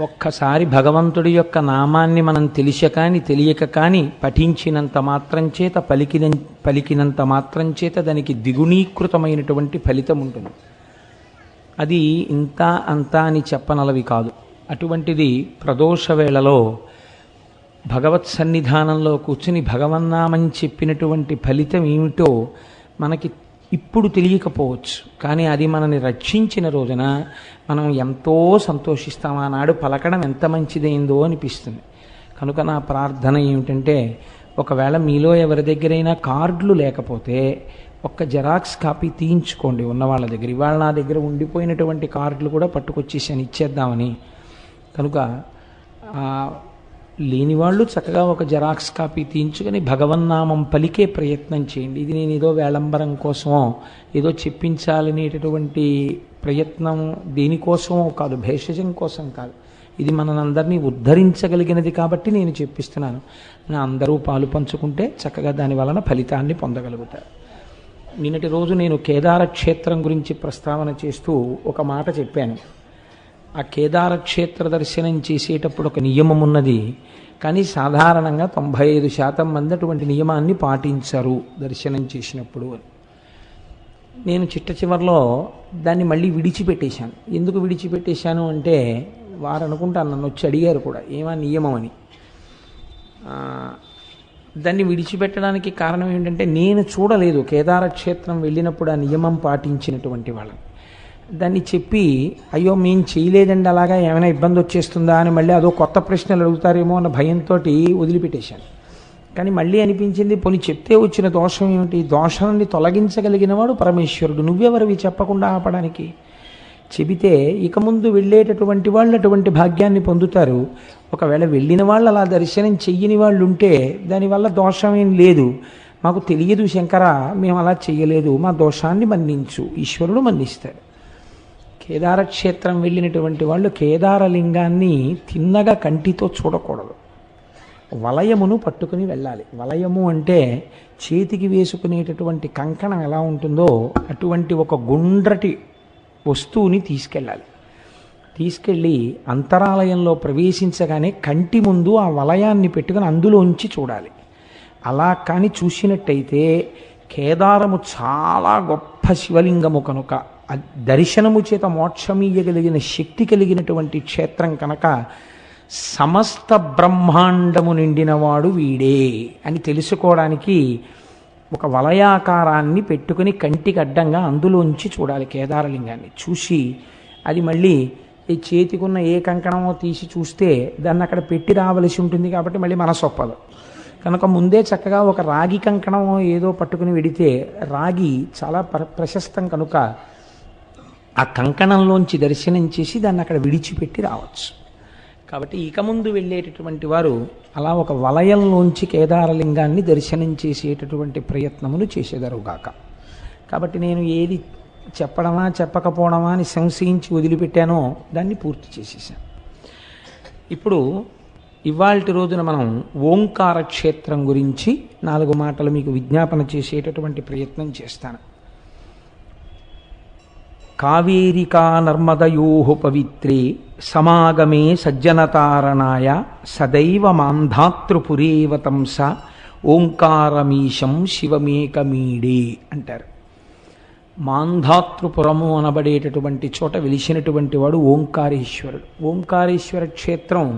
ఒక్కసారి భగవంతుడి యొక్క నామాన్ని మనం తెలియక కానీ పఠించినంత మాత్రం చేత పలికినంత మాత్రం చేత దానికి ద్విగుణీకృతమైనటువంటి ఫలితం ఉంటుంది. అది ఇంత అంతా అని చెప్పనలవి కాదు. అటువంటిది ప్రదోష వేళలో భగవత్ సన్నిధానంలో కూర్చుని భగవన్నామం చెప్పినటువంటి ఫలితం ఏమిటో మనకి ఇప్పుడు తెలియకపోవచ్చు, కానీ అది మనని రక్షించిన రోజున మనం ఎంతో సంతోషిస్తాం. ఆనాడు పలకడం ఎంత మంచిదైందో అనిపిస్తుంది. కనుక నా ప్రార్థన ఏమిటంటే, ఒకవేళ మీలో ఎవరి దగ్గరైనా కార్డులు లేకపోతే ఒక్క జెరాక్స్ కాపీ తీయించుకోండి ఉన్న వాళ్ళ దగ్గర. ఇవాళ నా దగ్గర ఉండిపోయినటువంటి కార్డులు కూడా పట్టుకొచ్చేసాను ఇచ్చేద్దామని. కనుక లేని వాళ్ళు చక్కగా ఒక జెరాక్స్ కాపీ తీయించుకొని భగవన్నామం పలికే ప్రయత్నం చేయండి. ఇది నేను ఏదో వేళంబరం కోసమో ఏదో చెప్పించాలనేటటువంటి ప్రయత్నం దేనికోసమో కాదు, భేషజం కోసం కాదు. ఇది మనందరినీ ఉద్ధరించగలిగినది కాబట్టి నేను చెప్పిస్తున్నాను. అందరూ పాలు పంచుకుంటే చక్కగా దాని వలన ఫలితాన్ని పొందగలుగుతారు. నిన్నటి రోజు నేను కేదార క్షేత్రం గురించి ప్రస్తావన చేస్తూ ఒక మాట చెప్పాను. ఆ కేదార క్షేత్ర దర్శనం చేసేటప్పుడు ఒక నియమం ఉన్నది, కానీ సాధారణంగా 95% మంది అటువంటి నియమాన్ని పాటించరు దర్శనం చేసినప్పుడు అని. నేను చిట్ట చివరిలో దాన్ని మళ్ళీ విడిచిపెట్టేశాను. ఎందుకు విడిచిపెట్టేశాను అంటే, వారు అనుకుంటాను నన్ను వచ్చి అడిగారు కూడా ఏమా నియమం అని. దాన్ని విడిచిపెట్టడానికి కారణం ఏంటంటే, నేను చూడలేదు కేదార క్షేత్రం వెళ్ళినప్పుడు ఆ నియమం పాటించినటువంటి వాళ్ళని. దాన్ని చెప్పి అయ్యో మేము చేయలేదండి అలాగా ఏమైనా ఇబ్బంది వచ్చేస్తుందా అని మళ్ళీ అదో కొత్త ప్రశ్నలు అడుగుతారేమో అన్న భయంతో వదిలిపెట్టేశాను. కానీ మళ్ళీ అనిపించింది, పోనీ చెప్తే వచ్చిన దోషం ఏమిటి? దోషాన్ని తొలగించగలిగిన వాడు పరమేశ్వరుడు. నువ్వెవరివి చెప్పకుండా ఆపడానికి? చెబితే ఇక ముందు వెళ్ళేటటువంటి వాళ్ళు అటువంటి భాగ్యాన్ని పొందుతారు. ఒకవేళ వెళ్ళిన వాళ్ళు అలా దర్శనం చెయ్యని వాళ్ళు ఉంటే దానివల్ల దోషం ఏం లేదు. మాకు తెలియదు శంకర, మేము అలా చెయ్యలేదు, మా దోషాన్ని మన్నించు, ఈశ్వరుడు మన్నిస్తాడు. కేదార క్షేత్రం వెళ్ళినటువంటి వాళ్ళు కేదారలింగాన్ని తిన్నగా కంటితో చూడకూడదు, వలయమును పట్టుకుని వెళ్ళాలి. వలయము అంటే చేతికి వేసుకునేటటువంటి కంకణం ఎలా ఉంటుందో అటువంటి ఒక గుండ్రటి వస్తువుని తీసుకెళ్ళి అంతరాలయంలో ప్రవేశించగానే కంటి ముందు ఆ వలయాన్ని పెట్టుకుని అందులోంచి చూడాలి. అలా కానీ చూసినట్టయితే కేదారము చాలా గొప్ప శివలింగము కనుక, దర్శనము చేత మోక్షమీయగలిగిన శక్తి కలిగినటువంటి క్షేత్రం కనుక సమస్త బ్రహ్మాండము నిండినవాడు వీడే అని తెలుసుకోవడానికి ఒక వలయాకారాన్ని పెట్టుకుని కంటికి అడ్డంగా అందులోంచి చూడాలి కేదారలింగాన్ని. చూసి అది మళ్ళీ ఈ చేతికున్న ఏ కంకణమో తీసి చూస్తే దాన్ని అక్కడ పెట్టి రావలసి ఉంటుంది కాబట్టి మళ్ళీ మనసు ఒప్పదు. కనుక ముందే చక్కగా ఒక రాగి కంకణమో ఏదో పట్టుకుని వెడితే, రాగి చాలా ప్రశస్తం కనుక ఆ కంకణంలోంచి దర్శనం చేసి దాన్ని అక్కడ విడిచిపెట్టి రావచ్చు. కాబట్టి ఇక ముందు వెళ్ళేటటువంటి వారు అలా ఒక వలయంలోంచి కేదారలింగాన్ని దర్శనం చేసేటటువంటి ప్రయత్నములు చేసేదరుగాక. కాబట్టి నేను ఏది చెప్పడమా చెప్పకపోవడమా అని సంశయించి వదిలిపెట్టానో దాన్ని పూర్తి చేసేసాను. ఇప్పుడు ఇవాల్టి రోజున మనం ఓంకార క్షేత్రం గురించి 4 మాటలు మీకు విజ్ఞాపన చేసేటటువంటి ప్రయత్నం చేస్తాను. కావేరికా నర్మదయోః పవిత్రే సమాగమే సజ్జనతారణాయ సదైవ మాంధాతృపురేవ తంస ఓంకారమీశం శివమేకమీడే అంటారు. మాంధాతృపురము అనబడేటటువంటి చోట వెలిసినటువంటి వాడు ఓంకారేశ్వరుడు. ఓంకారేశ్వర క్షేత్రం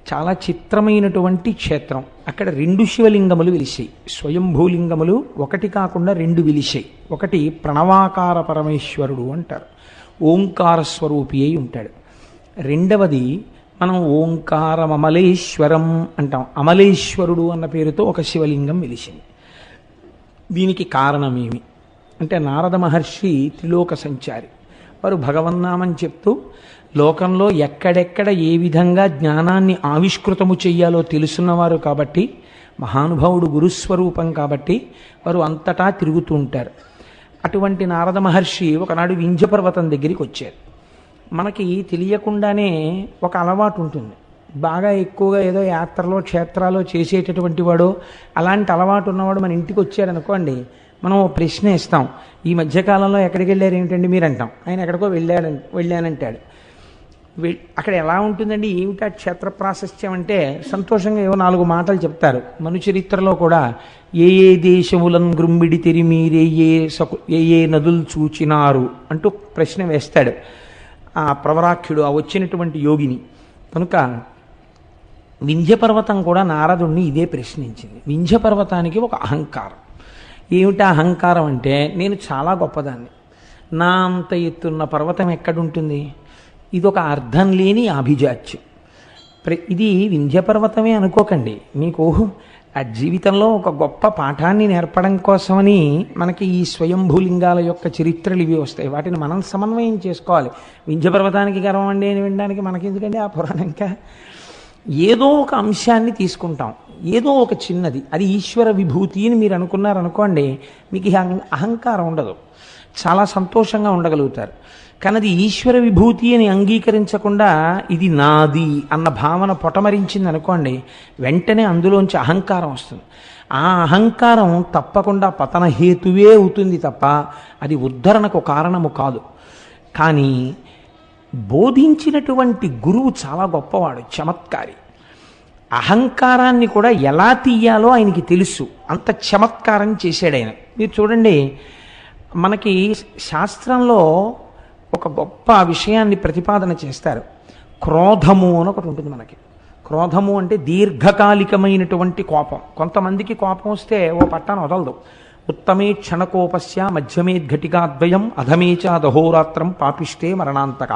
చాలా చిత్రమైనటువంటి క్షేత్రం. అక్కడ 2 శివలింగములు వెలిసాయి, స్వయంభూలింగములు, ఒకటి కాకుండా 2 వెలిసాయి. ఒకటి ప్రణవాకార పరమేశ్వరుడు అంటారు, ఓంకార స్వరూపి అయి ఉంటాడు. రెండవది మనం ఓంకారమమలేశ్వరం అంటాం, అమలేశ్వరుడు అన్న పేరుతో ఒక శివలింగం వెలిసింది. దీనికి కారణమేమి అంటే, నారద మహర్షి త్రిలోక సంచారి. వారు భగవన్నామని చెప్తూ లోకంలో ఎక్కడెక్కడ ఏ విధంగా జ్ఞానాన్ని ఆవిష్కృతము చెయ్యాలో తెలుసున్నవారు కాబట్టి, మహానుభావుడు గురుస్వరూపం కాబట్టి వారు అంతటా తిరుగుతూ ఉంటారు. అటువంటి నారద మహర్షి ఒకనాడు వింధ్యపర్వతం దగ్గరికి వచ్చారు. మనకి తెలియకుండానే ఒక అలవాటు ఉంటుంది, బాగా ఎక్కువగా ఏదో యాత్రలో క్షేత్రాల్లో చేసేటటువంటి వాడు, అలాంటి అలవాటు ఉన్నవాడు మన ఇంటికి వచ్చాడు అనుకోండి, మనం ఓ ప్రశ్న ఇస్తాం, ఈ మధ్యకాలంలో ఎక్కడికి వెళ్ళారు ఏమిటండి మీరు అంటాం. ఆయన ఎక్కడికో వెళ్ళానంటాడు. అక్కడ ఎలా ఉంటుందండి, ఏమిటా క్షేత్ర ప్రాశస్త్యం అంటే సంతోషంగా ఏవో 4 మాటలు చెప్తారు. మను చరిత్రలో కూడా ఏ ఏ దేశములను గ్రుమ్మిడి తెరిమీరే ఏ నదులు చూచినారు అంటూ ప్రశ్న వేస్తాడు ఆ ప్రవరాఖ్యుడు, ఆ వచ్చినటువంటి యోగిని. కనుక వింధ్యపర్వతం కూడా నారదుణ్ణి ఇదే ప్రశ్నించింది. వింధ్యపర్వతానికి ఒక అహంకారం. ఏమిటా అహంకారం అంటే, నేను చాలా గొప్పదాన్ని, నా అంత ఎత్తున్న పర్వతం ఎక్కడుంటుంది, ఇదొక అర్థం లేని అభిజాత్యం. ఇది వింధ్యపర్వతమే అనుకోకండి, మీకు ఆ జీవితంలో ఒక గొప్ప పాఠాన్ని నేర్పడం కోసమని మనకి ఈ స్వయంభూలింగాల యొక్క చరిత్రలు ఇవి వస్తాయి. వాటిని మనం సమన్వయం చేసుకోవాలి. వింధ్యపర్వతానికి గర్వం అండి అని వినడానికి మనకెందుకండి ఆ పురాణంగా. ఏదో ఒక అంశాన్ని తీసుకుంటాం, ఏదో ఒక చిన్నది, అది ఈశ్వర విభూతి అని మీరు అనుకున్నారనుకోండి, మీకు అహంకారం ఉండదు, చాలా సంతోషంగా ఉండగలుగుతారు. కానీ అది ఈశ్వర విభూతి అని అంగీకరించకుండా ఇది నాది అన్న భావన పొటమరించింది అనుకోండి, వెంటనే అందులోంచి అహంకారం వస్తుంది. ఆ అహంకారం తప్పకుండా పతనహేతువే అవుతుంది తప్ప అది ఉద్ధరణకు కారణము కాదు. కానీ బోధించినటువంటి గురువు చాలా గొప్పవాడు, చమత్కారి. అహంకారాన్ని కూడా ఎలా తీయాలో ఆయనకి తెలుసు, అంత చమత్కారం చేశాడు ఆయన. మీరు చూడండి, మనకి శాస్త్రంలో ఒక గొప్ప విషయాన్ని ప్రతిపాదన చేస్తారు. క్రోధము అని ఒకటి ఉంటుంది మనకి. క్రోధము అంటే దీర్ఘకాలికమైనటువంటి కోపం. కొంతమందికి కోపం వస్తే ఓ పట్టాను వదలదు. ఉత్తమే క్షణకోపస్య మధ్యమేద్ఘటికాద్వయం అధమేచ దహోరాత్రం పాపిష్టే మరణాంతక.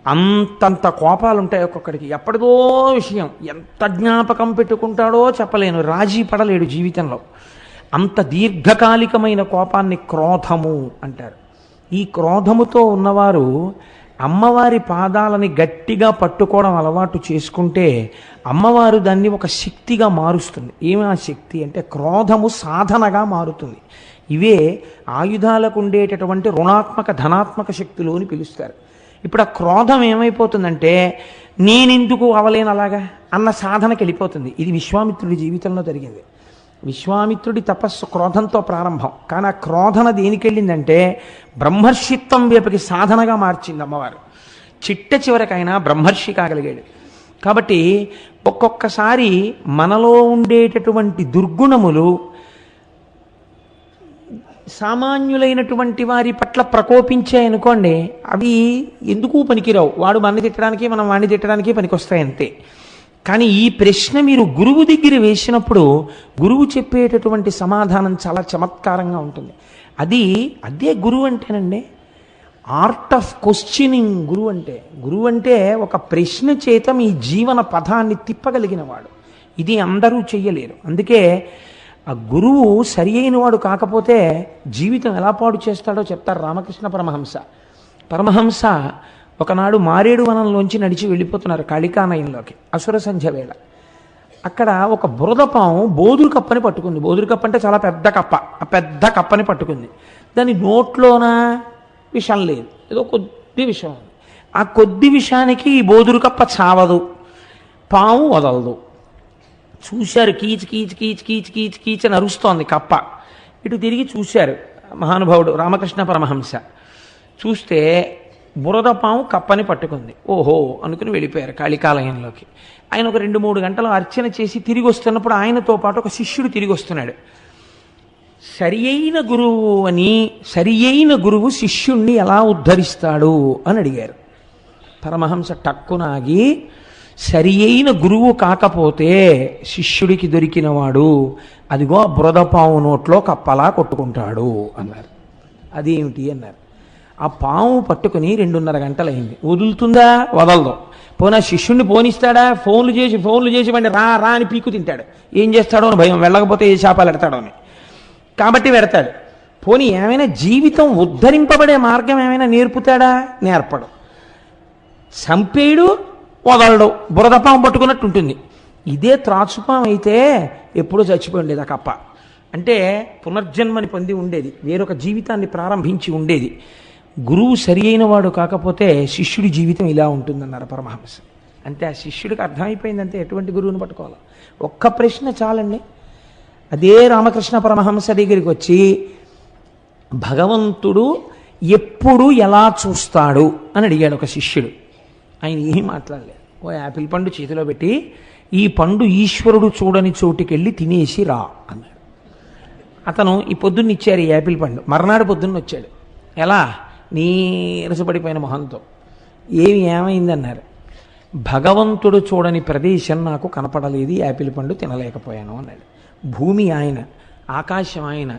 అంతంత కోపాలు ఉంటాయి ఒక్కొక్కడికి. ఎప్పటిదో విషయం ఎంత జ్ఞాపకం పెట్టుకుంటాడో చెప్పలేను, రాజీ పడలేడు జీవితంలో. అంత దీర్ఘకాలికమైన కోపాన్ని క్రోధము అంటారు. ఈ క్రోధముతో ఉన్నవారు అమ్మవారి పాదాలని గట్టిగా పట్టుకోవడం అలవాటు చేసుకుంటే అమ్మవారు దాన్ని ఒక శక్తిగా మారుస్తుంది. ఏమి ఆ శక్తి అంటే, క్రోధము సాధనగా మారుతుంది. ఇవే ఆయుధాలకు ఉండేటటువంటి రుణాత్మక ధనాత్మక శక్తులు అని పిలుస్తారు. ఇప్పుడు ఆ క్రోధం ఏమైపోతుందంటే, నేనెందుకు అవలేను అలాగా అన్న సాధనకి వెళ్ళిపోతుంది. ఇది విశ్వామిత్రుడి జీవితంలో జరిగింది. విశ్వామిత్రుడి తపస్సు క్రోధంతో ప్రారంభం, కానీ ఆ క్రోధన దేనికి వెళ్ళిందంటే బ్రహ్మర్షిత్వం వైపుకి సాధనగా మార్చింది అమ్మవారు. చిట్ట చివరికైనా బ్రహ్మర్షి కాగలిగాడు. కాబట్టి ఒక్కొక్కసారి మనలో ఉండేటటువంటి దుర్గుణములు సామాన్యులైనటువంటి వారి పట్ల ప్రకోపించాయనుకోండి, అవి ఎందుకు పనికిరావు. వాడు మనని తిట్టడానికి, మనం వాడిని తిట్టడానికి పనికొస్తాయి అంతే. కానీ ఈ ప్రశ్న మీరు గురువు దగ్గర వేసినప్పుడు గురువు చెప్పేటటువంటి సమాధానం చాలా చమత్కారంగా ఉంటుంది. అదే గురువు అంటేనండి, ఆర్ట్ ఆఫ్ క్వశ్చనింగ్ గురువు అంటే. గురువు అంటే ఒక ప్రశ్న చేత మీ జీవన పథాన్ని తిప్పగలిగిన వాడు. ఇది అందరూ చెయ్యలేరు. అందుకే ఆ గురువు సరి అయిన వాడు కాకపోతే జీవితం ఎలా పాడు చేస్తాడో చెప్తారు రామకృష్ణ పరమహంస. పరమహంస ఒకనాడు మారేడు వనంలోంచి నడిచి వెళ్ళిపోతున్నారు కాళికానయంలోకి, అసుర సంధ్య వేళ. అక్కడ ఒక బురదపాము బోదురు కప్పని పట్టుకుంది. బోదురు కప్ప అంటే చాలా పెద్ద కప్ప. ఆ పెద్ద కప్పని పట్టుకుంది. దాని నోట్లోన విషం లేదు, ఏదో కొద్ది విషం ఉంది. ఆ కొద్ది విషానికి ఈ బోదురు కప్ప చావదు, పాము వదలదు. చూశారు, కీచ్ కీచ్ కీచ్ కీచ్ కీచ్ కీచ్ అని అరుస్తోంది కప్ప. ఇటు తిరిగి చూశారు మహానుభావుడు రామకృష్ణ పరమహంస. చూస్తే బురదపాము కప్పని పట్టుకుంది. ఓహో అనుకుని వెళ్ళిపోయారు కాళికాలయంలోకి. ఆయన ఒక 2-3 గంటలు అర్చన చేసి తిరిగి వస్తున్నప్పుడు ఆయనతో పాటు ఒక శిష్యుడు తిరిగి వస్తున్నాడు. సరి అయిన గురువు శిష్యుణ్ణి ఎలా ఉద్ధరిస్తాడు అని అడిగారు. పరమహంస టక్కునాగి, సరి అయిన గురువు కాకపోతే శిష్యుడికి దొరికినవాడు అదిగో బురదపాము నోట్లో కప్పలా కొట్టుకుంటాడు అన్నారు. అదేమిటి అన్నారు. ఆ పాము పట్టుకుని 2:30 గంటలైంది. వదులుతుందా? వదలదు. పోనా శిష్యుణ్ణి పోనిస్తాడా? ఫోన్లు చేసి వాడిని రా రా అని పీకు తింటాడు. ఏం చేస్తాడో అని భయం, వెళ్ళకపోతే ఏ శాపాలు ఎడతాడో అని. కాబట్టి పెడతాడు. పోనీ ఏమైనా జీవితం ఉద్ధరింపబడే మార్గం ఏమైనా నేర్పుతాడా? నేర్పడు. చంపేడు, వదలడు, బురదపాము పట్టుకున్నట్టు ఉంటుంది. ఇదే త్రాచుపాము అయితే ఎప్పుడూ చచ్చిపోయిండేది ఆ కప్ప. అంటే పునర్జన్మని పొంది ఉండేది, వేరొక జీవితాన్ని ప్రారంభించి ఉండేది. గురువు సరి అయిన వాడు కాకపోతే శిష్యుడి జీవితం ఇలా ఉంటుందన్నారు పరమహంస. అంటే ఆ శిష్యుడికి అర్థమైపోయిందంటే ఎటువంటి గురువుని పట్టుకోవాలి. ఒక్క ప్రశ్న చాలండి. అదే రామకృష్ణ పరమహంస దగ్గరికి వచ్చి, భగవంతుడు ఎప్పుడు ఎలా చూస్తాడు అని అడిగాడు ఒక శిష్యుడు. ఆయన ఏం మాట్లాడలేదు. ఓ యాపిల్ పండు చేతిలో పెట్టి, ఈ పండు ఈశ్వరుడు చూడని చోటుకెళ్ళి తినేసి రా అన్నాడు. అతను ఈ పొద్దున్న ఇచ్చారు ఈ యాపిల్ పండు. మర్నాడు పొద్దున్న వచ్చాడు. ఎలా? నీరసపడిపోయిన మొహంతో. ఏమైందన్నారు. భగవంతుడు చూడని ప్రదేశం నాకు కనపడలేదు, యాపిల్ పండు తినలేకపోయాను అన్నాడు. భూమి ఆయన, ఆకాశం ఆయన,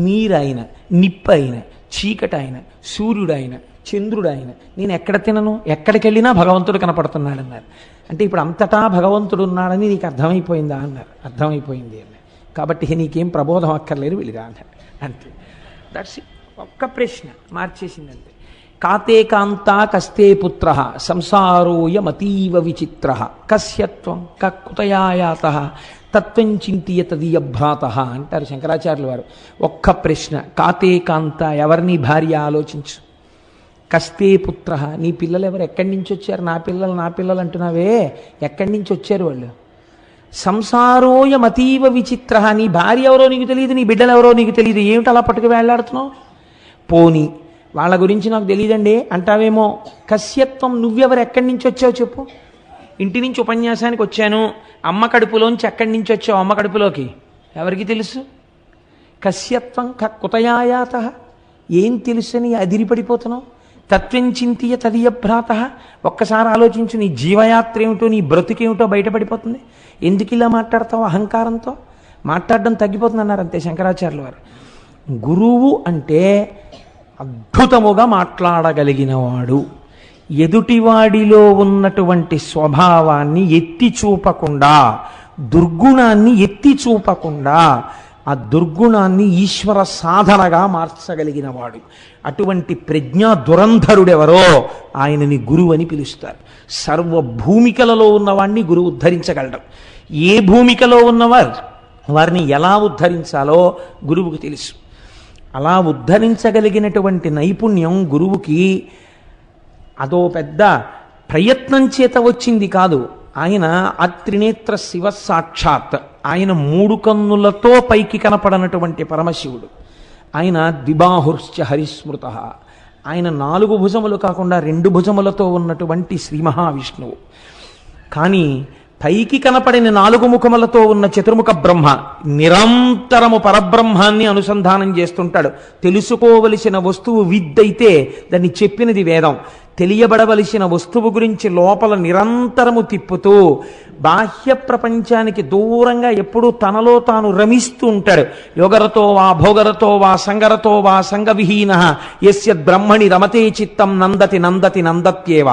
నీరు ఆయన, నిప్పు ఆయన, చీకటి ఆయన, సూర్యుడు ఆయన, చంద్రుడు ఆయన, నేను ఎక్కడ తినను? ఎక్కడికి వెళ్ళినా భగవంతుడు కనపడుతున్నాడు అన్నారు. అంటే ఇప్పుడు అంతటా భగవంతుడు ఉన్నాడని నీకు అర్థమైపోయిందా అన్నారు. అర్థమైపోయింది అన్నారు. కాబట్టి నీకేం ప్రబోధం అక్కర్లేదు, వెళ్ళిరా అన్నారు. అంతే. దట్స్ ఒక్క ప్రశ్న మార్చేసిందంతే. కాతే కాంతా కస్తే పుత్ర సంసారోయమతీవ విచిత్ర కస్యత్వం కుతయాయాత తత్వం చింతియ తదీయభ్రాత అంటారు శంకరాచార్యుల వారు. ఒక్క ప్రశ్న. కాతే కాంత, ఎవరిని భార్య ఆలోచించు. కస్తే పుత్ర, నీ పిల్లలు ఎవరు? ఎక్కడి నుంచి వచ్చారు? నా పిల్లలు అంటున్నావే, ఎక్కడి నుంచి వచ్చారు వాళ్ళు? సంసారోయమతీవ విచిత్ర, నీ భార్య ఎవరో నీకు తెలియదు, నీ బిడ్డలు ఎవరో నీకు తెలియదు, ఏమిటి అలా పట్టుకు వేళ్లాడుతున్నావు? పోనీ వాళ్ళ గురించి నాకు తెలియదండి అంటావేమో. కస్యత్వం, నువ్వెవరు? ఎక్కడి నుంచి వచ్చావు చెప్పు. ఇంటి నుంచి ఉపన్యాసానికి వచ్చాను, అమ్మ కడుపులోంచి ఎక్కడి నుంచి వచ్చావు అమ్మ కడుపులోకి? ఎవరికి తెలుసు? కస్యత్వం కుతయాయాత, ఏం తెలుసని అదిరిపడిపోతున్నావు? తత్వం చింతియ తదీయభ్రాత, ఒక్కసారి ఆలోచించు. నీ జీవయాత్ర ఏమిటో, నీ బ్రతుకేమిటో బయటపడిపోతుంది. ఎందుకు ఇలా మాట్లాడతావు అహంకారంతో? మాట్లాడడం తగ్గిపోతుంది అన్నారు అంతే శంకరాచార్యుల వారు. గురువు అంటే అద్భుతముగా మాట్లాడగలిగినవాడు. ఎదుటివాడిలో ఉన్నటువంటి స్వభావాన్ని ఎత్తి చూపకుండా, దుర్గుణాన్ని ఎత్తి చూపకుండా, ఆ దుర్గుణాన్ని ఈశ్వర సాధనగా మార్చగలిగినవాడు. అటువంటి ప్రజ్ఞా దురంధరుడెవరో ఆయనని గురువు అని పిలుస్తారు. సర్వ భూమికలలో ఉన్నవాడిని గురువు ఉద్ధరించగలడు. ఏ భూమికలో ఉన్నవారు వారిని ఎలా ఉద్ధరించాలో గురువుకు తెలుసు. అలా ఉద్ధరించగలిగినటువంటి నైపుణ్యం గురువుకి అదో పెద్ద ప్రయత్నం చేత వచ్చింది కాదు. ఆయన అత్రినేత్ర శివ సాక్షాత్, ఆయన 3 కన్నులతో పైకి కనపడనటువంటి పరమశివుడు. ఆయన ద్విబాహుశ్చ హరిస్మృత, ఆయన 4 భుజములు కాకుండా 2 భుజములతో ఉన్నటువంటి శ్రీ మహావిష్ణువు. కానీ పైకి కనపడిన 4 ముఖములతో ఉన్న చతుర్ముఖ బ్రహ్మ నిరంతరము పరబ్రహ్మాన్ని అనుసంధానం చేస్తుంటాడు. తెలుసుకోవలసిన వస్తువు విద్దైతే దాన్ని చెప్పినది వేదం. తెలియబడవలసిన వస్తువు గురించి లోపల నిరంతరము తిప్పుతూ బాహ్య ప్రపంచానికి దూరంగా ఎప్పుడూ తనలో తాను రమిస్తూ ఉంటాడు. యోగరతో వా భోగరతో వా సంగరతో వా సంగవిహీన యస్య బ్రహ్మణి రమతే చిత్తం నందతి నందతి నందత్యేవ.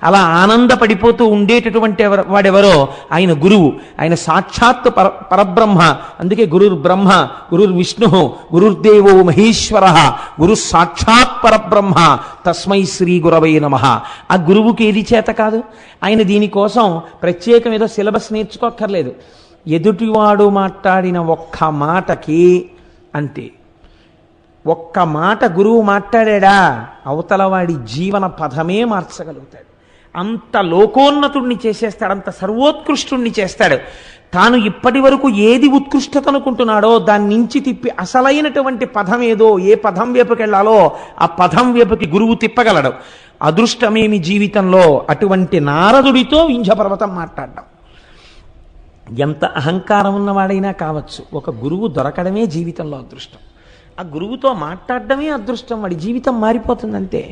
అలా ఆనందపడిపోతూ ఉండేటటువంటి వాడెవరో ఆయన గురువు. ఆయన సాక్షాత్ పరబ్రహ్మ. అందుకే గురుర్బ్రహ్మ గురుర్విష్ణు గురుర్దేవో మహేశ్వర గురు సాక్షాత్ పరబ్రహ్మ తస్మై శ్రీ గురవై నమః. ఆ గురువుకి ఏది చేత కాదు. ఆయన దీనికోసం ప్రత్యేకం ఏదో సిలబస్ నేర్చుకోక్కర్లేదు. ఎదుటివాడు మాట్లాడిన ఒక్క మాటకి అంతే, ఒక్క మాట గురువు మాట్లాడా అవతల వాడి జీవన పథమే మార్చగలుగుతాడు. అంత లోకోన్నతుణ్ణి చేసేస్తాడు, అంత సర్వోత్కృష్టుణ్ణి చేస్తాడు. తాను ఇప్పటి వరకు ఏది ఉత్కృష్టత అనుకుంటున్నాడో దాని నుంచి తిప్పి అసలైనటువంటి పదం ఏదో, ఏ పదం వైపుకి వెళ్ళాలో ఆ పదం వైపుకి గురువు తిప్పగలడు. అదృష్టమేమి జీవితంలో అటువంటి నారదుడితో వింధ్యపర్వతం మాట్లాడడం. ఎంత అహంకారం ఉన్నవాడైనా కావచ్చు, ఒక గురువు దొరకడమే జీవితంలో అదృష్టం. ఆ గురువుతో మాట్లాడడమే అదృష్టం, వాడి జీవితం మారిపోతుంది అంతే.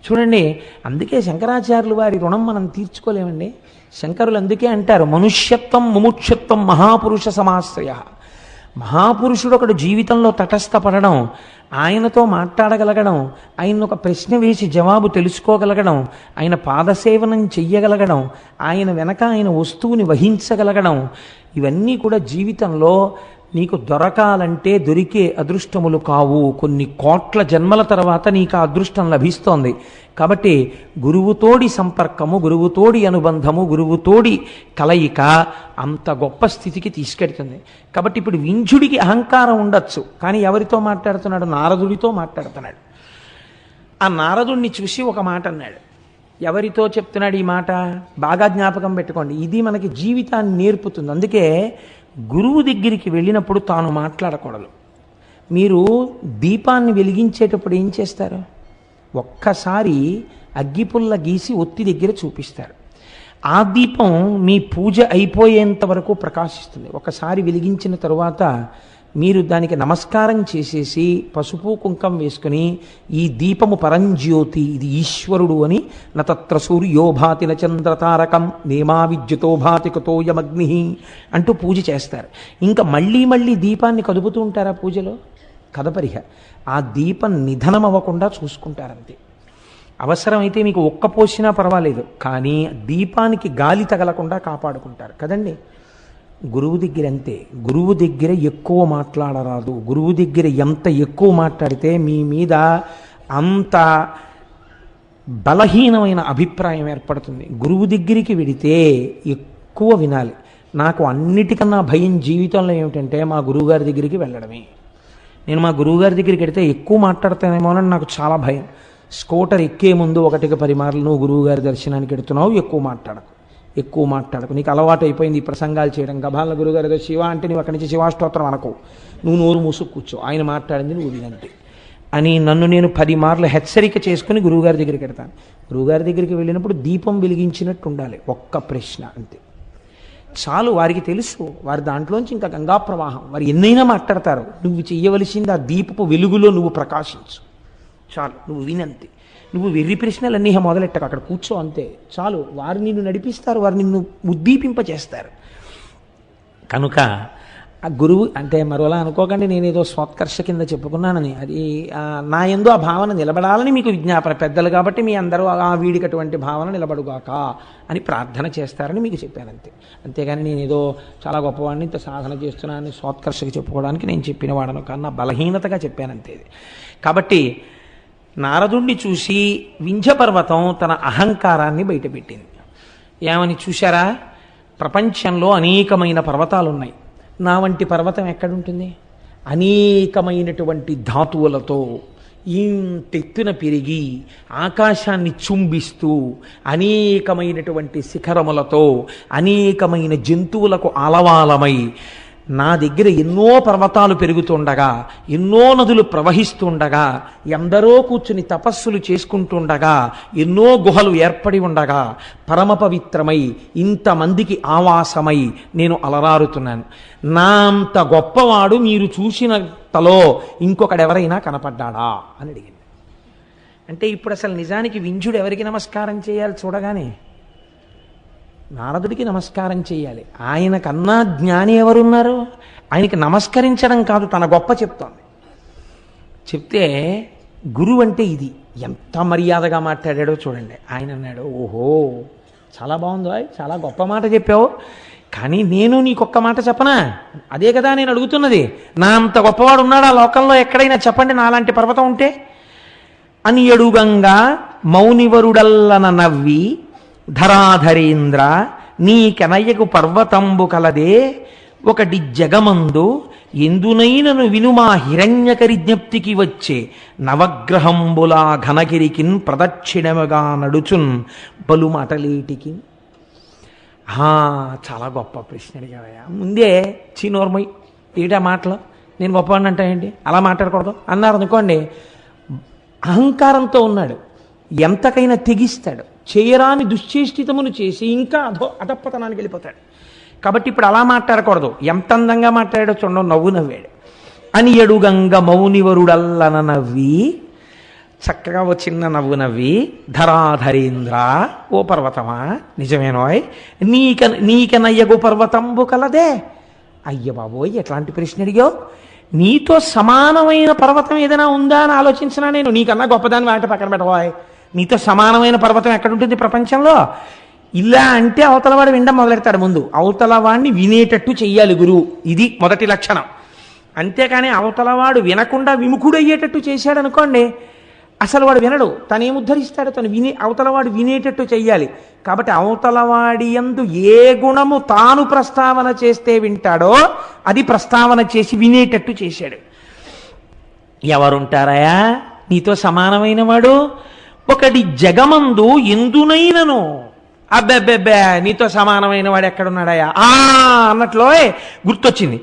చూడండి, అందుకే శంకరాచార్యులు వారి రుణం మనం తీర్చుకోలేమండి. శంకరులు అందుకే అంటారు, మనుష్యత్వం ముముక్షత్వం మహాపురుష సమాశ్రయ. మహాపురుషుడు ఒకడు జీవితంలో తటస్థపడడం, ఆయనతో మాట్లాడగలగడం, ఆయన ఒక ప్రశ్న వేసి జవాబు తెలుసుకోగలగడం, ఆయన పాదసేవనం చెయ్యగలగడం, ఆయన వెనక ఆయన వస్తువుని వహించగలగడం, ఇవన్నీ కూడా జీవితంలో నీకు దొరకాలంటే దొరికే అదృష్టములు కావు. కొన్ని కోట్ల జన్మల తర్వాత నీకు ఆ అదృష్టం లభిస్తోంది. కాబట్టి గురువుతోడి సంపర్కము, గురువుతోడి అనుబంధము, గురువుతోడి కలయిక అంత గొప్ప స్థితికి తీసుకెడుతుంది. కాబట్టి ఇప్పుడు వింధ్యుడికి అహంకారం ఉండొచ్చు, కానీ ఎవరితో మాట్లాడుతున్నాడు? నారదుడితో మాట్లాడుతున్నాడు. ఆ నారదుడిని చూసి ఒక మాట అన్నాడు. ఎవరితో చెప్తున్నాడు ఈ మాట? బాగా జ్ఞాపకం పెట్టుకోండి, ఇది మనకి జీవితాన్ని నేర్పుతుంది. అందుకే గురువు దగ్గరికి వెళ్ళినప్పుడు తాను మాట్లాడకూడదు. మీరు దీపాన్ని వెలిగించేటప్పుడు ఏం చేస్తారు? ఒక్కసారి అగ్గిపుల్ల గీసి ఒత్తి దగ్గర చూపిస్తారు. ఆ దీపం మీ పూజ అయిపోయేంత వరకు ప్రకాశిస్తుంది. ఒకసారి వెలిగించిన తరువాత మీరు దానికి నమస్కారం చేసేసి పసుపు కుంకం వేసుకుని ఈ దీపము పరంజ్యోతి, ఇది ఈశ్వరుడు అని, నతత్ర సూర్యో భాతి నచంద్రతారకం నేమా విద్యుతో భాతి కుతోయమగ్ని అంటూ పూజ చేస్తారు. ఇంకా మళ్ళీ మళ్ళీ దీపాన్ని కదుపుతూ ఉంటారా పూజలో? కదపరిహ. ఆ దీపం నిధనం అవ్వకుండా చూసుకుంటారంతే. అవసరమైతే మీకు ఒక్క పోసినా పర్వాలేదు, కానీ దీపానికి గాలి తగలకుండా కాపాడుకుంటారు కదండి. గురువు దగ్గర అంతే. గురువు దగ్గర ఎక్కువ మాట్లాడరాదు. గురువు దగ్గర ఎంత ఎక్కువ మాట్లాడితే మీ మీద అంత బలహీనమైన అభిప్రాయం ఏర్పడుతుంది. గురువు దగ్గరికి వెడితే ఎక్కువ వినాలి. నాకు అన్నిటికన్నా భయం జీవితంలో ఏమిటంటే మా గురువుగారి దగ్గరికి వెళ్ళడమే. నేను మా గురువుగారి దగ్గరికి వెడితే ఎక్కువ మాట్లాడతానేమోనని నాకు చాలా భయం. స్కూటర్ ఎక్కే ముందు 1-10 మార్లు నువ్వు గురువుగారి దర్శనానికి వెడుతున్నావు, ఎక్కువ మాట్లాడకు, నీకు అలవాటు అయిపోయింది ఈ ప్రసంగాలు చేయడం. గభాల గురుగారు ఏదో శివ అంటే నువ్వు అక్కడి నుంచి శివాష్టోత్రం అనకు, నువ్వు నోరు మూసుకు కూర్చో, ఆయన మాట్లాడింది నువ్వు వినంతే అని నన్ను నేను 10 మార్లు హెచ్చరిక చేసుకుని గురువుగారి దగ్గరికి వెడతాను. గురువుగారి దగ్గరికి వెళ్ళినప్పుడు దీపం వెలిగించినట్టు ఉండాలి. ఒక్క ప్రశ్న అంతే చాలు. వారికి తెలుసు, వారి దాంట్లోంచి ఇంకా గంగా ప్రవాహం, వారు ఎన్నైనా మాట్లాడతారు. నువ్వు చెయ్యవలసింది ఆ దీపపు వెలుగులో నువ్వు ప్రకాశించు చాలు. నువ్వు వినంతే. నువ్వు వెర్రి ప్రశ్నలన్నీ మొదలెట్టక అక్కడ కూర్చో అంతే చాలు. వారు నిన్ను నడిపిస్తారు, వారు నిన్ను ఉద్దీపింపచేస్తారు. కనుక ఆ గురువు అంటే మరోలా అనుకోకండి, నేనేదో స్వోత్కర్ష కింద చెప్పుకున్నానని. అది నా యందు ఆ భావన నిలబడాలని మీకు విజ్ఞాపన. పెద్దలు కాబట్టి మీ అందరూ ఆ వీడికి అటువంటి భావన నిలబడుగాక అని ప్రార్థన చేస్తారని మీకు చెప్పానంతే. అంతేగాని నేనేదో చాలా గొప్పవాడిని, ఇంత సాధన చేస్తున్నానని స్వోత్కర్షకి చెప్పుకోవడానికి నేను చెప్పిన వాడను కన్నా బలహీనతగా చెప్పానంతే. కాబట్టి నారదుణ్ణి చూసి వింధ్యపర్వతం తన అహంకారాన్ని బయటపెట్టింది. ఏమని చూశారా? ప్రపంచంలో అనేకమైన పర్వతాలు ఉన్నాయి, నా వంటి పర్వతం ఎక్కడుంటుంది? అనేకమైనటువంటి ధాతువులతో ఇంతెత్తున పెరిగి ఆకాశాన్ని చుంబిస్తూ అనేకమైనటువంటి శిఖరములతో అనేకమైన జంతువులకు ఆలవాలమై నా దగ్గర ఎన్నో పర్వతాలు పెరుగుతుండగా, ఎన్నో నదులు ప్రవహిస్తుండగా, ఎందరో కూర్చుని తపస్సులు చేసుకుంటుండగా, ఎన్నో గుహలు ఏర్పడి ఉండగా, పరమ పవిత్రమై ఇంతమందికి ఆవాసమై నేను అలరారుతున్నాను. నా అంత గొప్పవాడు మీరు చూసినంతలో ఇంకొకడెవరైనా కనపడ్డాడా అని అడిగింది. అంటే ఇప్పుడు అసలు నిజానికి వింధ్యుడు ఎవరికి నమస్కారం చేయాలి? చూడగానే నారదుడికి నమస్కారం చేయాలి. ఆయన కన్నా జ్ఞాని ఎవరున్నారు? ఆయనకి నమస్కరించడం కాదు, తన గొప్ప చెప్తోంది. చెప్తే గురువు అంటే ఇది ఎంత మర్యాదగా మాట్లాడాడో చూడండి. ఆయన అన్నాడు, ఓహో చాలా బాగుందో, చాలా గొప్ప మాట చెప్పావు, కానీ నేను నీకొక్క మాట చెప్పనా? అదే కదా నేను అడుగుతున్నది. నా అంత గొప్పవాడు ఉన్నాడు ఆ లోకంలో ఎక్కడైనా? చెప్పండి నాలాంటి పర్వతం ఉంటే అని. ఎడుగంగా మౌనివరుడల్లన నవ్వి ధరాధరేంద్ర నీకెనయ్యకు పర్వతంబు కలదే ఒకటి జగమందు ఎందునైనను వినుమా హిరణ్యకరి జ్ఞప్తికి వచ్చే నవగ్రహంబులా ఘనగిరికిన్ ప్రదక్షిణముగా నడుచున్ బలుమటలేటికి. చాలా గొప్ప ప్రశ్న అడిగావయ్యా. ముందే చీనోర్మయ్ ఏటా మాటలు, నేను గొప్పవాడిని అంటాయండి, అలా మాట్లాడకూడదు అన్నారు అనుకోండి. అహంకారంతో ఉన్నాడు, ఎంతకైనా తెగిస్తాడు, చేయరాని దుశ్చేష్టితమును చేసి ఇంకా అధపతనానికి వెళ్ళిపోతాడు. కాబట్టి ఇప్పుడు అలా మాట్లాడకూడదు. ఎంత అందంగా మాట్లాడాడో చూడండి, నవ్వు నవ్వాడు. అని ఎడుగంగ మౌనివరుడల్లన నవ్వి, చక్కగా ఓ చిన్న నవ్వు నవ్వి, ధరాధరేంద్ర ఓ పర్వతమా నిజమేనోయ్ నీకెనయ్యగు పర్వతంబు కలదే. అయ్య బాబోయ్ ఎట్లాంటి ప్రశ్న అడిగావు? నీతో సమానమైన పర్వతం ఏదైనా ఉందా అని ఆలోచించినా నేను. నీకన్నా గొప్పదాన్ని వాటి పక్కన పెట్టబోయ్. నీతో సమానమైన పర్వతం ఎక్కడుంటుంది ప్రపంచంలో? ఇలా అంటే అవతలవాడు వినడం మొదలెడతాడు. ముందు అవతలవాడిని వినేటట్టు చెయ్యాలి గురువు, ఇది మొదటి లక్షణం. అంతేకాని అవతలవాడు వినకుండా విముఖుడయ్యేటట్టు చేశాడు అనుకోండి, అసలు వాడు వినడు, తనేం ఉద్ధరిస్తాడు? తను అవతలవాడు వినేటట్టు చెయ్యాలి. కాబట్టి అవతలవాడి యందు ఏ గుణము తాను ప్రస్తావన చేస్తే వింటాడో అది ప్రస్తావన చేసి వినేటట్టు చేశాడు. ఎవరుంటారయా నీతో సమానమైన వాడు? ఒకటి జగమందు ఎందునైనను, అబ్బెబ్బెబ్బే నీతో సమానమైన వాడు ఎక్కడున్నాడయా అన్నట్లో గుర్తొచ్చింది.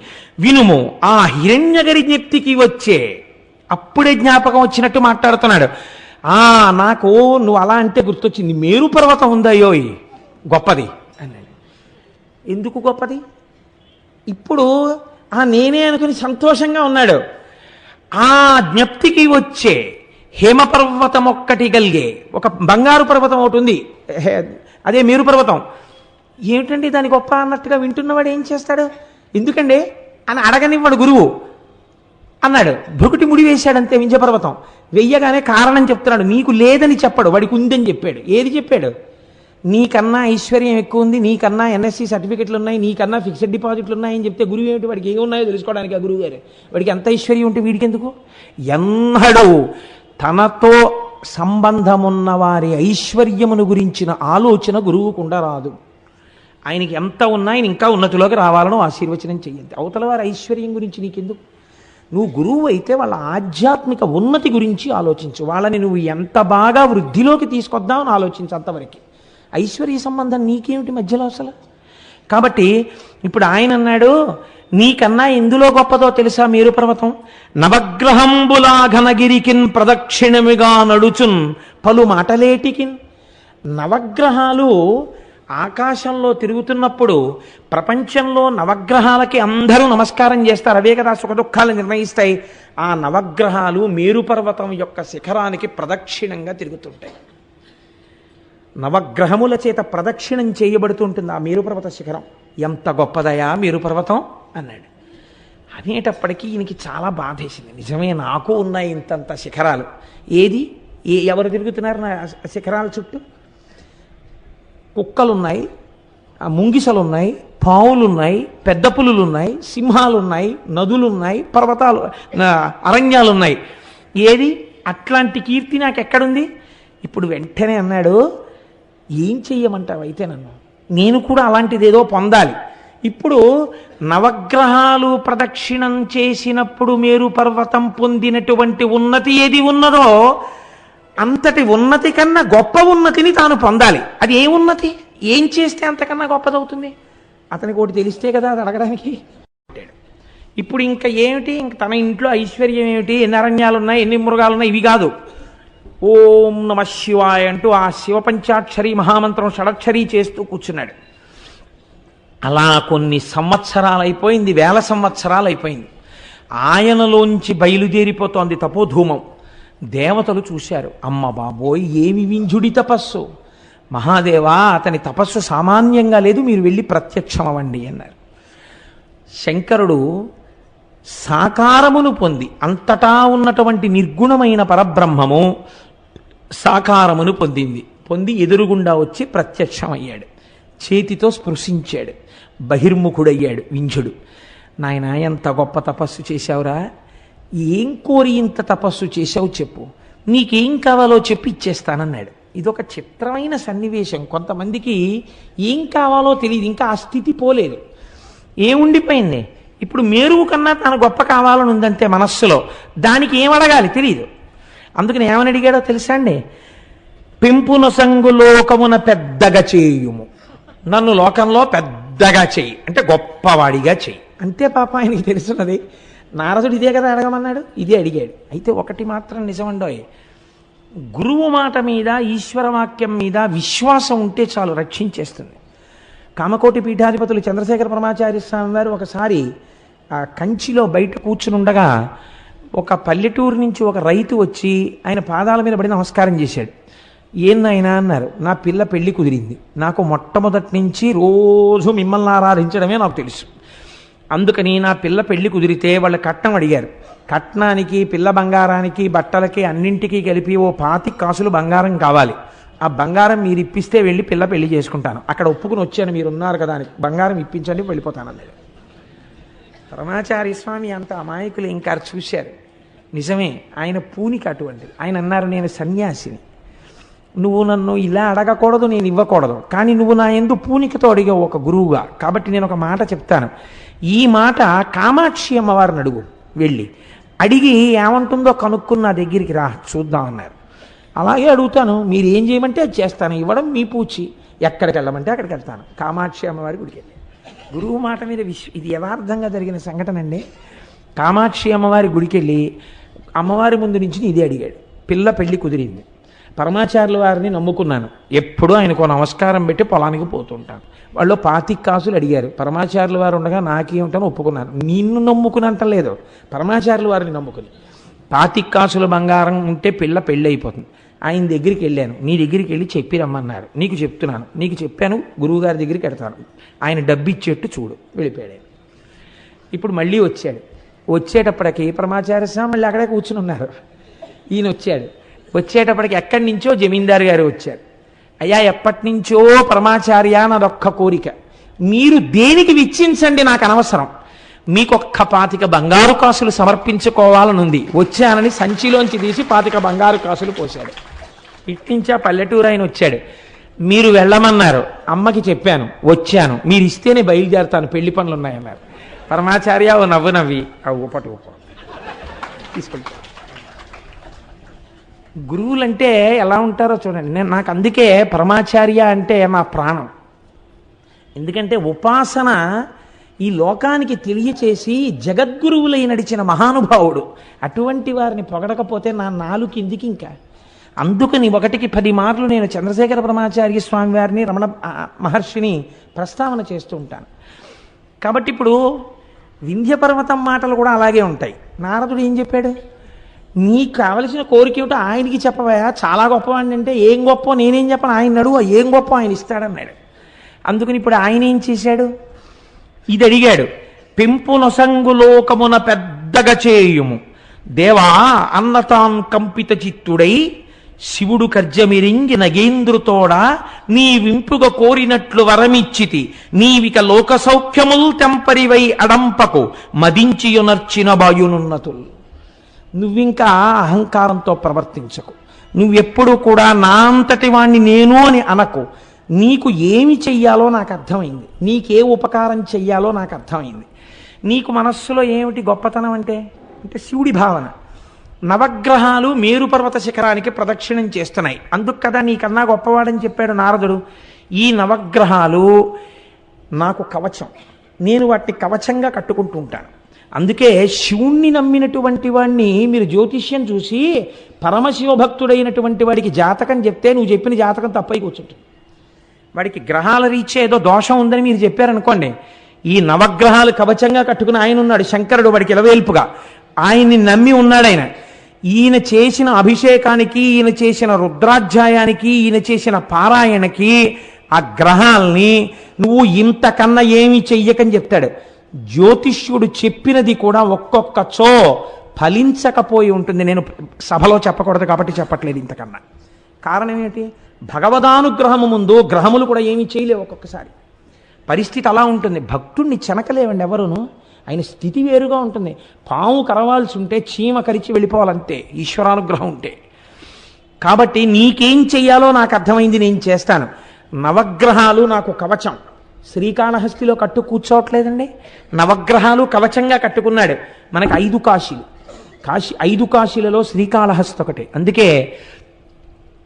వినుము ఆ హిరణ్యగరి జ్ఞప్తికి వచ్చే, అప్పుడే జ్ఞాపకం వచ్చినట్టు మాట్లాడుతున్నాడు. నాకు నువ్వు అలా అంటే గుర్తొచ్చింది, మేరు పర్వతం ఉందయ్యోయ్. గొప్పది అన్నాడు. ఎందుకు గొప్పది? ఇప్పుడు నేనే అనుకుని సంతోషంగా ఉన్నాడు. ఆ జ్ఞప్తికి వచ్చే హేమపర్వతం ఒక్కటి కలిగే ఒక బంగారు పర్వతం ఒకటి ఉంది, అదే మేరు పర్వతం. ఏమిటండి దాని గొప్ప అన్నట్టుగా వింటున్నవాడు ఏం చేస్తాడు? ఎందుకండి అని అడగనివ్వడు గురువు. అన్నాడు. భృకుటి ముడి వేశాడంతే వింధ్యపర్వతం. వెయ్యగానే కారణం చెప్తున్నాడు. నీకు లేదని చెప్పడు, వాడికి ఉందని చెప్పాడు. ఏది చెప్పాడు? నీకన్నా ఐశ్వర్యం ఎక్కువ ఉంది, నీకన్నా ఎన్ఎస్సి సర్టిఫికెట్లు ఉన్నాయి, నీకన్నా ఫిక్స్డ్ డిపాజిట్లు ఉన్నాయని చెప్తే గురువు ఏమిటి? వాడికి ఏమున్నాయో తెలుసుకోవడానికి ఆ గురువు గారు. వాడికి ఎంత ఐశ్వర్యం ఉంటే వీడికి ఎందుకు? ఎన్నడూ తనతో సంబంధమున్న వారి ఐశ్వర్యమును గురించిన ఆలోచన గురువుకుండా రాదు. ఆయనకి ఎంత ఉన్నా ఆయన ఇంకా ఉన్నతిలోకి రావాలను ఆశీర్వచనం చెయ్యద్దు. అవతల వారి ఐశ్వర్యం గురించి నీకెందుకు? నువ్వు గురువు అయితే వాళ్ళ ఆధ్యాత్మిక ఉన్నతి గురించి ఆలోచించు. వాళ్ళని నువ్వు ఎంత బాగా వృద్ధిలోకి తీసుకొద్దామని ఆలోచించు. అంతవరకు ఐశ్వర్య సంబంధం నీకేమిటి మధ్యలో అసలు? కాబట్టి ఇప్పుడు ఆయన అన్నాడు, నీకన్నా ఎందులో గొప్పదో తెలుసా మేరు పర్వతం? నవగ్రహంబులా ఘనగిరికిన్ ప్రదక్షిణమిగా నడుచున్ పలు మాటలేటికిన్. నవగ్రహాలు ఆకాశంలో తిరుగుతున్నప్పుడు ప్రపంచంలో నవగ్రహాలకి అందరూ నమస్కారం చేస్తారు. అవే కదా సుఖ దుఃఖాలు నిర్ణయిస్తాయి. ఆ నవగ్రహాలు మేరు పర్వతం యొక్క శిఖరానికి ప్రదక్షిణంగా తిరుగుతుంటాయి. నవగ్రహముల చేత ప్రదక్షిణం చేయబడుతుంటుంది ఆ మేరు పర్వత శిఖరం. ఎంత గొప్పదయా మేరు పర్వతం అన్నాడు. అనేటప్పటికీ ఈయనకి చాలా బాధేసింది. నిజమే, నాకు ఉన్నాయి ఇంతంత శిఖరాలు. ఏది ఎవరు తిరుగుతున్నారు నా శిఖరాల చుట్టూ? కుక్కలున్నాయి, ముంగిసలున్నాయి, పావులున్నాయి, పెద్ద పులులున్నాయి, సింహాలున్నాయి, నదులున్నాయి, పర్వతాలు, అరణ్యాలున్నాయి. ఏది అట్లాంటి కీర్తి నాకు ఎక్కడుంది? ఇప్పుడు వెంటనే అన్నాడు, ఏం చెయ్యమంటావు అయితే నన్ను? నేను కూడా అలాంటిది ఏదో పొందాలి. ఇప్పుడు నవగ్రహాలు ప్రదక్షిణం చేసినప్పుడు మేరు పర్వతం పొందినటువంటి ఉన్నతి ఏది ఉన్నదో అంతటి ఉన్నతి కన్నా గొప్ప ఉన్నతిని తాను పొందాలి. అది ఏ ఉన్నతి? ఏం చేస్తే అంతకన్నా గొప్పదవుతుంది? అతనికి ఒకటి తెలిస్తే కదా అది అడగడానికి. ఇప్పుడు ఇంకా ఏమిటి? ఇంక తన ఇంట్లో ఐశ్వర్యం ఏమిటి? ఎన్ని అరణ్యాలు ఉన్నాయి, ఎన్ని మృగాలు ఉన్నాయి, ఇవి కాదు. ఓం నమ శివాయ అంటూ ఆ శివపంచాక్షరి మహామంత్రం షడక్షరి చేస్తూ కూర్చున్నాడు. అలా కొన్ని సంవత్సరాలు అయిపోయింది, వేల సంవత్సరాలు అయిపోయింది. ఆయనలోంచి బయలుదేరిపోతోంది తపోధూమం. దేవతలు చూశారు. అమ్మ బాబోయ్, ఏమి వింజుడి తపస్సు! మహాదేవా, అతని తపస్సు సామాన్యంగా లేదు, మీరు వెళ్ళి ప్రత్యక్షం అవ్వండి అన్నారు. శంకరుడు సాకారమును పొంది, అంతటా ఉన్నటువంటి నిర్గుణమైన పరబ్రహ్మము సాకారమును పొంది ఎదురుగుండా వచ్చి ప్రత్యక్షమయ్యాడు. చేతితో స్పృశించాడు. బహిర్ముఖుడయ్యాడు వింజుడు. నాయన, ఎంత గొప్ప తపస్సు చేశావురా! ఏం కోరి ఇంత తపస్సు చేశావు చెప్పు, నీకేం కావాలో చెప్పి ఇచ్చేస్తానన్నాడు. ఇదొక చిత్రమైన సన్నివేశం. కొంతమందికి ఏం కావాలో తెలియదు, ఇంకా ఆ స్థితి పోలేదు. ఏముండిపోయింది? ఇప్పుడు మేరువు కన్నా తన గొప్ప కావాలని ఉందంతే మనస్సులో. దానికి ఏం అడగాలి తెలియదు. అందుకని ఏమని అడిగాడో తెలుసా అండి? పెంపున సంగు లోకమున పెద్దగా చేయుము, నన్ను లోకంలో పెద్దగా చెయ్యి, అంటే గొప్పవాడిగా చెయ్యి. అంతే పాప ఆయనకి తెలుసున్నది. నారదుడు ఇదే కదా అడగమన్నాడు, ఇదే అడిగాడు. అయితే ఒకటి మాత్రం నిజమండోయ్, గురువు మాట మీద, ఈశ్వరవాక్యం మీద విశ్వాసం ఉంటే చాలు, రక్షించేస్తుంది. కామకోటి పీఠాధిపతులు చంద్రశేఖర పరమాచార్య స్వామి వారు ఒకసారి ఆ కంచిలో బయట కూర్చుని ఉండగా ఒక పల్లెటూరు నుంచి ఒక రైతు వచ్చి ఆయన పాదాల మీద పడి నమస్కారం చేశాడు. ఏందైనా అన్నారు. నా పిల్ల పెళ్లి కుదిరింది, నాకు మొట్టమొదటి నుంచి రోజు మిమ్మల్ని ఆరాధించడమే నాకు తెలుసు. అందుకని నా పిల్ల పెళ్లి కుదిరితే వాళ్ళ కట్నం అడిగారు. కట్నానికి, పిల్ల బంగారానికి, బట్టలకి అన్నింటికీ కలిపి ఓ 25 కాసులు బంగారం కావాలి. ఆ బంగారం మీరు ఇప్పిస్తే వెళ్ళి పిల్ల పెళ్లి చేసుకుంటాను. అక్కడ ఒప్పుకుని వచ్చాను, మీరు ఉన్నారు కదా అని. బంగారం ఇప్పించండి, వెళ్ళిపోతానన్నాడు. పరమాచార్య స్వామి అంత అమాయకులు ఇంకా చూశారు. నిజమే, ఆయన పూనికి అటువంటిది. ఆయన అన్నారు, నేను సన్యాసిని, నువ్వు నన్ను ఇలా అడగకూడదు, నేను ఇవ్వకూడదు, కానీ నువ్వు నా యందు పూనికతో అడిగావు ఒక గురువుగా, కాబట్టి నేను ఒక మాట చెప్తాను. ఈ మాట కామాక్షి అమ్మవారిని అడుగు, వెళ్ళి అడిగి ఏమంటుందో కనుక్కుని నా దగ్గరికి రా, చూద్దామన్నారు. అలాగే అడుగుతాను, మీరు ఏం చేయమంటే అది చేస్తాను, ఇవ్వడం మీ పూచి, ఎక్కడికి వెళ్ళమంటే అక్కడికి వెళ్తాను. కామాక్షి అమ్మవారి గుడికి వెళ్ళి గురువు మాట మీద ఇది యథార్థంగా జరిగిన సంఘటన అండి. కామాక్షి అమ్మవారి గుడికి వెళ్ళి అమ్మవారి ముందు నుంచి ఇదే అడిగాడు. పిల్ల పెళ్లి కుదిరింది, పరమాచార్యుల వారిని నమ్ముకున్నాను, ఎప్పుడూ ఆయనకు నమస్కారం పెట్టి పొలానికి పోతుంటాను. వాళ్ళు 25 కాసులు అడిగారు, పరమాచార్యుల వారు ఉండగా నాకేమిటని ఒప్పుకున్నాను. నిన్ను నమ్ముకునంటలేదు, పరమాచార్యుల వారిని నమ్ముకుని. 25 కాసుల బంగారం ఉంటే పిల్ల పెళ్ళి అయిపోతుంది. ఆయన దగ్గరికి వెళ్ళాను, నీ దగ్గరికి వెళ్ళి చెప్పి రమ్మన్నారు, నీకు చెప్తున్నాను, నీకు చెప్పాను, గురువుగారి దగ్గరికి వెడతాను, ఆయన డబ్బు ఇచ్చేట్టు చూడు. వెళ్ళిపోయాడు. ఇప్పుడు మళ్ళీ వచ్చాడు. వచ్చేటప్పటికి పరమాచార్య స్వామి మళ్ళీ అక్కడే కూర్చుని ఉన్నారు. ఈయన వచ్చాడు. వచ్చేటప్పటికి ఎక్కడి నుంచో జమీందారు గారు వచ్చారు. అయ్యా, ఎప్పటి నుంచో పరమాచార్య నాదొక్క కోరిక, మీరు దేనికి విచ్చించండి, నాకు అనవసరం, మీకు ఒక్క 25 బంగారు కాసులు సమర్పించుకోవాలనుంది, వచ్చానని సంచిలోంచి తీసి 25 బంగారు కాసులు పోశాడు. ఇట్నుంచి ఆ పల్లెటూరు ఆయన వచ్చాడు. మీరు వెళ్ళమన్నారు, అమ్మకి చెప్పాను, వచ్చాను, మీరు ఇస్తేనే బయలుదేరుతాను, పెళ్లి పనులు ఉన్నాయన్నారు. పరమాచార్య ఓ నవ్వు నవ్వి ఊపటి తీసుకెళ్తాను. గురువులంటే ఎలా ఉంటారో చూడండి. నాకు అందుకే పరమాచార్య అంటే నా ప్రాణం. ఎందుకంటే ఉపాసన ఈ లోకానికి తెలియచేసి జగద్గురువులై నడిచిన మహానుభావుడు. అటువంటి వారిని పొగడకపోతే నా నాలుగు కిందికి ఇంకా. అందుకని 1కి 10 మార్లు నేను చంద్రశేఖర పరమాచార్య స్వామి వారిని, రమణ మహర్షిని ప్రస్తావన చేస్తూ ఉంటాను. కాబట్టి ఇప్పుడు వింధ్య పర్వతం మాటలు కూడా అలాగే ఉంటాయి. నారదుడు ఏం చెప్పాడు? నీకు కావలసిన కోరిక ఏమిటో ఆయనకి చెప్పవా, చాలా గొప్పవాడిని అంటే, ఏం గొప్ప నేనేం చెప్పను, ఆయన అడుగు, ఏం గొప్ప ఆయన ఇస్తాడన్నాడు. అందుకని ఇప్పుడు ఆయన ఏం చేశాడు? ఇది అడిగాడు, పెంపు నొసంగులోకమున పెద్దగా చేయుము దేవా అన్నతాన్ కంపిత చిత్తుడై శివుడు కర్జమిరింగి నగేంద్రుతోడా నీ వింపుగా కోరినట్లు వరమిచ్చితి, నీవిక లోక సౌఖ్యముల్ తెంపరివై అడంపకు మదించియునర్చిన బాయునున్నతులు. నువ్వింకా అహంకారంతో ప్రవర్తించకు, నువ్వెప్పుడు కూడా నా అంతటి వాణ్ణి నేను అని అనకు. నీకు ఏమి చెయ్యాలో నాకు అర్థమైంది, నీకే ఉపకారం చెయ్యాలో నాకు అర్థమైంది. నీకు మనస్సులో ఏమిటి గొప్పతనం అంటే శివుడి భావన. నవగ్రహాలు మేరు పర్వత శిఖరానికి ప్రదక్షిణం చేస్తున్నాయి, అందుకు కదా నీకన్నా గొప్పవాడని చెప్పాడు నారదుడు. ఈ నవగ్రహాలు నాకు కవచం, నేను వాటిని కవచంగా కట్టుకుంటూ ఉంటాను. అందుకే శివుణ్ణి నమ్మినటువంటి వాడిని మీరు జ్యోతిష్యం చూసి పరమశివభక్తుడైనటువంటి వాడికి జాతకం చెప్తే నువ్వు చెప్పిన జాతకం తప్పై కూర్చుంటుంది. వాడికి గ్రహాల రీత్యా ఏదో దోషం ఉందని మీరు చెప్పారనుకోండి, ఈ నవగ్రహాలు కవచంగా కట్టుకుని ఆయన ఉన్నాడు శంకరుడు, వాడికి ఇలవేల్పుగా ఆయన్ని నమ్మి ఉన్నాడు ఆయన. ఈయన చేసిన అభిషేకానికి, ఈయన చేసిన రుద్రాధ్యాయానికి, ఈయన చేసిన పారాయణకి ఆ గ్రహాల్ని నువ్వు ఇంతకన్నా ఏమి చెయ్యకని చెప్తాడు. జ్యోతిష్యుడు చెప్పినది కూడా ఒక్కొక్కచో ఫలించకపోయి ఉంటుంది. నేను సభలో చెప్పకూడదు కాబట్టి చెప్పట్లేదు ఇంతకన్నా. కారణం ఏమిటి? భగవదానుగ్రహము ముందు గ్రహములు కూడా ఏమీ చేయలేవు. ఒక్కొక్కసారి పరిస్థితి అలా ఉంటుంది. భక్తుణ్ణి చెనకలేవండి ఎవరును, ఆయన స్థితి వేరుగా ఉంటుంది. పాము కరవాల్సి ఉంటే చీమ కరిచి వెళ్ళిపోవాలంతే ఈశ్వరానుగ్రహం ఉంటే. కాబట్టి నీకేం చెయ్యాలో నాకు అర్థమైంది, నేను చేస్తాను. నవగ్రహాలు నాకు కవచం. శ్రీకాళహస్తిలో కట్టు కూర్చోవట్లేదండి, నవగ్రహాలు కవచంగా కట్టుకున్నాడు. మనకి 5 కాశీలు, 5 కాశీలలో శ్రీకాళహస్తి ఒకటే. అందుకే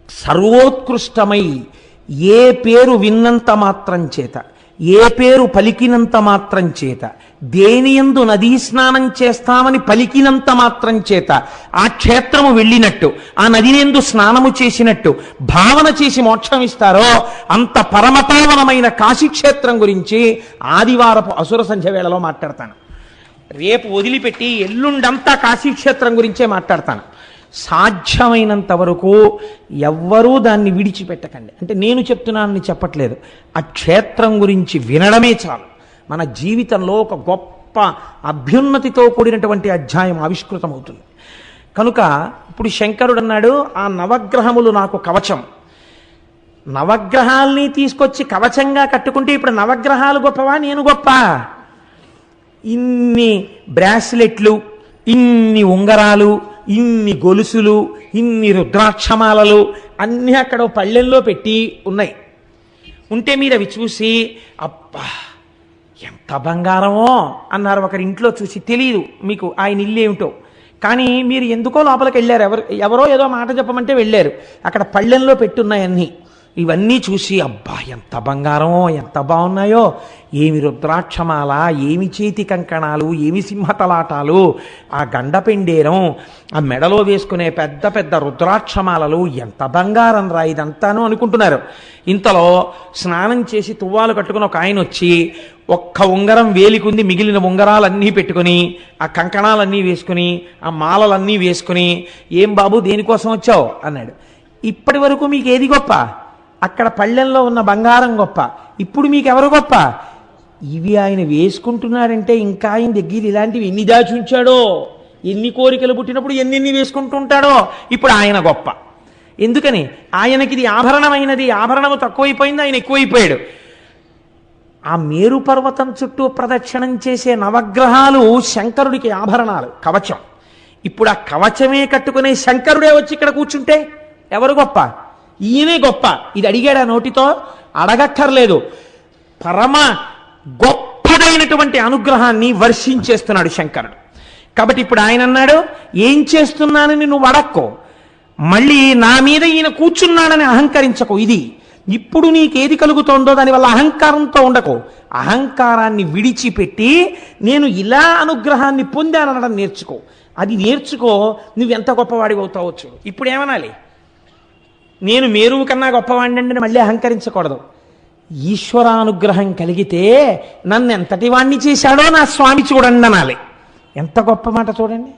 సర్వోత్కృష్టమై ఏ పేరు విన్నంత మాత్రం చేత, ఏ పేరు పలికినంత మాత్రం చేత, దేనియందు నదీ స్నానం చేస్తామని పలికినంత మాత్రం చేత ఆ క్షేత్రము వెళ్ళినట్టు, ఆ నదినందు స్నానము చేసినట్టు భావన చేసి మోక్షం ఇస్తారో అంత పరమపావనమైన కాశీక్షేత్రం గురించి ఆదివారపు అసుర సంధ్య వేళలో మాట్లాడతాను. రేపు వదిలిపెట్టి ఎల్లుండంతా కాశీక్షేత్రం గురించే మాట్లాడతాను. సాధ్యమైనంత వరకు ఎవ్వరూ దాన్ని విడిచిపెట్టకండి. అంటే నేను చెప్తున్నానని చెప్పట్లేదు, ఆ క్షేత్రం గురించి వినడమే చాలు. మన జీవితంలో ఒక గొప్ప అభ్యున్నతితో కూడినటువంటి అధ్యాయం ఆవిష్కృతమవుతుంది. కనుక ఇప్పుడు శంకరుడు అన్నాడు, ఆ నవగ్రహములు నాకు కవచం. నవగ్రహాల్ని తీసుకొచ్చి కవచంగా కట్టుకుంటే ఇప్పుడు నవగ్రహాలు గొప్పవా, నేను గొప్ప? ఇన్ని బ్రాస్లెట్లు, ఇన్ని ఉంగరాలు, ఇన్ని గొలుసులు, ఇన్ని రుద్రాక్షమాలలు అన్నీ అక్కడ పళ్ళెల్లో పెట్టి ఉన్నాయి. ఉంటే మీరు అవి చూసి అబ్బా ఎంత బంగారమో అన్నారు. ఒకరి ఇంట్లో చూసి తెలియదు మీకు ఆయన ఇల్లు ఏమిటో, కానీ మీరు ఎందుకో లోపలికి వెళ్ళారు. ఎవరో ఏదో మాట చెప్పమంటే వెళ్ళారు. అక్కడ పళ్ళెంలో పెట్టున్నాయన్నీ. ఇవన్నీ చూసి అబ్బా ఎంత బంగారమో ఎంత బాగున్నాయో, ఏమి రుద్రాక్షమాల, ఏమి చేతి కంకణాలు, ఏమి సింహతలాటాలు, ఆ గండపెండేరం, ఆ మెడలో వేసుకునే పెద్ద పెద్ద రుద్రాక్షమాలలు, ఎంత బంగారం రా ఇదంతాను అనుకుంటున్నారు. ఇంతలో స్నానం చేసి తువ్వాలు కట్టుకుని ఒక ఆయన వచ్చి ఒక్క ఉంగరం వేలికుంది, మిగిలిన ఉంగరాలన్నీ పెట్టుకుని ఆ కంకణాలన్నీ వేసుకుని ఆ మాలలన్నీ వేసుకుని, ఏం బాబు దేనికోసం వచ్చావు అన్నాడు. ఇప్పటి వరకు మీకు ఏది గొప్ప? అక్కడ పళ్ళెంలో ఉన్న బంగారం గొప్ప. ఇప్పుడు మీకు ఎవరు గొప్ప? ఇవి ఆయన వేసుకుంటున్నాడంటే ఇంకా ఆయన దగ్గర ఇలాంటివి ఎన్ని దాచి ఉంచాడో, ఎన్ని కోరికలు పుట్టినప్పుడు ఎన్నెన్ని వేసుకుంటుంటాడో, ఇప్పుడు ఆయన గొప్ప. ఎందుకని? ఆయనకి ఇది ఆభరణమైనది, ఆభరణము తక్కువైపోయింది, ఆయన ఎక్కువైపోయాడు. ఆ మేరు పర్వతం చుట్టూ ప్రదక్షిణం చేసే నవగ్రహాలు శంకరుడికి ఆభరణాలు, కవచం. ఇప్పుడు ఆ కవచమే కట్టుకునే శంకరుడే వచ్చి ఇక్కడ కూర్చుంటే ఎవరు గొప్ప? ఈయనే గొప్ప. ఇది అడిగాడు ఆ నోటితో? అడగక్కర్లేదు. పరమ గొప్పదైనటువంటి అనుగ్రహాన్ని వర్షించేస్తున్నాడు శంకరుడు. కాబట్టి ఇప్పుడు ఆయన అన్నాడు, ఏం చేస్తున్నానని నువ్వు అడక్కో, మళ్ళీ నా మీద ఈయన కూర్చున్నాడని అహంకరించకు. ఇది ఇప్పుడు నీకేది కలుగుతోందో దానివల్ల అహంకారంతో ఉండకు. అహంకారాన్ని విడిచిపెట్టి నేను ఇలా అనుగ్రహాన్ని పొందాననడం నేర్చుకో. అది నేర్చుకో, నువ్వెంత గొప్పవాడివి అవుతావచ్చు. ఇప్పుడు ఏమనాలి? నేను మేరువు కన్నా గొప్పవాడిని మళ్ళీ అహంకరించకూడదు. ఈశ్వరానుగ్రహం కలిగితే నన్ను ఎంతటి వాణ్ణి చేశాడో నా స్వామి చూడండి అనాలి. ఎంత గొప్ప మాట చూడండి.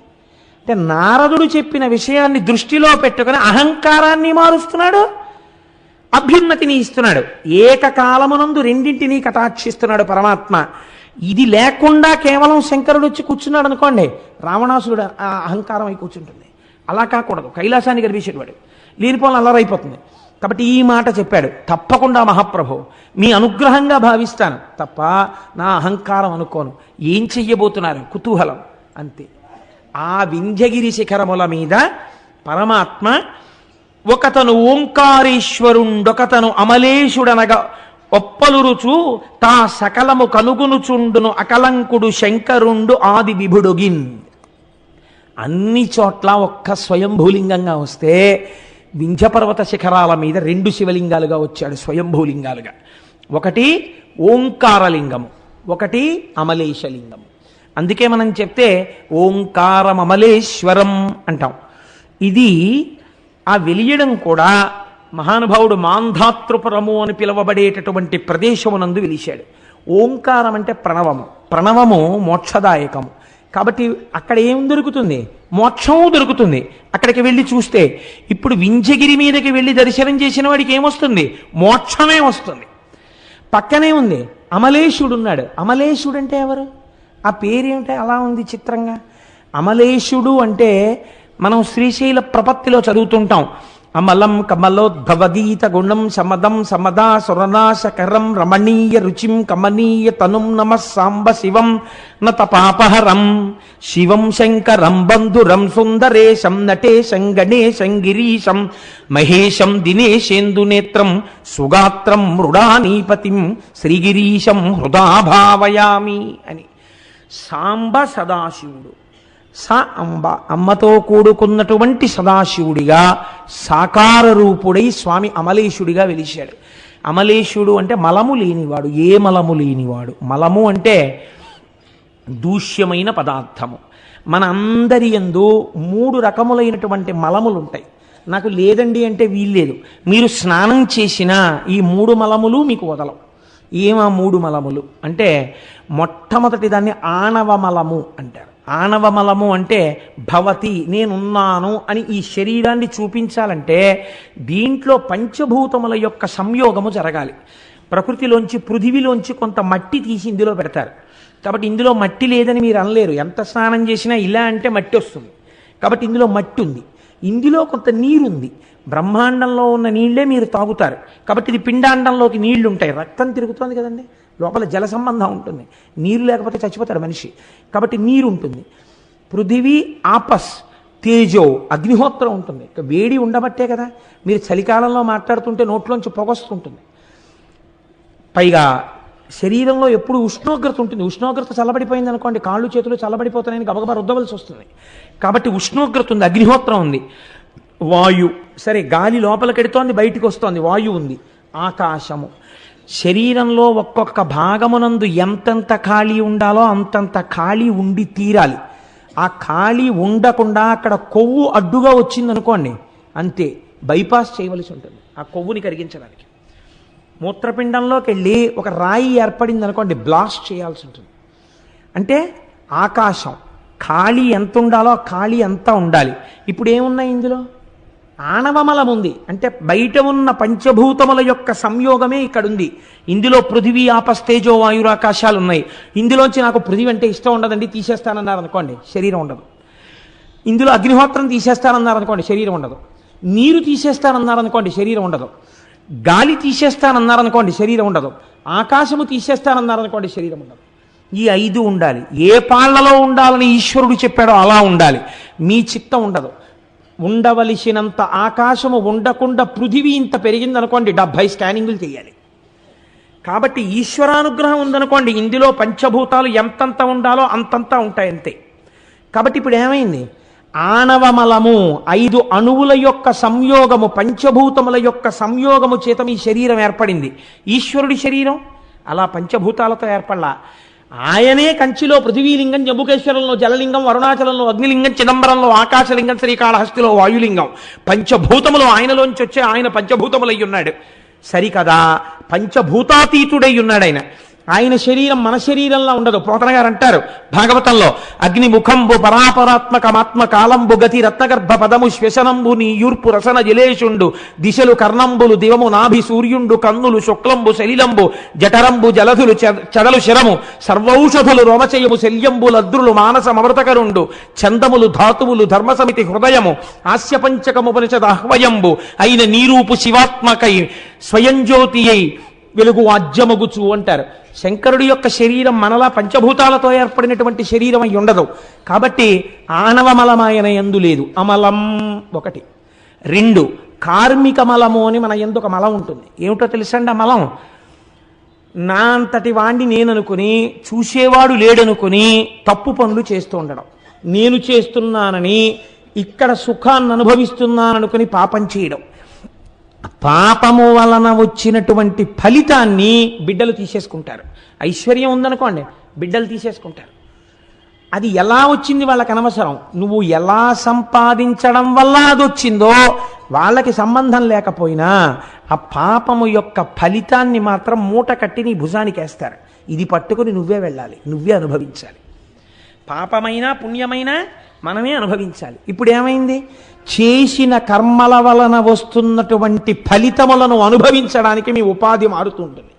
అంటే నారదుడు చెప్పిన విషయాన్ని దృష్టిలో పెట్టుకుని అహంకారాన్ని మారుస్తున్నాడు, అభ్యున్నతిని ఇస్తున్నాడు. ఏకకాలమునందు రెండింటినీ కటాక్షిస్తున్నాడు పరమాత్మ. ఇది లేకుండా కేవలం శంకరుడు వచ్చి కూర్చున్నాడు అనుకోండి, రావణాసురుడు ఆ అహంకారం అయి కూర్చుంటుంది. అలా కాకూడదు. కైలాసాన్ని గర్భించేవాడు లేనిపోలను అల్లరైపోతుంది. కాబట్టి ఈ మాట చెప్పాడు. తప్పకుండా మహాప్రభు మీ అనుగ్రహంగా భావిస్తాను తప్ప నా అహంకారం అనుకోను. ఏం చెయ్యబోతున్నారు? కుతూహలం అంతే. ఆ వింధ్యగిరి శిఖరముల మీద పరమాత్మ ఒకతను ఓంకారేశ్వరుండొకతను అమలేశుడనగా ఒప్పలురుచు తా సకలము కనుగునుచుండును అకలంకుడు శంకరుండు ఆది విభుడుగిన్. అన్ని చోట్ల ఒక్క స్వయంభూలింగంగా వస్తే వింధ్యపర్వత శిఖరాల మీద 2 శివలింగాలుగా వచ్చాడు, స్వయంభూలింగాలుగా. ఒకటి ఓంకారలింగము, ఒకటి అమలేశలింగము. అందుకే మనం చెప్తే ఓంకారమమలేశ్వరం అంటాం. ఇది ఆ వెలియడం కూడా మహానుభావుడు మాంధాతృపురము అని పిలువబడేటటువంటి ప్రదేశమునందు వెలిశాడు. ఓంకారం అంటే ప్రణవము. ప్రణవము మోక్షదాయకము. కాబట్టి అక్కడ ఏం దొరుకుతుంది? మోక్షము దొరుకుతుంది. అక్కడికి వెళ్ళి చూస్తే ఇప్పుడు వింధ్యగిరి మీదకి వెళ్ళి దర్శనం చేసిన వాడికి ఏమొస్తుంది? మోక్షమే వస్తుంది. పక్కనే ఉంది అమలేశుడు ఉన్నాడు. అమలేశుడు అంటే ఎవరు? ఆ పేరేమిటో అలా ఉంది చిత్రంగా. అమలేశుడు అంటే మనం శ్రీశైల ప్రపత్తిలో చదువుతుంటాం. అమలం కమలోద్భవగీత గుణం సమదం సమదా సురనాశకరం రమణీయ రుచిం కమనీయ తనుం నమ సాంబ శివం నతపాపహరం శివం శంకరం బంధురం సుందరేశం నటేశం గణేశం గిరీశం మహేశం దినేశేందునేత్రం సుగాత్రం మృడానీపతిం శ్రీగిరీశం హృదా భావయామి అని. సాంబ సదాశివుడు, స అంబ అమ్మతో కూడుకున్నటువంటి సదాశివుడిగా సాకార రూపుడై స్వామి అమలేశుడిగా వెలిశాడు. అమలేశుడు అంటే మలము లేనివాడు, ఏ మలము లేనివాడు. మలము అంటే దూష్యమైన పదార్థము. మన అందరి యందు 3 రకములైనటువంటి మలములు ఉంటాయి. నాకు లేదండి అంటే వీల్లేదు. మీరు స్నానం చేసినా ఈ 3 మలములు మీకు వదలవు. ఏమా 3 మలములు అంటే, మొట్టమొదటి దాన్ని ఆణవమలము అంటారు. ఆణవమలము అంటే భవతి, నేనున్నాను అని ఈ శరీరాన్ని చూపించాలంటే దీంట్లో పంచభూతముల యొక్క సంయోగము జరగాలి. ప్రకృతిలోంచి పృథివిలోంచి కొంత మట్టి తీసి ఇందులో పెడతారు. కాబట్టి ఇందులో మట్టి లేదని మీరు అనలేరు. ఎంత స్నానం చేసినా ఇలా అంటే మట్టి వస్తుంది. కాబట్టి ఇందులో మట్టి ఉంది, ఇందులో కొంత నీరుంది. బ్రహ్మాండంలో ఉన్న నీళ్లే మీరు తాగుతారు. కాబట్టి ఇది పిండాండంలోకి నీళ్లు ఉంటాయి. రక్తం తిరుగుతోంది కదండి, లోపల జల సంబంధం ఉంటుంది. నీరు లేకపోతే చచ్చిపోతాడు మనిషి. కాబట్టి నీరు ఉంటుంది. పృథివీ ఆపస్ తేజో అగ్నిహోత్రం ఉంటుంది. వేడి ఉండబట్టే కదా మీరు చలికాలంలో మాట్లాడుతుంటే నోట్లోంచి పొగొస్తుంటుంది. పైగా శరీరంలో ఎప్పుడు ఉష్ణోగ్రత ఉంటుంది. ఉష్ణోగ్రత చల్లబడిపోయింది అనుకోండి, కాళ్ళు చేతులు చల్లబడిపోతున్నాయని గబగబా రుద్దవలసి వస్తుంది. కాబట్టి ఉష్ణోగ్రత ఉంది, అగ్నిహోత్రం ఉంది. వాయు, సరే గాలి లోపలికెడుతోంది, బయటికి వస్తోంది, వాయువు ఉంది. ఆకాశము. శరీరంలో ఒక్కొక్క భాగమునందు ఎంతెంత ఖాళీ ఉండాలో అంతంత ఖాళీ ఉండి తీరాలి. ఆ ఖాళీ ఉండకుండా అక్కడ కొవ్వు అడ్డుగా వచ్చిందనుకోండి, అంతే, బైపాస్ చేయవలసి ఉంటుంది ఆ కొవ్వుని కరిగించడానికి. మూత్రపిండంలోకి వెళ్ళి ఒక రాయి ఏర్పడింది అనుకోండి, బ్లాస్ట్ చేయాల్సి ఉంటుంది. అంటే ఆకాశం ఖాళీ ఎంత ఉండాలో ఖాళీ అంతా ఉండాలి. ఇప్పుడు ఏమున్నాయి ఇందులో? ఆణవమలం ఉంది. అంటే బయట ఉన్న పంచభూతముల యొక్క సంయోగమే ఇక్కడ ఉంది. ఇందులో పృథివీ ఆపస్తేజో వాయురాకాశాలు ఉన్నాయి. ఇందులోంచి నాకు పృథివీ అంటే ఇష్టం ఉండదండి, తీసేస్తానన్నారు అనుకోండి, శరీరం ఉండదు. ఇందులో అగ్నిహోత్రం తీసేస్తానన్నారు అనుకోండి, శరీరం ఉండదు. నీరు తీసేస్తానన్నారనుకోండి, శరీరం ఉండదు. గాలి తీసేస్తానన్నారనుకోండి, శరీరం ఉండదు. ఆకాశము తీసేస్తానన్నారనుకోండి, శరీరం ఉండదు. ఈ 5 ఉండాలి. ఏ పాళ్లలో ఉండాలని ఈశ్వరుడు చెప్పాడో అలా ఉండాలి. మీ చిత్తం ఉండదు. ఉండవలసినంత ఆకాశము ఉండకుండా పృథివీ ఇంత పెరిగిందనుకోండి, 70 స్కానింగులు చేయాలి. కాబట్టి ఈశ్వరానుగ్రహం ఉందనుకోండి, ఇందులో పంచభూతాలు ఎంతంత ఉండాలో అంతంతా ఉంటాయి, అంతే. కాబట్టి ఇప్పుడు ఏమైంది? ఆణవమలము 5 అణువుల యొక్క సంయోగము, పంచభూతముల యొక్క సంయోగము చేత మీ శరీరం ఏర్పడింది. ఈశ్వరుడి శరీరం అలా పంచభూతాలతో ఏర్పడలా. ఆయనే కంచిలో పృథివీలింగం, జంబుకేశ్వరంలో జలలింగం, అరుణాచలంలో అగ్నిలింగం, చిదంబరంలో ఆకాశలింగం, శ్రీకాళహస్తిలో వాయులింగం. పంచభూతములు ఆయనలోంచి వచ్చే ఆయన పంచభూతములై ఉన్నాడు. సరికదా, పంచభూతాతీతుడై ఉన్నాడు ఆయన. ఆయన శరీరం మన శరీరంలో ఉండదు. పోతన గారు అంటారు భాగవతంలో, అగ్నిముఖంబు పరాపరాత్మకమాత్మ కాలంబు గతి రత్నగర్భ పదము శ్వశనంబు నీ యూర్పు రసన జలేషుండు దిశలు కర్ణంబులు దివము నాభి సూర్యుండు కన్నులు శుక్లంబు శలిలంబు జఠరంబు జలధులు చదలు శరము సర్వౌషధులు రోమచయము శల్యంబు లద్రులు మానసమృతకరుండు చందములు ధాతువులు ధర్మసమితి హృదయము ఆస్యపంచకముపనిషద్ ఆహ్వయంబు అయిన నీరూపు శివాత్మకై స్వయంజ్యోతి అయి వెలుగు వాజ్యమగుచు అంటారు. శంకరుడి యొక్క శరీరం మనలా పంచభూతాలతో ఏర్పడినటువంటి శరీరం అయి ఉండదు. కాబట్టి ఆణవమలమాయన యందు లేదు. అమలం 1. 2 కార్మిక మలము అని మన యందు ఒక మలం ఉంటుంది. ఏమిటో తెలుసండి ఆ మలం? నా అంతటి వాణ్ణి నేననుకుని, చూసేవాడు లేడనుకుని తప్పు పనులు చేస్తూ ఉండడం. నేను చేస్తున్నానని, ఇక్కడ సుఖాన్ని అనుభవిస్తున్నాననుకుని పాపం చేయడం. పాపము వలన వచ్చినటువంటి ఫలితాన్ని బిడ్డలు తీసేసుకుంటారు. ఐశ్వర్యం ఉందనుకోండి, బిడ్డలు తీసేసుకుంటారు. అది ఎలా వచ్చింది వాళ్ళకి అనవసరం. నువ్వు ఎలా సంపాదించడం వల్ల అది వచ్చిందో వాళ్ళకి సంబంధం లేకపోయినా ఆ పాపము యొక్క ఫలితాన్ని మాత్రం మూట కట్టి నీ భుజానికి వేస్తారు. ఇది పట్టుకుని నువ్వే వెళ్ళాలి, నువ్వే అనుభవించాలి. పాపమైనా పుణ్యమైనా మనమే అనుభవించాలి. ఇప్పుడు ఏమైంది? చేసిన కర్మల వలన వస్తున్నటువంటి ఫలితములను అనుభవించడానికి మీ ఉపాధి మారుతుంటుంది.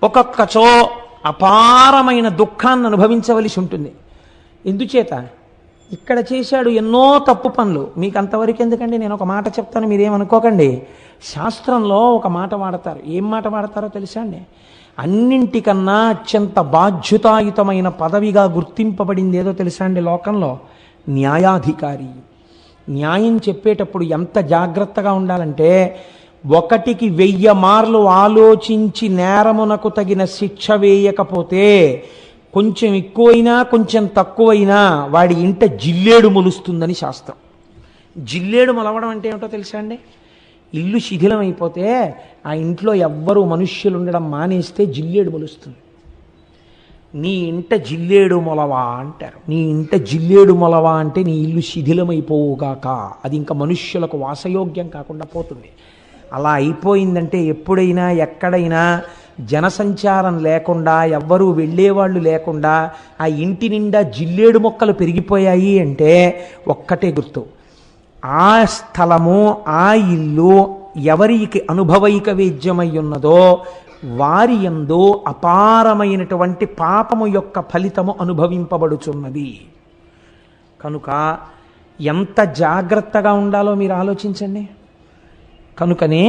ఒక్కొక్కచో అపారమైన దుఃఖాన్ని అనుభవించవలసి ఉంటుంది. ఎందుచేత? ఇక్కడ చేశాడు ఎన్నో తప్పు పనులు. మీకు అంతవరకు ఎందుకండి, నేను ఒక మాట చెప్తాను, మీరేమనుకోకండి. శాస్త్రంలో ఒక మాట వాడతారు. ఏం మాట వాడతారో తెలుసా అండి? అన్నింటికన్నా అత్యంత బాధ్యతాయుతమైన పదవిగా గుర్తింపబడింది ఏదో తెలుసా అండి లోకంలో? న్యాయాధికారి. న్యాయం చెప్పేటప్పుడు ఎంత జాగ్రత్తగా ఉండాలంటే, 1కి 1000 మార్లు ఆలోచించి నేరమునకు తగిన శిక్ష వేయకపోతే కొంచెం ఎక్కువైనా కొంచెం తక్కువైనా వాడి ఇంట జిల్లేడు మొలుస్తుందని శాస్త్రం. జిల్లేడు మొలవడం అంటే ఏమిటో తెలుసా అండి? ఇల్లు శిథిలం అయిపోతే ఆ ఇంట్లో ఎవ్వరూ మనుష్యులు ఉండడం మానేస్తే జిల్లేడు మొలుస్తుంది. నీ ఇంట జిల్లేడు మొలవా అంటారు. నీ ఇంట జిల్లేడు మొలవా అంటే నీ ఇల్లు శిథిలమైపోవుగాక, అది ఇంకా మనుష్యులకు వాసయోగ్యం కాకుండా పోతుంది. అలా అయిపోయిందంటే ఎప్పుడైనా ఎక్కడైనా జనసంచారం లేకుండా, ఎవ్వరూ వెళ్ళేవాళ్ళు లేకుండా ఆ ఇంటి నిండా జిల్లేడు మొక్కలు పెరిగిపోయాయి అంటే ఒక్కటే గుర్తు, ఆ స్థలము ఆ ఇల్లు ఎవరికి అనుభవైక వేద్యమై ఉన్నదో వారి యందు అపారమైనటువంటి పాపము యొక్క ఫలితము అనుభవింపబడుచున్నది. కనుక ఎంత జాగ్రత్తగా ఉండాలో మీరు ఆలోచించండి. కనుకనే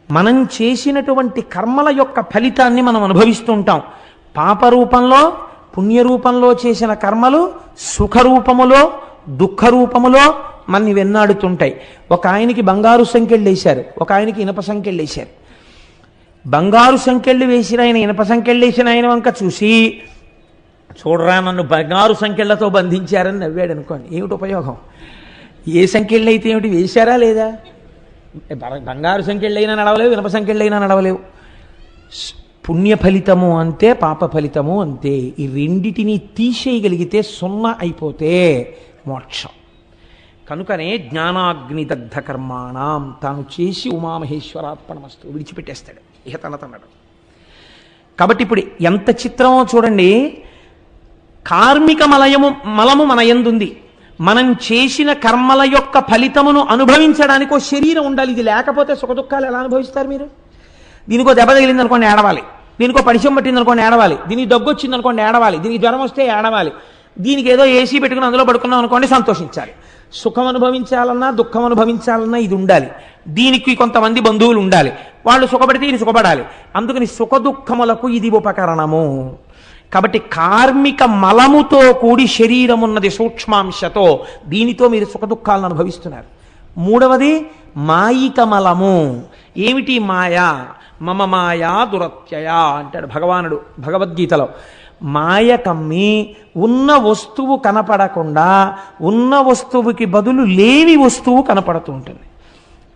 మనం చేసినటువంటి కర్మల యొక్క ఫలితాన్ని మనం అనుభవిస్తూ ఉంటాం. పాపరూపంలో, పుణ్యరూపంలో చేసిన కర్మలు సుఖరూపములో, దుఃఖరూపములో మనని వెన్నాడుతుంటాయి. ఒక ఆయనకి బంగారు సంకెళ్ళు వేశారు, ఒక ఆయనకి ఇనప సంకెళ్ళు వేశారు. బంగారు సంకెళ్ళు వేసిన ఆయన ఇనప సంకెళ్ళు వేసిన ఆయన వంక చూసి, చూడరా నన్ను బంగారు సంకెళ్లతో బంధించారని నవ్వాడు అనుకోండి, ఏమిటి ఉపయోగం? ఏ సంకెళ్ళు అయితే ఏమిటి, వేశారా లేదా? బంగారు సంఖ్యలైనా నడవలేవు, ఇనప సంఖ్యలైనా నడవలేవు. పుణ్య ఫలితము అంతే, పాప ఫలితము అంతే. ఈ రెండిటిని తీసేయగలిగితే సున్నా అయిపోతే మోక్షం. కనుకనే జ్ఞానాగ్నిదగ్ధ కర్మాణం తాను చేసి ఉమామహేశ్వరార్పణమస్తు విడిచిపెట్టేస్తాడు ఇహ తనతనడు. కాబట్టి ఇప్పుడు ఎంత చిత్రమో చూడండి. కార్మిక మలము మన యందుంది. మనం చేసిన కర్మల యొక్క ఫలితమును అనుభవించడానికి ఒక శరీరం ఉండాలి. ఇది లేకపోతే సుఖదుఖాలు ఎలా అనుభవిస్తారు మీరు? దీనికో దెబ్బ తగిలింది అనుకోండి ఏడవాలి, దీనికో పరిచయం పట్టింది అనుకోండి ఏడవాలి, దీనికి దగ్గు వచ్చింది అనుకోండి ఏడవాలి, దీనికి జ్వరం వస్తే ఏడవాలి, దీనికి ఏదో ఏసీ పెట్టుకుని అందులో పడుకున్నాం అనుకోండి సంతోషించాలి. సుఖం అనుభవించాలన్నా దుఃఖం అనుభవించాలన్నా ఇది ఉండాలి. దీనికి కొంతమంది బంధువులు ఉండాలి, వాళ్ళు సుఖపడితే ఇది సుఖపడాలి. అందుకని సుఖ దుఃఖములకు ఇది ఉపకరణము. కాబట్టి కార్మిక మలముతో కూడి శరీరం ఉన్నది సూక్ష్మాంశతో. దీనితో మీరు సుఖ దుఃఖాలను అనుభవిస్తున్నారు. మూడవది మాయిక మలము. ఏమిటి మాయా? మమ మాయా దురత్యయ అంటాడు భగవానుడు భగవద్గీతలో. మాయ కమ్మి ఉన్న వస్తువు కనపడకుండా ఉన్న వస్తువుకి బదులు లేని వస్తువు కనపడుతూ ఉంటుంది.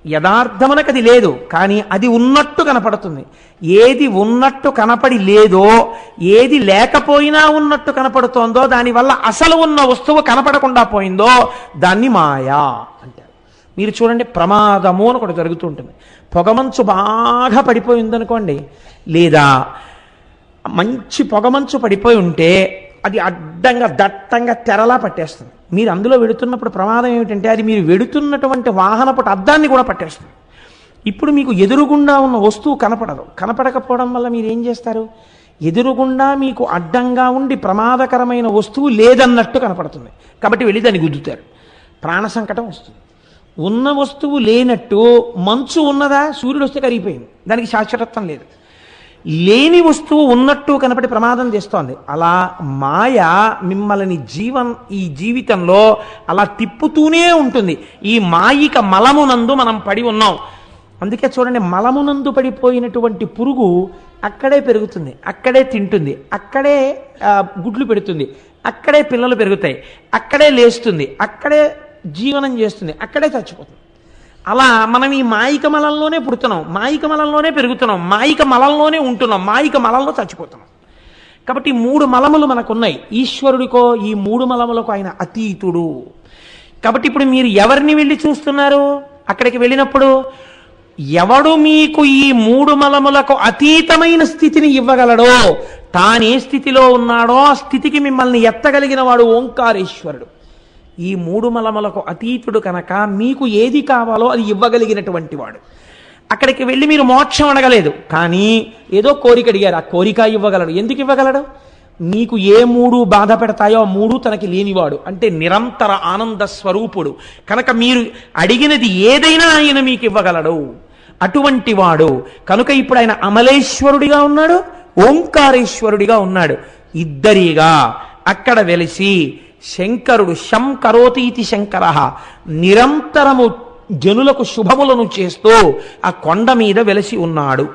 యథార్థమునకు అది లేదు, కానీ అది ఉన్నట్టు కనపడుతుంది. ఏది ఉన్నట్టు కనపడి లేదో, ఏది లేకపోయినా ఉన్నట్టు కనపడుతోందో, దానివల్ల అసలు ఉన్న వస్తువు కనపడకుండా పోయిందో దాన్ని మాయా అంటారు. మీరు చూడండి, ప్రమాదము అని ఒకటి జరుగుతుంటుంది. పొగమంచు బాగా పడిపోయి ఉందనుకోండి, లేదా మంచి పొగమంచు పడిపోయి ఉంటే అది అడ్డంగా దట్టంగా తెరలా పట్టేస్తుంది. మీరు అందులో వెడుతున్నప్పుడు ప్రమాదం ఏమిటంటే అది మీరు వెడుతున్నటువంటి వాహనపు అద్దాన్ని కూడా పట్టేస్తుంది. ఇప్పుడు మీకు ఎదురుగుండా ఉన్న వస్తువు కనపడదు. కనపడకపోవడం వల్ల మీరు ఏం చేస్తారు? ఎదురుగుండా మీకు అడ్డంగా ఉండి ప్రమాదకరమైన వస్తువు లేదన్నట్టు కనపడుతుంది కాబట్టి వెళ్ళి దాన్ని గుద్దుతారు. ప్రాణ సంకటం వస్తుంది. ఉన్న వస్తువు లేనట్టు మంచు ఉన్నదా? సూర్యుడు వస్తే కరిగిపోయింది, దానికి శాశ్వతత్వం లేదు. లేని వస్తువు ఉన్నట్టు కనపడి ప్రమాదం చేస్తోంది. అలా మాయ మిమ్మల్ని ఈ జీవితంలో అలా తిప్పుతూనే ఉంటుంది. ఈ మాయిక మలమునందు మనం పడి ఉన్నాం. అందుకే చూడండి, మలమునందు పడిపోయినటువంటి పురుగు అక్కడే పెరుగుతుంది, అక్కడే తింటుంది, అక్కడే గుడ్లు పెడుతుంది, అక్కడే పిల్లలు పెరుగుతాయి, అక్కడే లేస్తుంది, అక్కడే జీవనం చేస్తుంది, అక్కడే చచ్చిపోతుంది. అలా మనం ఈ మాయిక మలంలోనే పుడుతున్నాం, మాయిక మలంలోనే పెరుగుతున్నాం, మాయిక మలంలోనే ఉంటున్నాం, మాయిక మలంలో చచ్చిపోతున్నాం. కాబట్టి 3 మలములు మనకున్నాయి. ఈశ్వరుడికో ఈ 3 మలములకు ఆయన అతీతుడు. కాబట్టి ఇప్పుడు మీరు ఎవరిని వెళ్ళి చూస్తున్నారు? అక్కడికి వెళ్ళినప్పుడు ఎవడు మీకు ఈ 3 మలములకు అతీతమైన స్థితిని ఇవ్వగలడో, తానే స్థితిలో ఉన్నాడో ఆ స్థితికి మిమ్మల్ని ఎత్తగలిగిన వాడు ఓంకారేశ్వరుడు. ఈ 3 మలములకు అతీతుడు కనుక మీకు ఏది కావాలో అది ఇవ్వగలిగినటువంటి వాడు. అక్కడికి వెళ్ళి మీరు మోక్షం అడగలేదు, కానీ ఏదో కోరిక అడిగారు, ఆ కోరిక ఇవ్వగలడు. ఎందుకు ఇవ్వగలడు? మీకు ఏ 3 బాధ పెడతాయో ఆ 3 తనకి లేనివాడు, అంటే నిరంతర ఆనంద స్వరూపుడు కనుక మీరు అడిగినది ఏదైనా ఆయన మీకు ఇవ్వగలడు. అటువంటి వాడు కనుక ఇప్పుడు ఆయన అమలేశ్వరుడిగా ఉన్నాడు, ఓంకారేశ్వరుడిగా ఉన్నాడు. ఇద్దరిగా అక్కడ వెలిసి శంకరుడు శం కరోతీతి శంకర నిరంతరము జనులకు శుభములను చేస్తూ ఆ కొండ మీద వెలిసి ఉన్నాడు.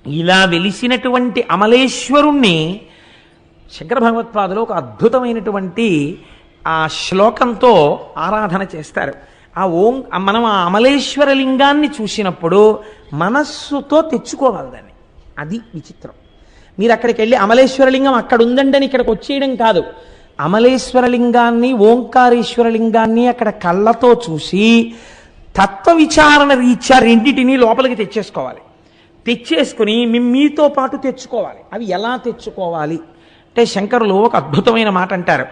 ఇలా వెలిసినటువంటి అమలేశ్వరుణ్ణి శంకర భగవత్పాదులు ఒక అద్భుతమైనటువంటి ఆ శ్లోకంతో ఆరాధన చేస్తారు. మనం ఆ అమలేశ్వర లింగాన్ని చూసినప్పుడు మనస్సుతో తెచ్చుకోవాలి దాన్ని. అది విచిత్రం. మీరు అక్కడికి వెళ్ళి అమలేశ్వర లింగం అక్కడ ఉందండి అని ఇక్కడికి వచ్చేయడం కాదు. అమలేశ్వర లింగాన్ని ఓంకారేశ్వర లింగాన్ని అక్కడ కళ్ళతో చూసి తత్వ విచారణ రీత్యా రెండింటినీ లోపలికి తెచ్చేసుకోవాలి. తెచ్చేసుకుని మీతో పాటు తెచ్చుకోవాలి. అవి ఎలా తెచ్చుకోవాలి అంటే శంకరులు ఒక అద్భుతమైన మాట అంటారు.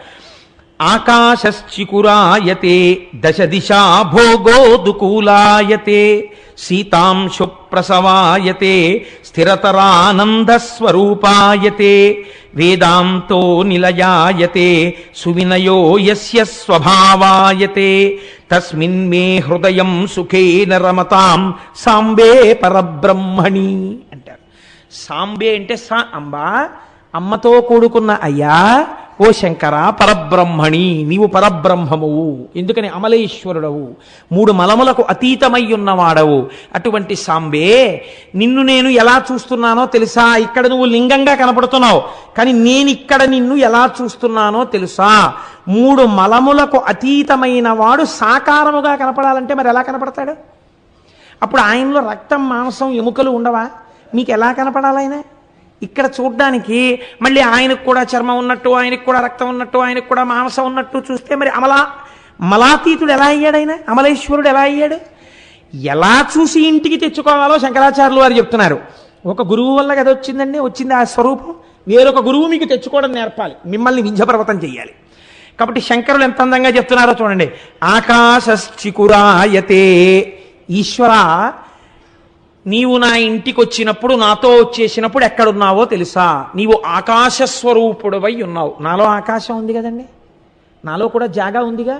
ఆకాశశ్చికురాయతే దశ దిశా భోగోదుకూలాయతే సీతాంశు ప్రసవాయతే స్థిరతరానందస్వరూపాయతే వేదాంతో నిలయాయతే సువినయో యస్య స్వభావాయతే తస్మిన్ మే హృదయం సుఖేన రమతాం సాంబే పరబ్రహ్మణి అంటారు. సాంబే అంటే అంబా, అమ్మతో కూడుకున్న అయ్యా, ఓ శంకర పరబ్రహ్మణి, నీవు పరబ్రహ్మమువు. ఎందుకని? అమలేశ్వరుడవు, 3 మలములకు అతీతమై ఉన్నవాడవు. అటువంటి సాంబే, నిన్ను నేను ఎలా చూస్తున్నానో తెలుసా? ఇక్కడ నువ్వు లింగంగా కనపడుతున్నావు, కానీ నేను ఇక్కడ నిన్ను ఎలా చూస్తున్నానో తెలుసా? 3 మలములకు అతీతమైన వాడు సాకారముగా కనపడాలంటే మరి ఎలా కనపడతాడు? అప్పుడు ఆయనలో రక్తం మాంసం ఎముకలు ఉండవా? మీకు ఎలా కనపడాలి ఆయన? ఇక్కడ చూడ్డానికి మళ్ళీ ఆయనకు కూడా చర్మం ఉన్నట్టు, ఆయనకు కూడా రక్తం ఉన్నట్టు, ఆయనకు కూడా మాంసం ఉన్నట్టు చూస్తే మరి మలాతీతుడు ఎలా అయ్యాడు? ఆయన అమలేశ్వరుడు ఎలా అయ్యాడు? ఎలా చూసి ఇంటికి తెచ్చుకోవాలో శంకరాచార్యులు వారు చెప్తున్నారు. ఒక గురువు వల్ల కదా వచ్చింది ఆ స్వరూపం. వేరొక గురువు మీకు తెచ్చుకోవడం నేర్పాలి, మిమ్మల్ని వింధ్యపర్వతం చెయ్యాలి. కాబట్టి శంకరులు ఎంత అందంగా చెప్తున్నారో చూడండి. ఆకాశశ్చికురాయతే, ఈశ్వర నీవు నా ఇంటికి వచ్చినప్పుడు, నాతో వచ్చేసినప్పుడు ఎక్కడున్నావో తెలుసా? నీవు ఆకాశ స్వరూపుడవై ఉన్నావు. నాలో ఆకాశం ఉంది కదండి, నాలో కూడా జాగా ఉందిగా,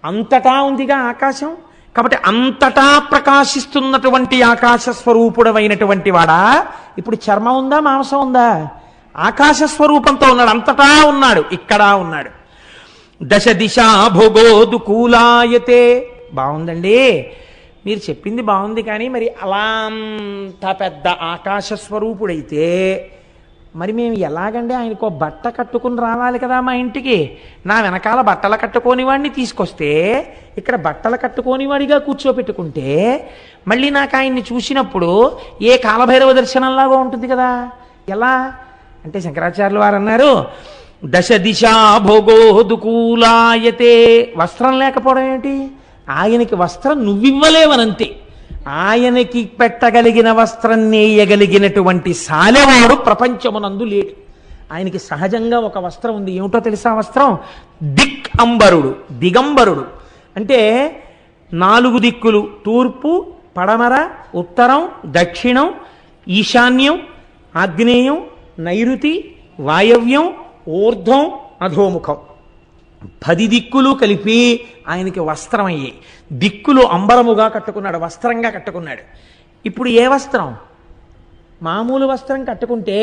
అంతటా ఉందిగా ఆకాశం. కాబట్టి అంతటా ప్రకాశిస్తున్నటువంటి ఆకాశ స్వరూపుడమైనటువంటి వాడా, ఇప్పుడు చర్మం ఉందా, మాంసం ఉందా? ఆకాశ స్వరూపంతో ఉన్నాడు, అంతటా ఉన్నాడు, ఇక్కడ ఉన్నాడు. దశ దిశా భోగోదుకూలాయతే. బాగుందండి, మీరు చెప్పింది బాగుంది, కానీ మరి అలా అంత పెద్ద ఆకాశ స్వరూపుడైతే మరి మేము ఎలాగండి? ఆయనకో బట్ట కట్టుకుని రావాలి కదా మా ఇంటికి. నా వెనకాల బట్టలు కట్టుకోని వాడిని తీసుకొస్తే, ఇక్కడ బట్టలు కట్టుకోని వాడిగా కూర్చోపెట్టుకుంటే మళ్ళీ నాకు ఆయన్ని చూసినప్పుడు ఏ కాలభైరవ దర్శనంలాగా ఉంటుంది కదా. ఎలా అంటే శంకరాచార్యులు వారు అన్నారు, దశ దిశా భోగోదుకూలాయతే. వస్త్రం లేకపోవడం ఏంటి? ఆయనకి వస్త్రం నువ్వివ్వలేవనంతే. ఆయనకి పెట్టగలిగిన వస్త్రం నేయగలిగినటువంటి సాలెవాడు ప్రపంచమునందు లేడు. ఆయనకి సహజంగా ఒక వస్త్రం ఉంది. ఏమిటో తెలుసా వస్త్రం? దిక్ అంబరుడు, దిగంబరుడు. అంటే 4 దిక్కులు, తూర్పు, పడమర, ఉత్తరం, దక్షిణం, ఈశాన్యం, ఆగ్నేయం, నైరుతి, వాయవ్యం, ఊర్ధ్వం, అధోముఖం, 10 దిక్కులు కలిపి ఆయనకి వస్త్రం అయ్యాయి. దిక్కులు అంబరముగా కట్టుకున్నాడు, వస్త్రంగా కట్టుకున్నాడు. ఇప్పుడు ఏ వస్త్రం? మామూలు వస్త్రం కట్టుకుంటే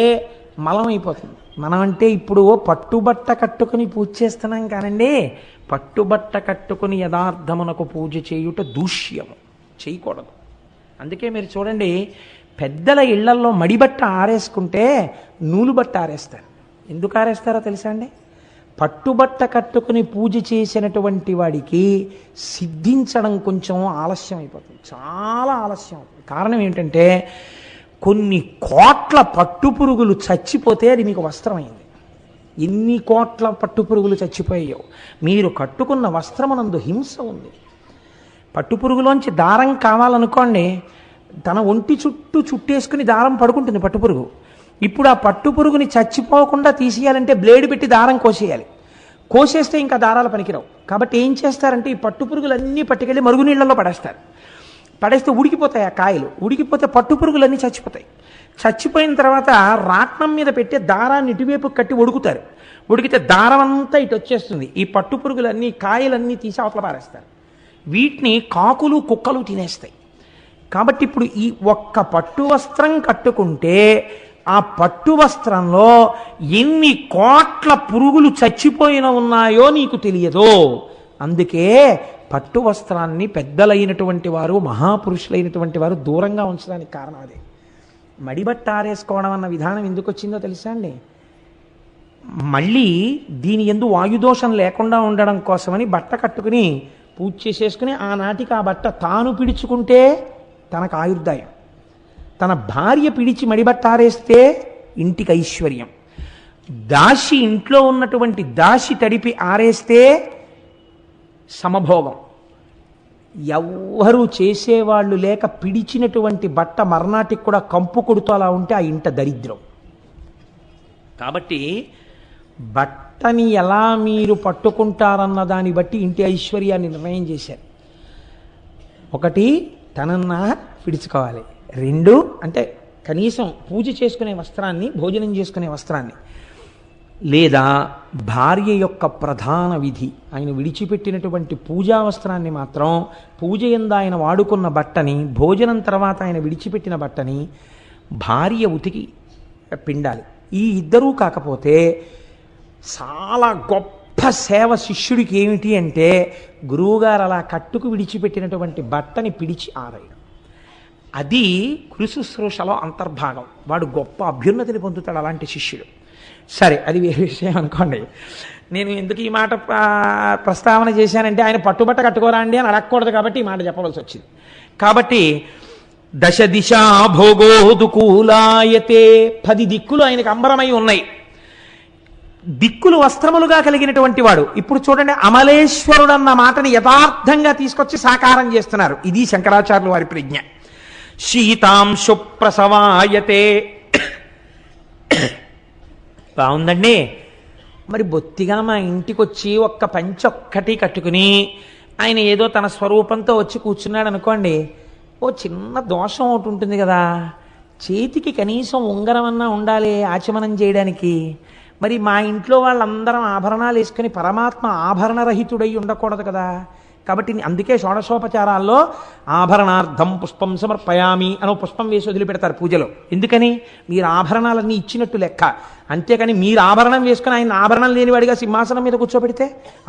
మలం అయిపోతుంది. మనం అంటే ఇప్పుడు పట్టుబట్ట కట్టుకుని పూజ చేస్తున్నాం కానండి, పట్టుబట్ట కట్టుకుని యథార్థమునకు పూజ చేయుట దూష్యము, చేయకూడదు. అందుకే మీరు చూడండి, పెద్దల ఇళ్లల్లో మడిబట్ట ఆరేసుకుంటే నూలు బట్ట ఆరేస్తారు. ఎందుకు ఆరేస్తారో తెలుసా అండి? పట్టుబట్ట కట్టుకుని పూజ చేసినటువంటి వాడికి సిద్ధించడం కొంచెం ఆలస్యం అయిపోతుంది, చాలా ఆలస్యం అవుతుంది. కారణం ఏంటంటే కొన్ని కోట్ల పట్టుపురుగులు చచ్చిపోతే అది మీకు వస్త్రమైంది. ఎన్ని కోట్ల పట్టుపురుగులు చచ్చిపోయాయో. మీరు కట్టుకున్న వస్త్రమునందు హింస ఉంది. పట్టుపురుగులోంచి దారం కావాలనుకోండి, తన ఒంటి చుట్టూ చుట్టేసుకుని దారం పడుకుంటుంది పట్టుపురుగు. ఇప్పుడు ఆ పట్టుపురుగుని చచ్చిపోకుండా తీసేయాలంటే బ్లేడ్ పెట్టి దారం కోసేయాలి. కోసేస్తే ఇంకా దారాలు పనికిరావు. కాబట్టి ఏం చేస్తారంటే ఈ పట్టుపురుగులన్నీ పట్టుకెళ్ళి మరుగునీళ్లలో పడేస్తారు. పడేస్తే ఉడికిపోతాయి ఆ కాయలు. ఉడికిపోతే పట్టుపురుగులన్నీ చచ్చిపోతాయి. చచ్చిపోయిన తర్వాత రాట్నం మీద పెట్టి దారాన్ని ఇటువైపు కట్టి ఉడుకుతారు. ఉడికితే దారం అంతా ఇటు వచ్చేస్తుంది. ఈ పట్టుపురుగులన్నీ కాయలన్నీ తీసి అవతల పారేస్తారు. వీటిని కాకులు కుక్కలు తినేస్తాయి. కాబట్టి ఇప్పుడు ఈ ఒక్క పట్టు వస్త్రం కట్టుకుంటే ఆ పట్టు వస్త్రంలో ఎన్ని కోట్ల పురుగులు చచ్చిపోయిన ఉన్నాయో నీకు తెలియదు. అందుకే పట్టు వస్త్రాన్ని పెద్దలైనటువంటి వారు, మహాపురుషులైనటువంటి వారు దూరంగా ఉంచడానికి కారణం అదే. మడిబట్ట ఆరేసుకోవడం అన్న విధానం ఎందుకు వచ్చిందో తెలుసా అండి? మళ్ళీ దీని యందు వాయుదోషం లేకుండా ఉండడం కోసమని బట్ట కట్టుకుని పూజ చేసేసుకుని ఆనాటికి ఆ బట్ట తాను పిడుచుకుంటే తనకు ఆయుర్దాయం, తన భార్య పిడిచి మడిబట్ట ఆరేస్తే ఇంటికి ఐశ్వర్యం, దాసి ఇంట్లో ఉన్నటువంటి దాసి తడిపి ఆరేస్తే సమభోగం. ఎవ్వరూ చేసేవాళ్ళు లేక పిడిచినటువంటి బట్ట మర్నాటికి కూడా కంపు కొడుతూ అలా ఉంటే ఆ ఇంట దరిద్రం. కాబట్టి బట్టని ఎలా మీరు పట్టుకుంటారన్న దాన్ని బట్టి ఇంటి ఐశ్వర్యాన్ని నిర్ణయం చేశారు. 1 తనన్నా పిడుచుకోవాలి, 2 అంటే కనీసం పూజ చేసుకునే వస్త్రాన్ని, భోజనం చేసుకునే వస్త్రాన్ని, లేదా భార్య యొక్క ప్రధాన విధి ఆయన విడిచిపెట్టినటువంటి పూజా వస్త్రాన్ని మాత్రం, పూజ యందు ఆయన వాడుకున్న బట్టని, భోజనం తర్వాత ఆయన విడిచిపెట్టిన బట్టని భార్య ఉతికి పిండాలి. ఈ ఇద్దరూ కాకపోతే చాలా గొప్ప సేవ శిష్యుడికి ఏమిటి అంటే, గురువుగారు అలా కట్టుకు విడిచిపెట్టినటువంటి బట్టని పిడిచి ఆరేయడం. అది గురుశుశ్రూషలో అంతర్భాగం. వాడు గొప్ప అభ్యున్నతిని పొందుతాడు అలాంటి శిష్యుడు. సరే, అది వేరే విషయం అనుకోండి. నేను ఎందుకు ఈ మాట ప్రస్తావన చేశానంటే, ఆయన పట్టుబట్ట కట్టుకోరా అండి అని అడగకూడదు కాబట్టి ఈ మాట చెప్పవలసి వచ్చింది. కాబట్టి దశ దిశా భోగోదుకూలాయతే 10 దిక్కులు ఆయనకు అంబరమై ఉన్నాయి. దిక్కులు వస్త్రములుగా కలిగినటువంటి వాడు. ఇప్పుడు చూడండి, అమలేశ్వరుడు అన్న మాటని యథార్థంగా తీసుకొచ్చి సాకారం చేస్తున్నారు. ఇది శంకరాచార్యుల వారి ప్రజ్ఞ. శీతాంశు ప్రసవాయతే. బాగుందండి. మరి బొత్తిగా మా ఇంటికి వచ్చి ఒక్క పంచొక్కటి కట్టుకుని ఆయన ఏదో తన స్వరూపంతో వచ్చి కూర్చున్నాడు అనుకోండి, ఓ చిన్న దోషం ఒకటి ఉంటుంది కదా, చేతికి కనీసం ఉంగరం అన్నా ఉండాలి ఆచమనం చేయడానికి. మరి మా ఇంట్లో వాళ్ళందరం ఆభరణాలు వేసుకుని పరమాత్మ ఆభరణరహితుడై ఉండకూడదు కదా. కాబట్టి అందుకే షోడశోపచారాల్లో ఆభరణార్థం పుష్పం సమర్పయామి అనో పుష్పం వేసి వదిలిపెడతారు పూజలో. ఎందుకని? మీరు ఆభరణాలన్నీ ఇచ్చినట్టు లెక్క. అంతేకాని మీరు ఆభరణం వేసుకుని ఆయన ఆభరణం లేనివాడిగా సింహాసనం మీద కూర్చోబెడితే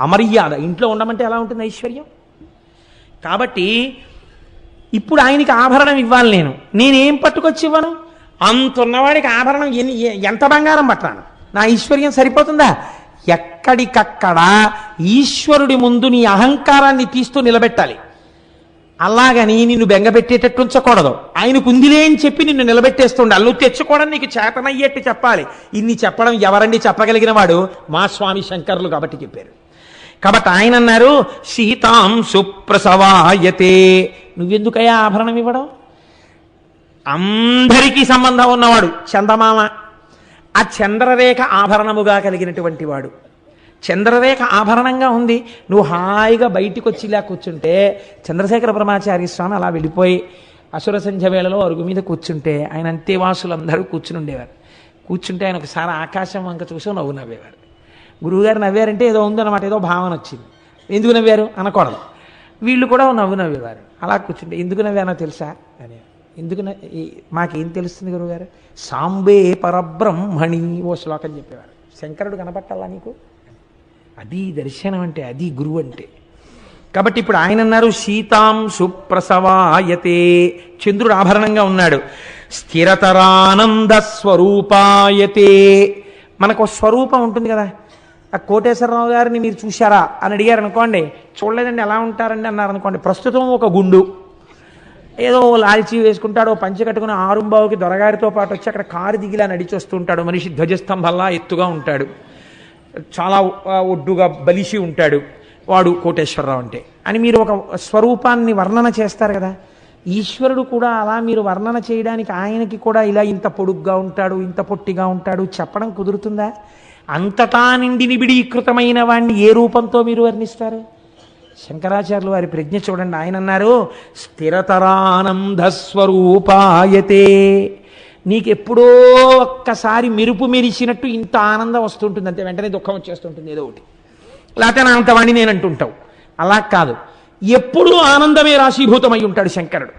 అమర్యాద. ఇంట్లో ఉండమంటే ఎలా ఉంటుంది ఐశ్వర్యం? కాబట్టి ఇప్పుడు ఆయనకి ఆభరణం ఇవ్వాలి. నేనేం పట్టుకొచ్చి ఇవ్వను? అంతున్నవాడికి ఆభరణం ఎంత బంగారం పట్టాను? నా ఐశ్వర్యం సరిపోతుందా? ఎక్కడికక్కడ ఈశ్వరుడి ముందు నీ అహంకారాన్ని తీస్తూ నిలబెట్టాలి. అలాగని నిన్ను బెంగపెట్టేటట్టు ఉంచకూడదు. ఆయనకు ఉందిలే అని చెప్పి నిన్ను నిలబెట్టేస్తుండాలి. నువ్వు తెచ్చుకోవడం నీకు చేతనయ్యేట్టు చెప్పాలి. ఇన్ని చెప్పడం ఎవరండి చెప్పగలిగిన వాడు? మా స్వామి శంకరులు కాబట్టి చెప్పారు. కాబట్టి ఆయన అన్నారు సీతాం సుప్రసవాయతే. నువ్వెందుకయ్యా ఆభరణం ఇవ్వడం? అందరికీ సంబంధం ఉన్నవాడు చందమామ. ఆ చంద్రరేఖ ఆభరణముగా కలిగినటువంటి వాడు. చంద్రరేఖ ఆభరణంగా ఉంది. నువ్వు హాయిగా బయటికి వచ్చి ఇలా కూర్చుంటే చంద్రశేఖర పరమాచార్య స్వామి అలా వెళ్ళిపోయి అసుర సంధ్య వేళలో అరుగు మీద కూర్చుంటే ఆయన అంతేవాసులందరూ కూర్చుని ఉండేవారు. కూర్చుంటే ఆయన ఒకసారి ఆకాశం వంక చూసి నవ్వు నవ్వేవారు. గురువుగారు నవ్వారంటే ఏదో ఉందన్నమాట, ఏదో భావన వచ్చింది. ఎందుకు నవ్వారు అనకూడదు. వీళ్ళు కూడా నవ్వు నవ్వేవారు. అలా కూర్చుంటే ఎందుకు నవ్వానో తెలుసా అని. ఎందుకు మాకేం తెలుస్తుంది గురువుగారు? సాంబే పరబ్రహ్మణి ఓ శ్లోకం చెప్పేవారు. శంకరుడు కనపట్టాలా నీకు? అది దర్శనం అంటే, అది గురువు అంటే. కాబట్టి ఇప్పుడు ఆయన అన్నారు సీతాం సుప్రసవాయతే. చంద్రుడు ఆభరణంగా ఉన్నాడు. స్థిరతరానంద స్వరూపాయతే. మనకు స్వరూపం ఉంటుంది కదా. ఆ కోటేశ్వరరావు గారిని మీరు చూశారా అని అడిగారు అనుకోండి, చూడలేదండి ఎలా ఉంటారండి అన్నారు అనుకోండి, ప్రస్తుతం ఒక గుండు ఏదో లాల్చీ వేసుకుంటాడు, పంచె కట్టుకుని ఆరుంబావుకి దొరగారితో పాటు వచ్చి అక్కడ కారు దిగిలా నడిచి వస్తుంటాడు. మనిషి ధ్వజస్తంభంలా ఎత్తుగా ఉంటాడు, చాలా ఒడ్డుగా బలిసి ఉంటాడు. వాడు కోటేశ్వరరావు అంటే అని మీరు ఒక స్వరూపాన్ని వర్ణన చేస్తారు కదా. ఈశ్వరుడు కూడా అలా మీరు వర్ణన చేయడానికి ఆయనకి కూడా ఇలా ఇంత పొడుగ్గా ఉంటాడు, ఇంత పొట్టిగా ఉంటాడు చెప్పడం కుదురుతుందా? అంతటా నిండి నిబిడీకృతమైన వాణ్ణి ఏ రూపంతో మీరు వర్ణిస్తారు? శంకరాచార్యులు వారి ప్రజ్ఞ చూడండి. ఆయన అన్నారు స్థిరతరానంద స్వరూపాయతే. నీకెప్పుడో ఒక్కసారి మెరుపు మెరిసినట్టు ఇంత ఆనందం వస్తుంటుంది, అంతే వెంటనే దుఃఖం వచ్చేస్తుంటుంది ఏదో ఒకటి, లేకపోతే నా అంతవాణి నేను అంటుంటావు. అలా కాదు, ఎప్పుడూ ఆనందమే రాశీభూతమై ఉంటాడు శంకరుడు.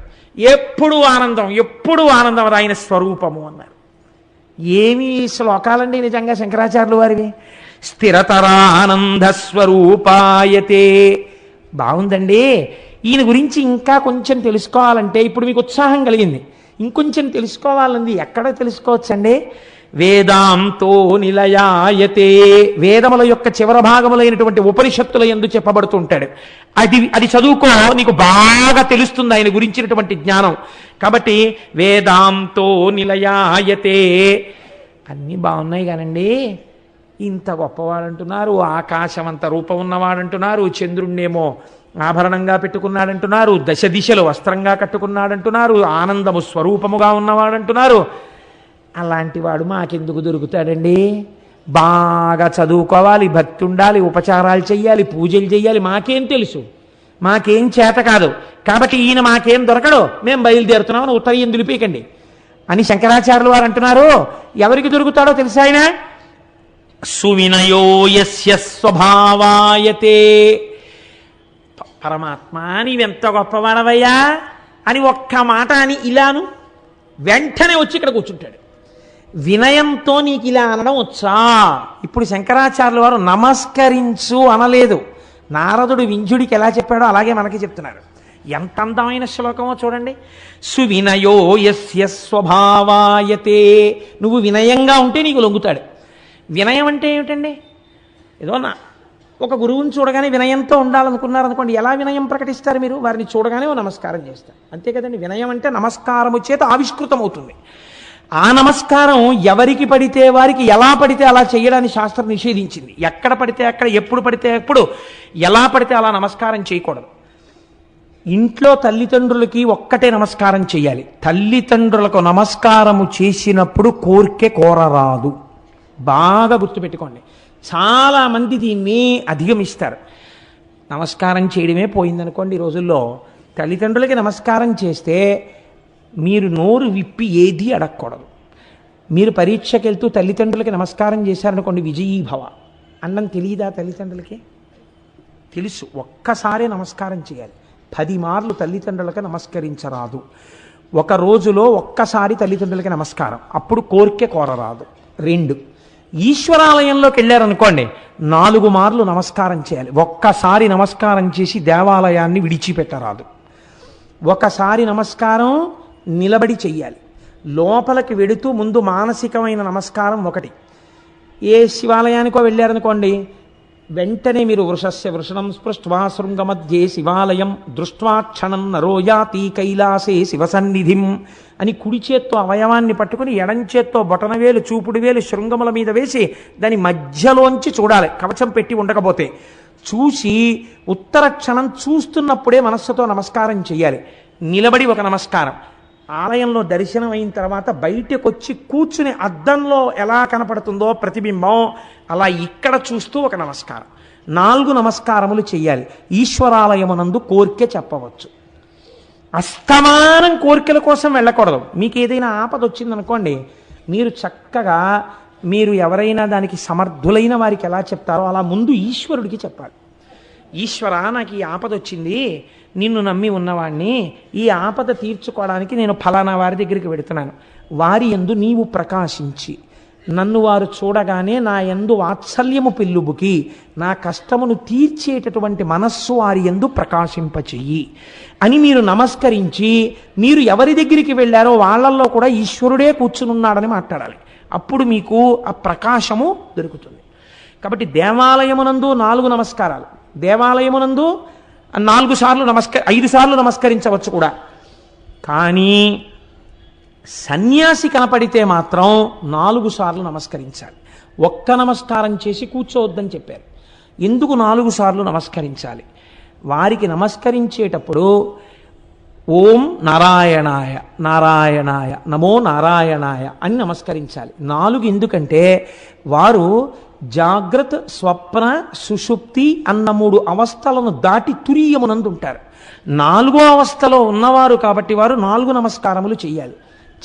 ఎప్పుడూ ఆనందం అది ఆయన స్వరూపము అన్నారు. ఏమి శ్లోకాలండి నిజంగా శంకరాచార్యులు వారివి. స్థిరతరానంద స్వరూపాయతే. బాగుందండి. ఈయన గురించి ఇంకా కొంచెం తెలుసుకోవాలంటే ఇప్పుడు మీకు ఉత్సాహం కలిగింది, ఇంకొంచెం తెలుసుకోవాలంది. ఎక్కడ తెలుసుకోవచ్చండి? వేదాంతో నిలయాయతే. వేదముల యొక్క చివర భాగములైనటువంటి ఉపనిషత్తుల యందు చెప్పబడుతుంటాడు. అది చదువుకో, నీకు బాగా తెలుస్తుంది ఆయన గురించినటువంటి జ్ఞానం. కాబట్టి వేదాంతో నిలయాయతే. అన్నీ బాగున్నాయి కానండి, ఇంత గొప్పవాడంటున్నారు, ఆకాశం అంత రూపం ఉన్నవాడంటున్నారు, చంద్రుణ్ణేమో ఆభరణంగా పెట్టుకున్నాడంటున్నారు, దశ దిశలు వస్త్రంగా కట్టుకున్నాడంటున్నారు, ఆనందము స్వరూపముగా ఉన్నవాడంటున్నారు. అలాంటి వాడు మాకెందుకు దొరుకుతాడండి? బాగా చదువుకోవాలి, భక్తి ఉండాలి, ఉపచారాలు చెయ్యాలి, పూజలు చెయ్యాలి. మాకేం తెలుసు? మాకేం చేత కాదు. కాబట్టి ఈయన మాకేం దొరకడు, మేము బయలుదేరుతున్నామని ఉత్తరీయం దులిపేయకండి అని శంకరాచార్యులు వారు అంటున్నారు. ఎవరికి దొరుకుతాడో తెలుసా ఆయన? సువినయో యస్య స్వభావాయతే. పరమాత్మ నీవెంత గొప్పవాడవయ్యా అని ఒక్క మాట అని ఇలాను వెంటనే వచ్చి ఇక్కడ కూర్చుంటాడు. వినయంతో నీకు ఇలా అనడం వచ్చా? ఇప్పుడు శంకరాచార్యుల వారు నమస్కరించు అనలేదు. నారదుడు వింజుడికి ఎలా చెప్పాడో అలాగే మనకి చెప్తున్నారు. ఎంత అందమైన శ్లోకమో చూడండి. సువినయో యస్య స్వభావాయతే. నువ్వు వినయంగా ఉంటే నీకు లొంగుతాడు. వినయం అంటే ఏమిటండి? ఏదో ఒక గురువుని చూడగానే వినయంతో ఉండాలనుకున్నారనుకోండి, ఎలా వినయం ప్రకటిస్తారు మీరు? వారిని చూడగానే ఓ నమస్కారం చేస్తారు, అంతే కదండి. వినయం అంటే నమస్కారము చేత ఆవిష్కృతం అవుతుంది. ఆ నమస్కారం ఎవరికి పడితే వారికి, ఎలా పడితే అలా చేయడాన్ని శాస్త్రం నిషేధించింది. ఎక్కడ పడితే అక్కడ, ఎప్పుడు పడితే ఎప్పుడు, ఎలా పడితే అలా నమస్కారం చేయకూడదు. ఇంట్లో తల్లిదండ్రులకి ఒక్కటే నమస్కారం చేయాలి. తల్లిదండ్రులకు నమస్కారము చేసినప్పుడు కోరిక కోరరాదు. బాగా గుర్తుపెట్టుకోండి. చాలామంది దీన్ని అధిగమిస్తారు. నమస్కారం చేయడమే పోయిందనుకోండి ఈ రోజుల్లో. తల్లిదండ్రులకి నమస్కారం చేస్తే మీరు నోరు విప్పి ఏది అడగకూడదు. మీరు పరీక్షకి వెళ్తూ తల్లిదండ్రులకి నమస్కారం చేశారనుకోండి, విజయీభవ అన్నం తెలియదా? తల్లిదండ్రులకి తెలుసు. ఒక్కసారే నమస్కారం చేయాలి. 10 మార్లు తల్లిదండ్రులకి నమస్కరించరాదు. ఒక రోజులో ఒక్కసారి తల్లిదండ్రులకి నమస్కారం, అప్పుడు కోరిక కోరరాదు. 2, ఈశ్వరాలయంలోకి వెళ్ళారనుకోండి, 4 మార్లు నమస్కారం చేయాలి. ఒక్కసారి నమస్కారం చేసి దేవాలయాన్ని విడిచిపెట్టరాదు. ఒకసారి నమస్కారం నిలబడి చెయ్యాలి. లోపలికి వెడుతూ ముందు మానసికమైన నమస్కారం ఒకటి. ఏ శివాలయానికో వెళ్ళారనుకోండి, వెంటనే మీరు వృషస్య వృషణం స్పృష్ట్వా శృంగమధ్యే శివాలయం దృష్ట్వా క్షణం నరోయాతి కైలాసే శివసన్నిధిం అని కుడి చేత్తో అవయవాన్ని పట్టుకుని ఎడం చేత్తో బొటనవేలు చూపుడు వేలు శృంగముల మీద వేసి దాని మధ్యలోంచి చూడాలి, కవచం పెట్టి ఉండకపోతే. చూసి ఉత్తర క్షణం చూస్తున్నప్పుడే మనస్సుతో నమస్కారం చేయాలి. నిలబడి ఒక నమస్కారం. ఆలయంలో దర్శనం అయిన తర్వాత బయటకు వచ్చి కూర్చుని అద్దంలో ఎలా కనపడుతుందో ప్రతిబింబం, అలా ఇక్కడ చూస్తూ ఒక నమస్కారం. 4 నమస్కారములు చెయ్యాలి. ఈశ్వరాలయమునందు కోరిక చెప్పవచ్చు. అస్తమానం కోరికల కోసం వెళ్ళకూడదు. మీకు ఏదైనా ఆపద వచ్చిందనుకోండి, మీరు చక్కగా మీరు ఎవరైనా దానికి సమర్థులైన వారికి ఎలా చెప్తారో అలా ముందు ఈశ్వరుడికి చెప్పాలి. ఈశ్వర, నాకు ఈ ఆపద వచ్చింది, నిన్ను నమ్మి ఉన్నవాణ్ణి, ఈ ఆపద తీర్చుకోవడానికి నేను ఫలానా వారి దగ్గరికి వెడుతున్నాను. వారి యందు నీవు ప్రకాశించి నన్ను వారు చూడగానే నా యందు వాత్సల్యము పెళ్ళుబుకి నా కష్టమును తీర్చేటటువంటి మనస్సు వారి యందు ప్రకాశింపచెయ్యి అని మీరు నమస్కరించి, మీరు ఎవరి దగ్గరికి వెళ్ళారో వాళ్ళల్లో కూడా ఈశ్వరుడే కూర్చునున్నాడని మాట్లాడాలి. అప్పుడు మీకు ఆ ప్రకాశము దొరుకుతుంది. కాబట్టి దేవాలయమునందు 4 నమస్కారాలు, దేవాలయమునందు 4 సార్లు 5 సార్లు నమస్కరించవచ్చు కూడా. కానీ సన్యాసి కనపడితే మాత్రం 4 సార్లు నమస్కరించాలి. ఒక్క నమస్కారం చేసి కూర్చోవద్దని చెప్పారు. ఎందుకు 4 సార్లు నమస్కరించాలి? వారికి నమస్కరించేటప్పుడు ఓం నారాయణాయ నారాయణాయ నమో నారాయణాయ అని నమస్కరించాలి. 4 ఎందుకంటే వారు జాగ్రత్త స్వప్న సుషుప్తి అన్న 3 అవస్థలను దాటి తురీయమునందు ఉంటారు. 4వ అవస్థలో ఉన్నవారు కాబట్టి వారు 4 నమస్కారములు చేయాలి.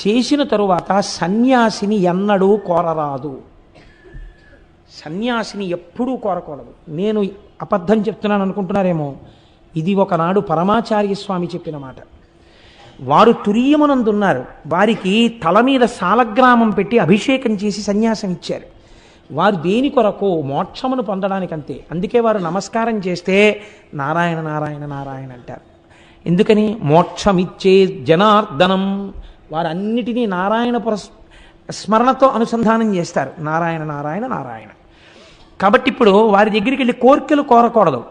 చేసిన తరువాత సన్యాసిని ఎన్నడూ కోరరాదు. సన్యాసిని ఎప్పుడూ కోరకూడదు. నేను అబద్ధం చెప్తున్నాను అనుకుంటున్నారేమో, ఇది ఒకనాడు పరమాచార్య స్వామి చెప్పిన మాట. వారు తురీయమునందున్నారు. వారికి తల మీద సాలగ్రామం పెట్టి అభిషేకం చేసి సన్యాసం ఇచ్చారు. వారు దేని కొరకు? మోక్షమును పొందడానికంతే. అందుకే వారు నమస్కారం చేస్తే నారాయణ నారాయణ నారాయణ అంటారు. ఎందుకని? మోక్షమిచ్చే జనార్దనం. వారు అన్నిటినీ నారాయణ స్మరణతో అనుసంధానం చేస్తారు. నారాయణ నారాయణ నారాయణ. కాబట్టి ఇప్పుడు వారి దగ్గరికి వెళ్ళి కోర్కెలు కోరకూడదు.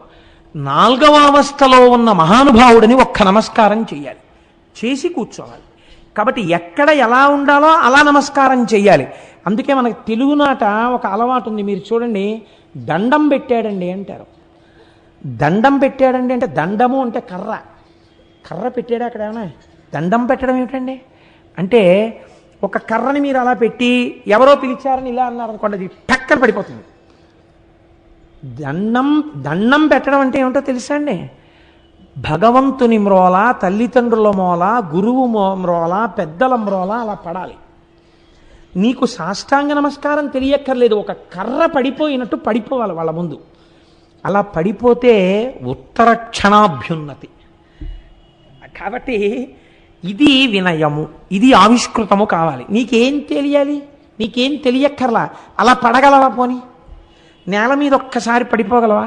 4వ అవస్థలో ఉన్న మహానుభావుడిని ఒక్క నమస్కారం చేయాలి, చేసి కూర్చోవాలి. కాబట్టి ఎక్కడ ఎలా ఉండాలో అలా నమస్కారం చెయ్యాలి. అందుకే మనకి తెలుగునాట ఒక అలవాటు ఉంది. మీరు చూడండి, దండం పెట్టాడండి అంటారు. దండం పెట్టాడండి అంటే దండము అంటే కర్ర, కర్ర పెట్టాడు అక్కడ. ఏమైనా దండం పెట్టడం ఏమిటండి అంటే, ఒక కర్రని మీరు అలా పెట్టి ఎవరో పిలిచారని ఇలా అన్నారనుకోండి, అది టక్కన పడిపోతుంది. దండం పెట్టడం అంటే ఏమిటో తెలుసా అండి? భగవంతుని మ్రోల, తల్లిదండ్రుల మోల, గురువు మ్రోల, పెద్దల మ్రోల అలా పడాలి. నీకు సాష్టాంగ నమస్కారం తెలియక్కర్లేదు, ఒక కర్ర పడిపోయినట్టు పడిపోవాలి వాళ్ళ ముందు. అలా పడిపోతే ఉత్తర క్షణాభ్యున్నతి. కాబట్టి ఇది వినయము, ఇది ఆవిష్కృతము కావాలి. నీకేం తెలియాలి? నీకేం తెలియక్కర్లా, అలా పడగలవా? పోని నేల మీద ఒక్కసారి పడిపోగలవా?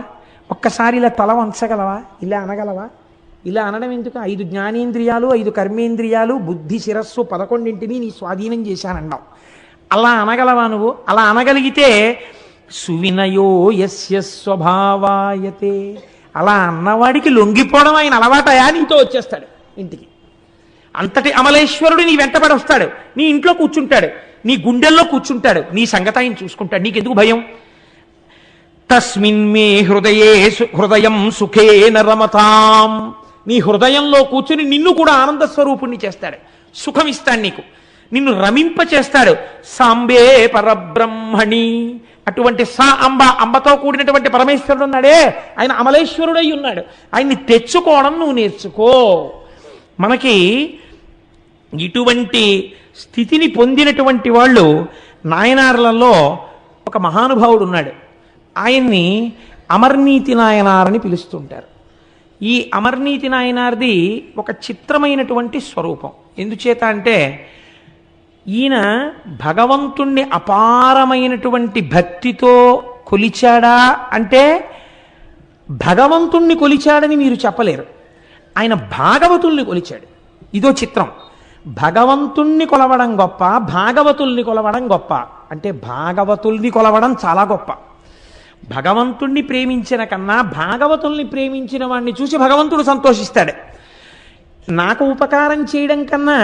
ఒక్కసారి ఇలా తల వంచగలవా? ఇలా అనగలవా? ఇలా అనడం ఎందుకు? 5 జ్ఞానేంద్రియాలు, 5 కర్మేంద్రియాలు, బుద్ధి, శిరస్సు 11ని నీ స్వాధీనం చేశానన్నావు. అలా అనగలవా నువ్వు? అలా అనగలిగితే సువినయో యస్య స్వభావాయతే. అలా అన్నవాడికి లొంగిపోవడం ఆయన అలవాటయా, నీతో వచ్చేస్తాడు ఇంటికి. అంతటి అమలేశ్వరుడు నీ వెంటబడి వస్తాడు, నీ ఇంట్లో కూర్చుంటాడు, నీ గుండెల్లో కూర్చుంటాడు, నీ సంగతి ఆయన చూసుకుంటాడు. నీకెందుకు భయం? తస్మిన్ మే హృదయం సుఖేన రమతాం. నీ హృదయంలో కూర్చుని నిన్ను కూడా ఆనంద స్వరూపుణ్ణి చేస్తాడు, సుఖమిస్తాడు నీకు, నిన్ను రమింప చేస్తాడు. సాంబే పరబ్రహ్మణి. అటువంటి అంబతో కూడినటువంటి పరమేశ్వరుడు ఉన్నాడే, ఆయన అమలేశ్వరుడై ఉన్నాడు. ఆయన్ని తెచ్చుకోవడం నువ్వు నేర్చుకో. మనకి ఇటువంటి స్థితిని పొందినటువంటి వాళ్ళు నాయనార్లలో ఒక మహానుభావుడు ఉన్నాడు. ఆయన్ని అమర్నీతి నాయనారని పిలుస్తుంటారు. ఈ అమర్నీతి నాయనార్ది ఒక చిత్రమైనటువంటి స్వరూపం. ఎందుచేత అంటే ఈయన భగవంతుణ్ణి అపారమైనటువంటి భక్తితో కొలిచాడా అంటే భగవంతుణ్ణి కొలిచాడని మీరు చెప్పలేరు. ఆయన భాగవతుల్ని కొలిచాడు. ఇదో చిత్రం. భగవంతుణ్ణి కొలవడం గొప్ప, భాగవతుల్ని కొలవడం గొప్ప. అంటే భాగవతుల్ని కొలవడం చాలా గొప్ప. భగవంతుణ్ణి ప్రేమించిన కన్నా భాగవతుల్ని ప్రేమించిన వాడిని చూసి భగవంతుడు సంతోషిస్తాడు. నాకు ఉపకారం చేయడం కన్నా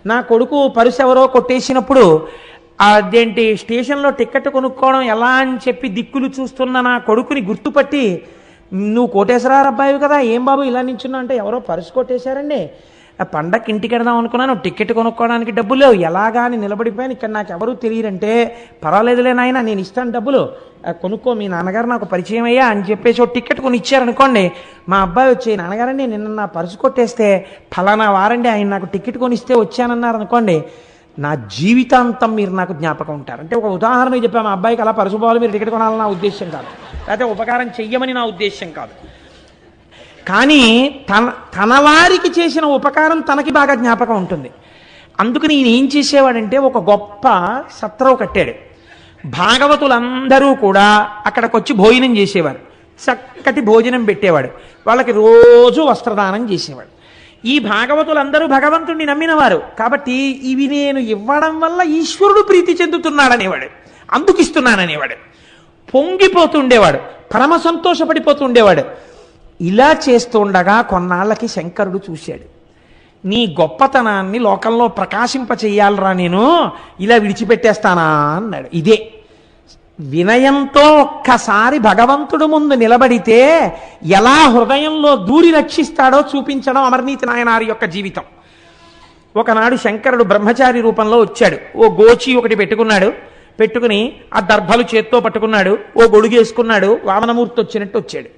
నా కొడుకు పరుసు ఎవరో కొట్టేసినప్పుడు అదేంటి స్టేషన్లో టికెట్ కొనుక్కోవడం ఎలా అని చెప్పి దిక్కులు చూస్తున్న నా కొడుకుని గుర్తుపట్టి, నువ్వు కోటేశ్వరరావు అబ్బాయి కదా, ఏం బాబు ఇలా నించున్నావు అంటే, ఎవరో పరుసు కొట్టేశారండి, ఆ పండక్కి ఇంటికి వెడదాం అనుకున్నాను, టికెట్ కొనుక్కోవడానికి డబ్బులు లేవు, ఎలాగా అని నిలబడిపోయాను, ఇక్కడ నాకు ఎవరు తెలియరంటే, పర్వాలేదులే నాయన నేను ఇస్తాను డబ్బులు, కొనుక్కో, మీ నాన్నగారు నాకు పరిచయం అయ్యా అని చెప్పేసి ఒక టికెట్ కొని ఇచ్చారనుకోండి. మా అబ్బాయి వచ్చి, నాన్నగారండి నిన్న నా పరుసు కొట్టేస్తే ఫలానా వారండి ఆయన నాకు టికెట్ కొనిస్తే వచ్చానన్నారు అనుకోండి, నా జీవితాంతం మీరు నాకు జ్ఞాపకం ఉంటారు. అంటే ఒక ఉదాహరణ చెప్పా, మా అబ్బాయికి అలా పరుసు పోవాలి మీరు టికెట్ కొనాలని నా ఉద్దేశం కాదు, లేకపోతే ఉపకారం చెయ్యమని నా ఉద్దేశం కాదు. కానీ తన వారికి చేసిన ఉపకారం తనకి బాగా జ్ఞాపకం ఉంటుంది. అందుకని ఈయన ఏం చేసేవాడంటే ఒక గొప్ప సత్రం కట్టాడు. భాగవతులందరూ కూడా అక్కడికి వచ్చి భోజనం చేసేవారు. చక్కటి భోజనం పెట్టేవాడు, వాళ్ళకి రోజు వస్త్రదానం చేసేవాడు. ఈ భాగవతులందరూ భగవంతుణ్ణి నమ్మినవారు కాబట్టి ఇవి నేను ఇవ్వడం వల్ల ఈశ్వరుడు ప్రీతి చెందుతున్నాడనేవాడు, అందుకు ఇస్తున్నాననేవాడు. పొంగిపోతుండేవాడు, పరమ సంతోషపడిపోతుండేవాడు. ఇలా చేస్తుండగా కొన్నాళ్ళకి శంకరుడు చూశాడు, నీ గొప్పతనాన్ని లోకంలో ప్రకాశింప చెయ్యాలరా, నేను ఇలా విడిచిపెట్టేస్తానా అన్నాడు. ఇదే వినయంతో ఒక్కసారి భగవంతుడు ముందు నిలబడితే ఎలా హృదయంలో దూరి రక్షిస్తాడో చూపించడం అమర్నీతి నాయనారి యొక్క జీవితం. ఒకనాడు శంకరుడు బ్రహ్మచారి రూపంలో వచ్చాడు. ఓ గోచి ఒకటి పెట్టుకుని ఆ దర్భలు చేత్తో పట్టుకున్నాడు, ఓ గొడుగేసుకున్నాడు, వామనమూర్తి వచ్చినట్టు వచ్చాడు.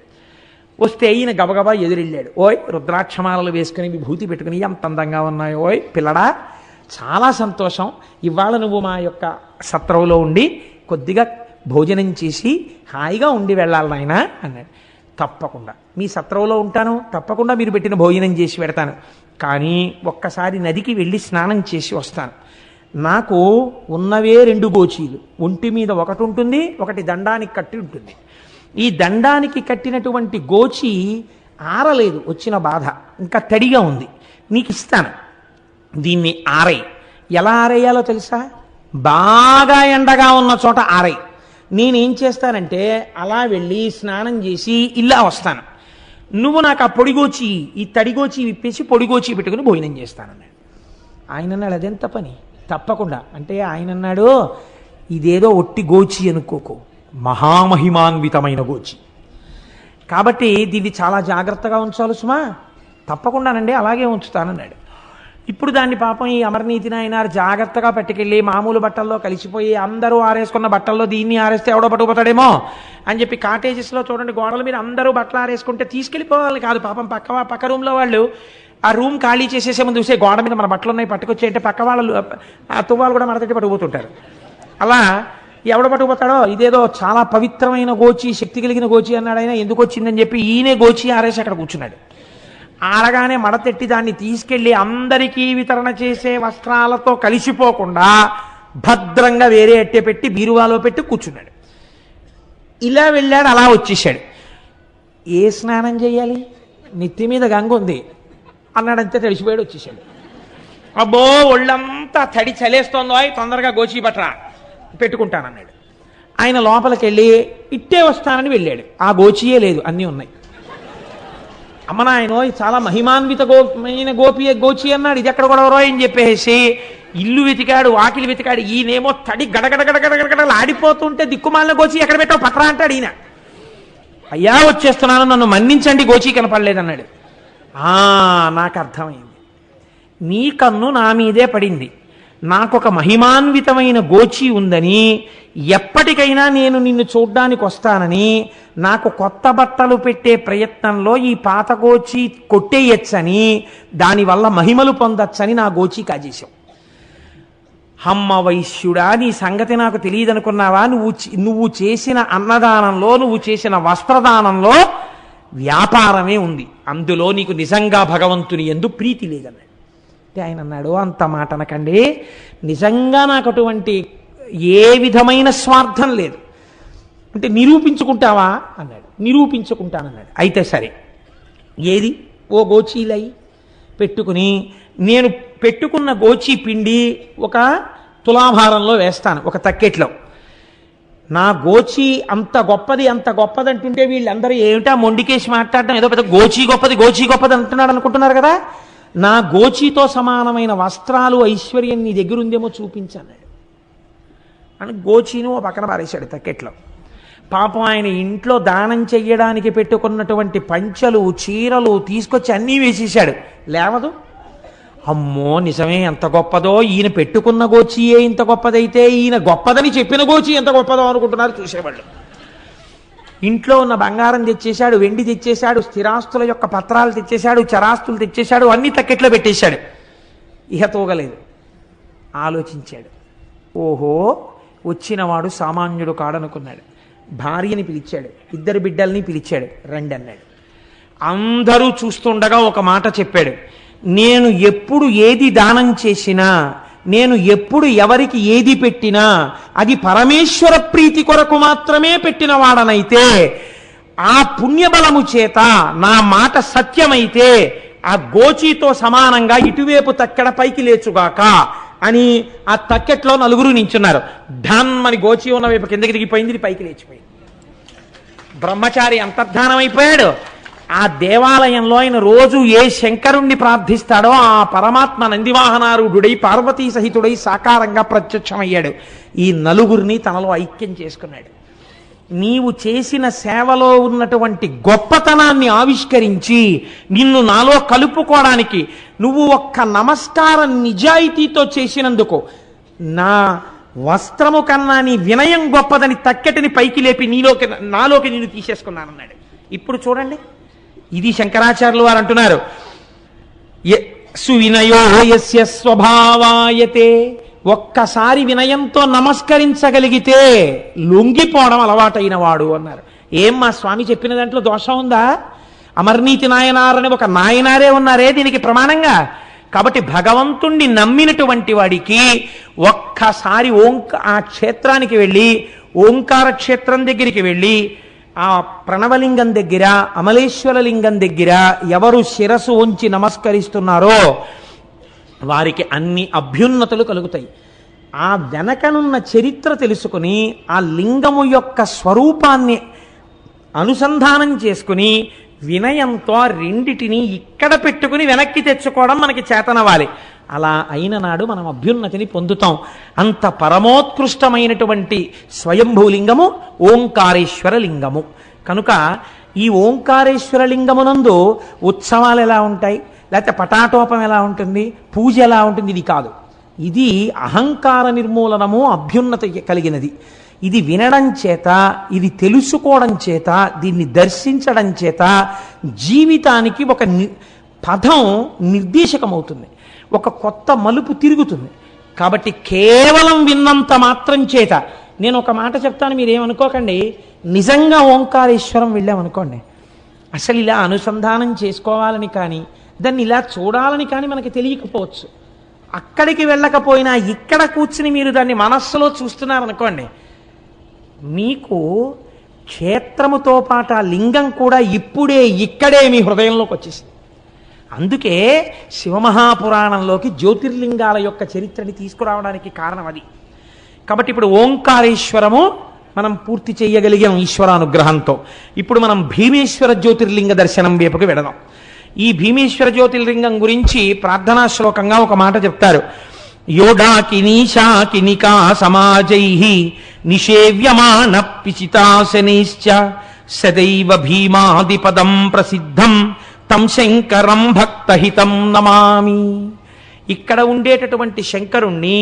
వస్తే ఈయన గబగబా ఎదురెళ్ళాడు. ఓయ్ రుద్రాక్షమాలలు వేసుకుని విభూతి పెట్టుకుని ఎంత అందంగా ఉన్నాయో, ఓయ్ పిల్లడా చాలా సంతోషం, ఇవాళ నువ్వు మా యొక్క సత్రంలో ఉండి కొద్దిగా భోజనం చేసి హాయిగా ఉండి వెళ్ళాలి నాయన అన్నాడు. తప్పకుండా మీ సత్రంలో ఉంటాను, తప్పకుండా మీరు పెట్టిన భోజనం చేసి పెడతాను, కానీ ఒక్కసారి నదికి వెళ్ళి స్నానం చేసి వస్తాను. నాకు ఉన్నవే 2 గోచీలు, ఒంటి మీద ఒకటి ఉంటుంది, ఒకటి దండానికి కట్టి ఉంటుంది. ఈ దండానికి కట్టినటువంటి గోచి ఆరలేదు, వచ్చిన బాధ ఇంకా తడిగా ఉంది, నీకు ఇస్తాను, దీన్ని ఆరై. ఎలా ఆరేయాలో తెలుసా? బాగా ఎండగా ఉన్న చోట ఆరై. నేనేం చేస్తానంటే అలా వెళ్ళి స్నానం చేసి ఇలా వస్తాను, నువ్వు నాకు ఆ పొడిగోచి ఈ తడిగోచి విప్పేసి పొడిగోచి పెట్టుకుని భోజనం చేస్తానన్నాడు. ఆయన అన్నాడు, అదెంత పని, తప్పకుండా. అంటే ఆయన అన్నాడు, ఇదేదో ఒట్టి గోచి అనుకోకు, మహామహిమాన్వితమైన గోచి, కాబట్టి దీన్ని చాలా జాగ్రత్తగా ఉంచాలి సుమా. తప్పకుండానండి, అలాగే ఉంచుతానన్నాడు. ఇప్పుడు దాన్ని పాపం ఈ అమర్నీతి నాయనారు జాగ్రత్తగా పట్టుకెళ్ళి మామూలు బట్టల్లో కలిసిపోయి అందరూ ఆరేసుకున్న బట్టల్లో దీన్ని ఆరేస్తే ఎవడో పట్టుకుపోతాడేమో అని చెప్పి కాటేజెస్లో చూడండి, గోడల మీద అందరూ బట్టలు ఆరేసుకుంటే తీసుకెళ్ళిపోవాలి కాదు, పాపం పక్క రూమ్లో వాళ్ళు ఆ రూమ్ ఖాళీ చేసేసే ముందు చూసే గోడ మీద మన బట్టలు ఉన్నాయి పట్టుకొచ్చేయంటే పక్క వాళ్ళు ఆ తువ్వాలు కూడా మనతోటి పట్టుకుపోతుంటారు. అలా ఎవడ పట్టుకుపోతాడో, ఇదేదో చాలా పవిత్రమైన గోచి, శక్తి కలిగిన గోచి అన్నాడు ఆయన. ఎందుకు వచ్చిందని చెప్పి ఈయనే గోచి ఆరేసి అక్కడ కూర్చున్నాడు. ఆడగానే మడతెట్టి దాన్ని తీసుకెళ్లి అందరికీ వితరణ చేసే వస్త్రాలతో కలిసిపోకుండా భద్రంగా వేరే అట్టే పెట్టి బీరువాలో పెట్టి కూర్చున్నాడు. ఇలా వెళ్ళాడు, అలా వచ్చేసాడు. ఏ స్నానం చేయాలి, నెత్తి మీద గంగ ఉంది అన్నాడంతే, తడిసిపోయాడు, వచ్చేసాడు. అబ్బో ఒళ్ళంతా తడి చలేస్తోందో, తొందరగా గోచి బట్రా పెట్టుకుంటానన్నాడు. ఆయన లోపలికి వెళ్ళి ఇట్టే వస్తానని వెళ్ళాడు. ఆ గోచియే లేదు, అన్నీ ఉన్నాయి. అమ్మ నాయనో చాలా మహిమాన్విత గోచి అన్నాడు, ఇది ఎక్కడ గొడవరో అని చెప్పేసి ఇల్లు వెతికాడు, వాకిలి వెతికాడు. ఈయనేమో తడి గడగడగడగడగడగడలు ఆడిపోతుంటే దిక్కుమాలిన గోచి ఎక్కడ పెట్టావు పత్రా అంటాడు ఈయన. అయ్యా వచ్చేస్తున్నాను, నన్ను మన్నించండి, గోచి కనపడలేదన్నాడు. నాకు అర్థమైంది, నీ కన్ను నా మీదే పడింది. నాకొక మహిమాన్వితమైన గోచి ఉందని, ఎప్పటికైనా నేను నిన్ను చూడ్డానికి వస్తానని, నాకు కొత్త బట్టలు పెట్టే ప్రయత్నంలో ఈ పాత గోచి కొట్టేయచ్చని, దానివల్ల మహిమలు పొందచ్చని నా గోచి కాజేశావు. హమ్మ వైశ్యుడా, నీ సంగతి నాకు తెలియదనుకున్నావా? నువ్వు చేసిన అన్నదానంలో, నువ్వు చేసిన వస్త్రదానంలో వ్యాపారమే ఉంది, అందులో నీకు నిజంగా భగవంతుని యందు ప్రీతి లేదన్నాడు. అంటే ఆయన అన్నాడు, అంత మాట అనకండి, నిజంగా నాకు అటువంటి ఏ విధమైన స్వార్థం లేదు. అంటే నిరూపించుకుంటావా అన్నాడు. నిరూపించుకుంటానన్నాడు. అయితే సరే, ఏది ఓ గోచీలై పెట్టుకుని, నేను పెట్టుకున్న గోచీ పిండి ఒక తులాభారంలో వేస్తాను, ఒక తక్కెట్లో. నా గోచి అంత గొప్పది అంటుంటే వీళ్ళందరూ ఏమిటా మొండికేసి మాట్లాడడం, ఏదో పెద్ద గోచి గొప్పది అంటున్నాడు అనుకుంటున్నారు కదా. నా గోచితో సమానమైన వస్త్రాలు, ఐశ్వర్యం నీ దగ్గర ఉందేమో చూపించన్నాడు అని గోచీను ఓ పక్కన పారేశాడు తక్కెట్లో. పాపం ఆయన ఇంట్లో దానం చెయ్యడానికి పెట్టుకున్నటువంటి పంచలు, చీరలు తీసుకొచ్చి అన్నీ వేసేశాడు, లేవదు. అమ్మో నిజమే, ఎంత గొప్పదో, ఈయన పెట్టుకున్న గోచియే ఇంత గొప్పదైతే ఈయన గొప్పదని చెప్పిన గోచి ఎంత గొప్పదో అనుకుంటున్నారు చూసేవాళ్ళు. ఇంట్లో ఉన్న బంగారం తెచ్చేశాడు, వెండి తెచ్చేశాడు, స్థిరాస్తుల యొక్క పత్రాలు తెచ్చేశాడు, చరాస్తులు తెచ్చేశాడు, అన్ని తక్కెట్లో పెట్టేశాడు. ఇహ తోగలేదు. ఆలోచించాడు, ఓహో వచ్చినవాడు సామాన్యుడు కాడనుకున్నాడు. భార్యని పిలిచాడు, ఇద్దరు బిడ్డల్ని పిలిచాడు, రండి అన్నాడు. అందరూ చూస్తుండగా ఒక మాట చెప్పాడు, నేను ఎప్పుడు ఏది దానం చేసినా, నేను ఎప్పుడు ఎవరికి ఏది పెట్టినా అది పరమేశ్వర ప్రీతి కొరకు మాత్రమే పెట్టిన వాడనైతే, ఆ పుణ్యబలము చేత నా మాట సత్యమైతే ఆ గోచీతో సమానంగా ఇటువైపు తక్కెడ పైకి లేచుగాక అని ఆ తక్కెట్లో నలుగురు నించున్నారు. ధన్మని గోచి ఉన్న వైపు కిందకి దిగిపోయింది, ఇది పైకి లేచిపోయింది. బ్రహ్మచారి అంతర్ధానం అయిపోయాడు. ఆ దేవాలయంలో ఆయన రోజు ఏ శంకరుణ్ణి ప్రార్థిస్తాడో ఆ పరమాత్మ నందివాహనారూఢుడై పార్వతీ సహితుడై సాకారంగా ప్రత్యక్షమయ్యాడు. ఈ నలుగురిని తనలో ఐక్యం చేసుకున్నాడు. నీవు చేసిన సేవలో ఉన్నటువంటి గొప్పతనాన్ని ఆవిష్కరించి నిన్ను నాలో కలుపుకోవడానికి నువ్వు ఒక్క నమస్కారం నిజాయితీతో చేసినందుకు నా వస్త్రము కన్నా నీ వినయం గొప్పదని తక్కెటిని పైకి లేపి నాలోకి నిన్ను తీసేసుకున్నానన్నాడు. ఇప్పుడు చూడండి, ఇది శంకరాచార్యులు వారు అంటున్నారు, సువినయో యస్య స్వభావాయతే, ఒక్కసారి వినయంతో నమస్కరించగలిగితే లొంగిపోవడం అలవాటైన వాడు అన్నారు. ఏం మా స్వామి చెప్పిన దాంట్లో దోషం ఉందా? అమర్నీతి నాయనారని ఒక నాయనారే ఉన్నారే దీనికి ప్రమాణంగా. కాబట్టి భగవంతుణ్ణి నమ్మినటువంటి వాడికి ఒక్కసారి ఆ క్షేత్రానికి వెళ్ళి, ఓంకార క్షేత్రం దగ్గరికి వెళ్ళి, ఆ ప్రణవలింగం దగ్గర, అమలేశ్వర లింగం దగ్గర ఎవరు శిరసు ఉంచి నమస్కరిస్తున్నారో వారికి అన్ని అభ్యున్నతులు కలుగుతాయి. ఆ వెనకనున్న చరిత్ర తెలుసుకుని ఆ లింగము యొక్క స్వరూపాన్ని అనుసంధానం చేసుకుని వినయంతో ఆ రెండిటిని ఇక్కడ పెట్టుకుని వెనక్కి తెచ్చుకోవడం మనకి చేతనవాలి. అలా అయిన నాడు మనం అభ్యున్నతిని పొందుతాం. అంత పరమోత్కృష్టమైనటువంటి స్వయంభూలింగము ఓంకారేశ్వర లింగము. కనుక ఈ ఓంకారేశ్వర లింగమునందు ఉత్సవాలు ఎలా ఉంటాయి, లేకపోతే పటాటోపం ఎలా ఉంటుంది, పూజ ఎలా ఉంటుంది, ఇది కాదు. ఇది అహంకార నిర్మూలనము, అభ్యున్నత కలిగినది. ఇది వినడం చేత, ఇది తెలుసుకోవడం చేత, దీన్ని దర్శించడం చేత జీవితానికి ఒక పదం నిర్దేశకమవుతుంది, ఒక కొత్త మలుపు తిరుగుతుంది. కాబట్టి కేవలం విన్నంత మాత్రం చేత, నేను ఒక మాట చెప్తాను, మీరేమనుకోకండి, నిజంగా ఓంకారేశ్వరం వెళ్ళామనుకోండి, అసలు ఇలా అనుసంధానం చేసుకోవాలని కానీ, దాన్ని ఇలా చూడాలని కానీ మనకి తెలియకపోవచ్చు. అక్కడికి వెళ్ళకపోయినా ఇక్కడ కూర్చుని మీరు దాన్ని మనస్సులో చూస్తున్నారనుకోండి, మీకు క్షేత్రముతో పాటు ఆ లింగం కూడా ఇప్పుడే ఇక్కడే మీ హృదయంలోకి వచ్చేసింది. అందుకే శివమహాపురాణంలోకి జ్యోతిర్లింగాల యొక్క చరిత్రని తీసుకురావడానికి కారణం అది. కాబట్టి ఇప్పుడు ఓంకారేశ్వరము మనం పూర్తి చేయగలిగాం ఈశ్వరానుగ్రహంతో. ఇప్పుడు మనం భీమేశ్వర జ్యోతిర్లింగ దర్శనం వైపుకి వెడదాం. ఈ భీమేశ్వర జ్యోతిర్లింగం గురించి ప్రార్థనా శ్లోకంగా ఒక మాట చెప్తారు. యోడాకినీశాకినికా సమాజై నిషేవ్యమాన పిచితాశనైశ్చ సదైవ భీమాదిపదం ప్రసిద్ధం తం శంకరం భక్తహితం నమామి. ఇక్కడ ఉండేటటువంటి శంకరుణ్ణి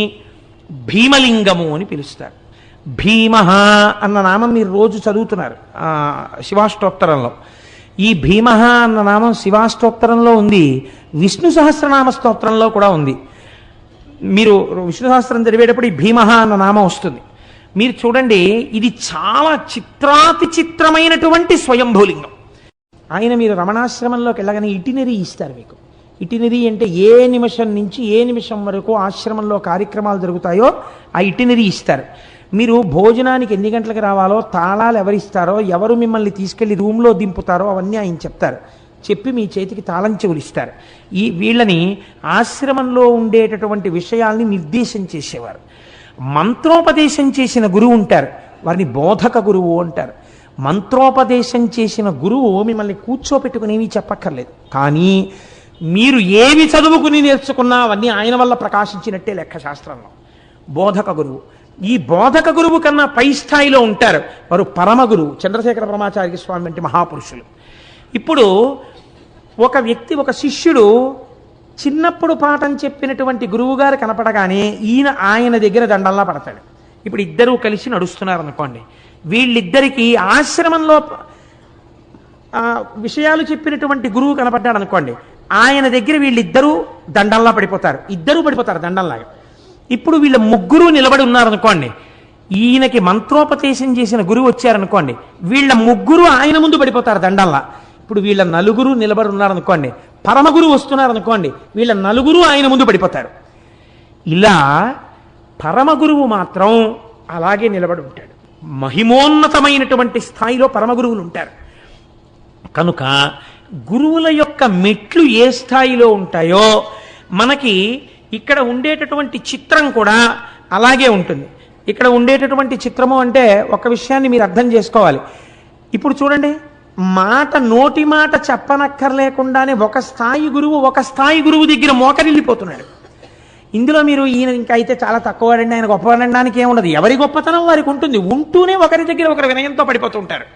భీమలింగము అని పిలుస్తారు. భీమ అన్న నామం మీరు రోజు చదువుతున్నారు శివాష్టోత్తరంలో. ఈ భీమ అన్న నామం శివాష్టోత్తరంలో ఉంది, విష్ణు సహస్రనామ స్తోత్రంలో కూడా ఉంది. మీరు విష్ణు సహస్రం చదివేటప్పుడు ఈ భీమ అన్న నామం వస్తుంది. మీరు చూడండి, ఇది చాలా చిత్రాతి చిత్రమైనటువంటి స్వయంభూలింగం. ఆయన మీరు రమణాశ్రమంలోకి వెళ్ళగానే ఇటినరీ ఇస్తారు మీకు. ఇటినరీ అంటే ఏ నిమిషం నుంచి ఏ నిమిషం వరకు ఆశ్రమంలో కార్యక్రమాలు జరుగుతాయో ఆ ఇటినరీ ఇస్తారు. మీరు భోజనానికి ఎన్ని గంటలకు రావాలో, తాళాలు ఎవరిస్తారో, ఎవరు మిమ్మల్ని తీసుకెళ్లి రూమ్లో దింపుతారో అవన్నీ ఆయన చెప్తారు. చెప్పి మీ చేతికి తాళం చెవులు ఇస్తారు. వీళ్ళని ఆశ్రమంలో ఉండేటటువంటి విషయాల్ని నిర్దేశం చేసేవారు. మంత్రోపదేశం చేసిన గురువు ఉంటారు, వారిని బోధక గురువు అంటారు. మంత్రోపదేశం చేసిన గురువు మిమ్మల్ని కూర్చోపెట్టుకునేవి చెప్పక్కర్లేదు, కానీ మీరు ఏవి చదువుకుని నేర్చుకున్నా అవన్నీ ఆయన వల్ల ప్రకాశించినట్టే లెక్క శాస్త్రంలో. బోధక గురువు. ఈ బోధక గురువు కన్నా పై స్థాయిలో ఉంటారు వారు పరమ గురువు, చంద్రశేఖర బ్రహ్మచారి స్వామి వంటి మహాపురుషులు. ఇప్పుడు ఒక వ్యక్తి, ఒక శిష్యుడు చిన్నప్పుడు పాఠం చెప్పినటువంటి గురువుగారు కనపడగానే ఆయన దగ్గర దండల్లా పడతాడు. ఇప్పుడు ఇద్దరూ కలిసి నడుస్తున్నారు అనుకోండి, వీళ్ళిద్దరికీ ఆశ్రమంలో విషయాలు చెప్పినటువంటి గురువు కనపడ్డాడు అనుకోండి, ఆయన దగ్గర వీళ్ళిద్దరూ దండల్లా పడిపోతారు, ఇద్దరూ పడిపోతారు దండల్లాగా. ఇప్పుడు వీళ్ళ ముగ్గురు నిలబడి ఉన్నారనుకోండి, ఈయనకి మంత్రోపదేశం చేసిన గురువు వచ్చారనుకోండి, వీళ్ళ ముగ్గురు ఆయన ముందు పడిపోతారు దండల్లా. ఇప్పుడు వీళ్ళ నలుగురు నిలబడి ఉన్నారనుకోండి, పరమగురు వస్తున్నారనుకోండి, వీళ్ళ నలుగురు ఆయన ముందు పడిపోతారు. ఇలా పరమగురువు మాత్రం అలాగే నిలబడి ఉంటాడు. మహిమోన్నతమైనటువంటి స్థాయిలో పరమగురువులు ఉంటారు. కనుక గురువుల యొక్క మెట్లు ఏ స్థాయిలో ఉంటాయో మనకి ఇక్కడ ఉండేటటువంటి చిత్రం కూడా అలాగే ఉంటుంది. ఇక్కడ ఉండేటటువంటి చిత్రము అంటే ఒక విషయాన్ని మీరు అర్థం చేసుకోవాలి. ఇప్పుడు చూడండి, నోటి మాట చెప్పనక్కర్లేకుండానే ఒక స్థాయి గురువు దగ్గర మోకరిల్లిపోతున్నాడు. ఇందులో మీరు ఈయన ఇంకా అయితే చాలా తక్కువవాడండి, ఆయన గొప్పవాడడానికి ఏముండదు, ఎవరి గొప్పతనం వారికి ఉంటుంది. ఉంటూనే ఒకరి దగ్గర ఒకరి వినయంతో పడిపోతుంటారు.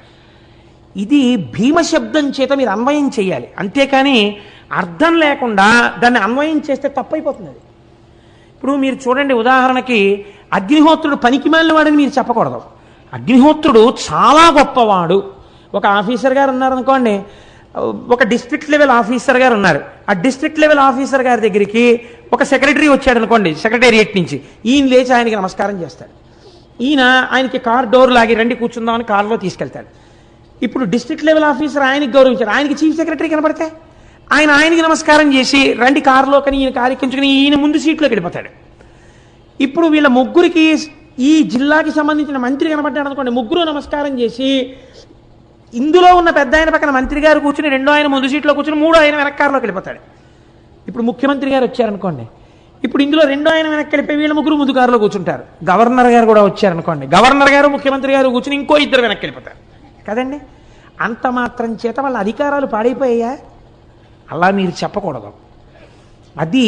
ఇది భీమశబ్దం చేత మీరు అన్వయం చేయాలి, అంతేకాని అర్థం లేకుండా దాన్ని అన్వయం చేస్తే తప్పైపోతుంది. ఇప్పుడు మీరు చూడండి, ఉదాహరణకి అగ్నిహోత్రుడు పనికిమాలిన వాడని మీరు చెప్పకూడదు. అగ్నిహోత్రుడు చాలా గొప్పవాడు. ఒక ఆఫీసర్ గారు ఉన్నారనుకోండి, ఒక డిస్ట్రిక్ట్ లెవెల్ ఆఫీసర్ గారు ఉన్నారు. ఆ డిస్ట్రిక్ట్ లెవెల్ ఆఫీసర్ గారి దగ్గరికి ఒక సెక్రటరీ వచ్చాడు అనుకోండి, సెక్రటేరియట్ నుంచి. ఈయన లేచి ఆయనకి నమస్కారం చేస్తాడు. ఆయనకి కార్ డోర్ లాగి రండి కూర్చుందామని కారులో తీసుకెళ్తాడు. ఇప్పుడు డిస్ట్రిక్ట్ లెవెల్ ఆఫీసర్ ఆయనకి గౌరవించాడు, ఆయనకి చీఫ్ సెక్రటరీ కనపడితే ఆయనకి నమస్కారం చేసి రండి కారులో కని ఈయన కారు ఎక్కించుకుని ఈయన ముందు సీట్లోకి వెళ్ళిపోతాడు. ఇప్పుడు వీళ్ళ ముగ్గురికి ఈ జిల్లాకి సంబంధించిన మంత్రి కనపడ్డాడు అనుకోండి, ముగ్గురు నమస్కారం చేసి ఇందులో ఉన్న పెద్ద ఆయన పక్కన మంత్రి గారు కూర్చుని, రెండో ఆయన ముందు సీట్లో కూర్చుని, మూడో ఆయన వెనక కారులోకి వెళ్ళిపోతాడు. ఇప్పుడు ముఖ్యమంత్రి గారు వచ్చారనుకోండి, ఇప్పుడు ఇందులో రెండో ఆయన వెనక్కి వెళ్ళిపోయి వీళ్ళ ముగ్గురు ముందు కారులో కూర్చుంటారు. గవర్నర్ గారు కూడా వచ్చారనుకోండి, గవర్నర్ గారు ముఖ్యమంత్రి గారు కూర్చుని ఇంకో ఇద్దరు వెనక్కి వెళ్ళిపోతారు కదండి. అంత మాత్రం చేత వాళ్ళ అధికారాలు పాడైపోయాయా? అలా మీరు చెప్పకూడదు. అది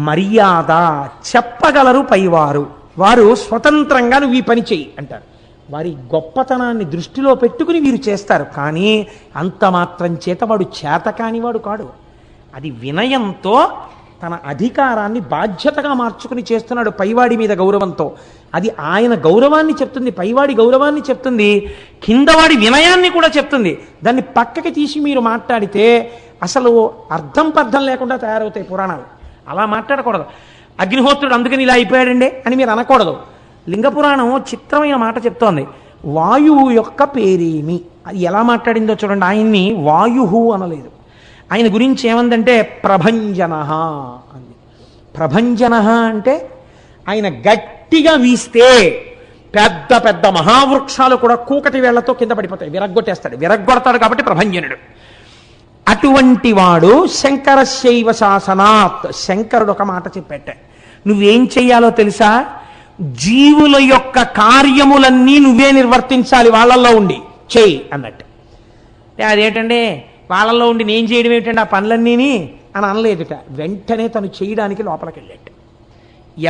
మర్యాద. చెప్పగలరు పైవారు, వారు స్వతంత్రంగా నువ్వు ఈ పని చెయ్యి అంటారు. వారి గొప్పతనాన్ని దృష్టిలో పెట్టుకుని వీరు చేస్తారు, కానీ అంత మాత్రం చేత వాడు చేతకానివాడు కాడు. అది వినయంతో తన అధికారాన్ని బాధ్యతగా మార్చుకుని చేస్తున్నాడు పైవాడి మీద గౌరవంతో. అది ఆయన గౌరవాన్ని చెప్తుంది, పైవాడి గౌరవాన్ని చెప్తుంది, కిందవాడి వినయాన్ని కూడా చెప్తుంది. దాన్ని పక్కకి తీసి మీరు మాట్లాడితే అసలు అర్థం పర్థం లేకుండా తయారవుతాయి పురాణాలు. అలా మాట్లాడకూడదు. అగ్నిహోత్రుడు అందుకని ఇలా అయిపోయాడండి అని మీరు అనకూడదు. లింగపురాణం చిత్రమైన మాట చెప్తోంది. వాయువు యొక్క పేరేమి, అది ఎలా మాట్లాడిందో చూడండి. ఆయన్ని వాయుహు అనలేదు, ఆయన గురించి ఏమందంటే ప్రభంజన అంది. ప్రభంజన అంటే ఆయన గట్టిగా వీస్తే పెద్ద పెద్ద మహావృక్షాలు కూడా కూకటి వేళ్లతో కింద పడిపోతాయి, విరగ్గొడతాడు కాబట్టి ప్రభంజనుడు. అటువంటి వాడు శంకరశైవ శాసనాత్. శంకరుడు ఒక మాట చెప్పేట, నువ్వేం చెయ్యాలో తెలుసా? జీవుల యొక్క కార్యములన్నీ నువ్వే నిర్వర్తించాలి వాళ్ళల్లో ఉండి చెయ్యి అన్నట్టు. అదేంటంటే వాళ్ళల్లో ఉండి నేను చేయడం ఏమిటంటే ఆ పనులన్నీని అని అనలేదుట. వెంటనే తను చేయడానికి లోపలికి వెళ్ళాడు.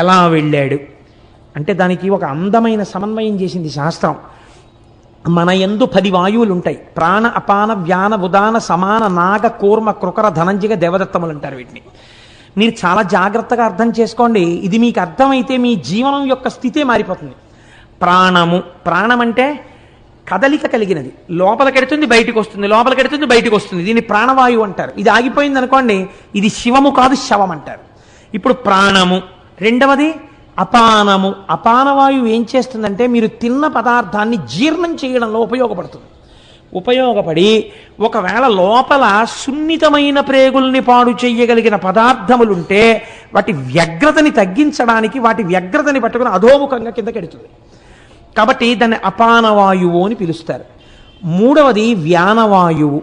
ఎలా వెళ్ళాడు అంటే దానికి ఒక అందమైన సమన్వయం చేసింది శాస్త్రం. మన యందు 10 వాయువులు ఉంటాయి. ప్రాణ, అపాన, వ్యాన, ఉదాన, సమాన, నాగ, కూర్మ, కృకర, ధనంజయ, దేవదత్తములు అంటారు వీటిని. మీరు చాలా జాగ్రత్తగా అర్థం చేసుకోండి. ఇది మీకు అర్థమైతే మీ జీవనం యొక్క స్థితే మారిపోతుంది. ప్రాణము, ప్రాణం అంటే కదలిక కలిగినది. లోపలికెడుతుంది బయటికి వస్తుంది, లోపలికెడుతుంది బయటికి వస్తుంది. దీన్ని ప్రాణవాయువు అంటారు. ఇది ఆగిపోయింది అనుకోండి, ఇది శివము కాదు శవం అంటారు. ఇప్పుడు ప్రాణము. రెండవది అపానము. అపానవాయువు ఏం చేస్తుందంటే మీరు తిన్న పదార్థాన్ని జీర్ణం చేయడంలో ఉపయోగపడి ఒకవేళ లోపల సున్నితమైన ప్రేగుల్ని పాడు చేయగలిగిన పదార్థములుంటే వాటి వ్యగ్రతని తగ్గించడానికి వాటి వ్యగ్రతని పట్టుకుని అధోముఖంగా కిందకెడుతుంది. కాబట్టి దాన్ని అపానవాయువు అని పిలుస్తారు. మూడవది వ్యానవాయువు.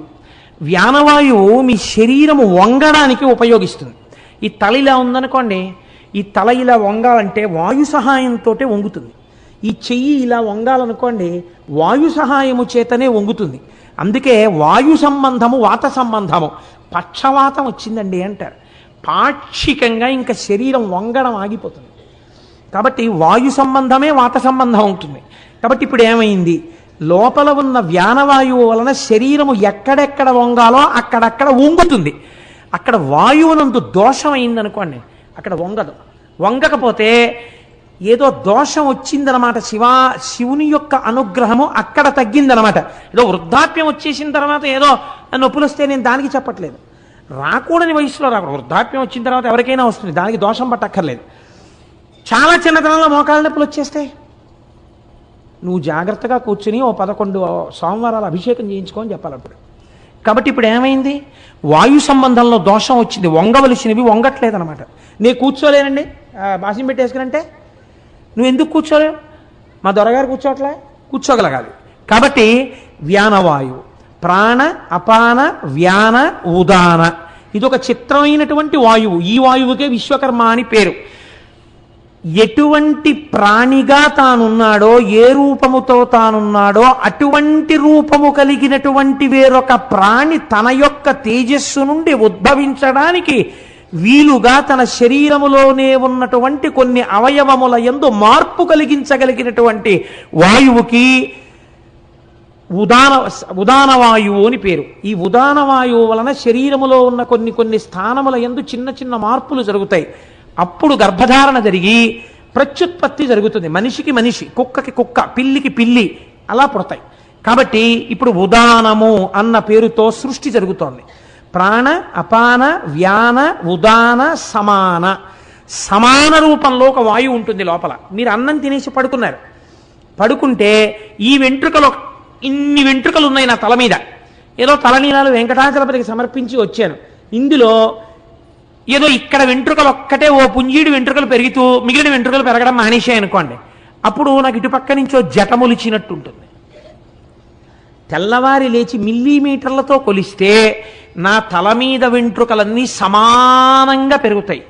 వ్యానవాయువు మీ శరీరము వంగడానికి ఉపయోగిస్తుంది. ఈ తల ఇలా ఉందనుకోండి, ఈ తల ఇలా వంగాలంటే వాయు సహాయంతో వంగుతుంది. ఈ చెయ్యి ఇలా వంగాలనుకోండి, వాయు సహాయము చేతనే వంగుతుంది. అందుకే వాయు సంబంధము వాత సంబంధము. పక్షవాతం వచ్చిందండి అంటారు. పాక్షికంగా ఇంకా శరీరం వంగడం ఆగిపోతుంది. కాబట్టి వాయు సంబంధమే వాత సంబంధం అవుతుంది. కాబట్టి ఇప్పుడు ఏమైంది, లోపల ఉన్న వ్యానవాయువు వలన శరీరము ఎక్కడెక్కడ వంగాలో అక్కడక్కడ వంగుతుంది. అక్కడ వాయువునందు దోషం అయిందనుకోండి, అక్కడ వంగదు. వంగకపోతే ఏదో దోషం వచ్చిందనమాట. శివుని యొక్క అనుగ్రహము అక్కడ తగ్గిందనమాట. ఏదో వృద్ధాప్యం వచ్చేసిన తర్వాత ఏదో నొప్పులు వస్తే నేను దానికి చెప్పట్లేదు. రాకూడని వయసులో రాకూడదు. వృద్ధాప్యం వచ్చిన తర్వాత ఎవరికైనా వస్తుంది, దానికి దోషం పట్టక్కర్లేదు. చాలా చిన్నతనంలో మోకాళ్ళ నొప్పులు వచ్చేస్తాయి. నువ్వు జాగ్రత్తగా కూర్చుని 11 సోమవారాలు అభిషేకం చేయించుకొని చెప్పాలి అప్పుడు. కాబట్టి ఇప్పుడు ఏమైంది, వాయు సంబంధంలో దోషం వచ్చింది. వంగవలసినవి వంగట్లేదనమాట. నేను కూర్చోలేనండి బాసిం పెట్టేసుకునంటే నువ్వు ఎందుకు కూర్చోలేవు? మా దొరగారు కూర్చోట్లే, కూర్చోగలగాలి. కాబట్టి వ్యానవాయువు, ప్రాణ, అపాన, వ్యాన, ఉదాన, ఇది ఒక చిత్రమైనటువంటి వాయువు. ఈ వాయువుకే విశ్వకర్మ అని పేరు. ఎటువంటి ప్రాణిగా తానున్నాడో, ఏ రూపముతో తానున్నాడో అటువంటి రూపము కలిగినటువంటి వేరొక ప్రాణి తన యొక్క తేజస్సు నుండి ఉద్భవించడానికి వీలుగా తన శరీరములోనే ఉన్నటువంటి కొన్ని అవయవముల యందు మార్పు కలిగించగలిగినటువంటి వాయువుకి ఉదాన వాయువు అని పేరు. ఈ ఉదాన వాయువు వలన శరీరములో ఉన్న కొన్ని స్థానముల యందు చిన్న చిన్న మార్పులు జరుగుతాయి. అప్పుడు గర్భధారణ జరిగి ప్రత్యుత్పత్తి జరుగుతుంది. మనిషికి మనిషి, కుక్కకి కుక్క, పిల్లికి పిల్లి అలా పుడతాయి. కాబట్టి ఇప్పుడు ఉదానము అన్న పేరుతో సృష్టి జరుగుతోంది. ప్రాణ, అపాన, వ్యాన, ఉదాన, సమాన. సమాన రూపంలో ఒక వాయువు ఉంటుంది లోపల. మీరు అన్నం తినేసి పడుకున్నారు. పడుకుంటే ఈ వెంట్రుకలు, ఇన్ని వెంట్రుకలు ఉన్నాయి నా తల మీద. ఏదో తలనీలాలు వెంకటాచలపతికి సమర్పించి వచ్చాను. ఇందులో ఏదో ఇక్కడ వెంట్రుకలు ఒక్కటే ఓ పుంజీడు వెంట్రుకలు పెరుగుతూ మిగిలిన వెంట్రుకలు పెరగడం మానేశాయి అనుకోండి. అప్పుడు నాకు ఇటుపక్క నుంచో జటములిచ్చినట్టు ఉంటుంది. తెల్లవారి లేచి మిల్లీమీటర్లతో కొలిస్తే నా తల మీద వెంట్రుకలన్నీ సమానంగా పెరుగుతాయి.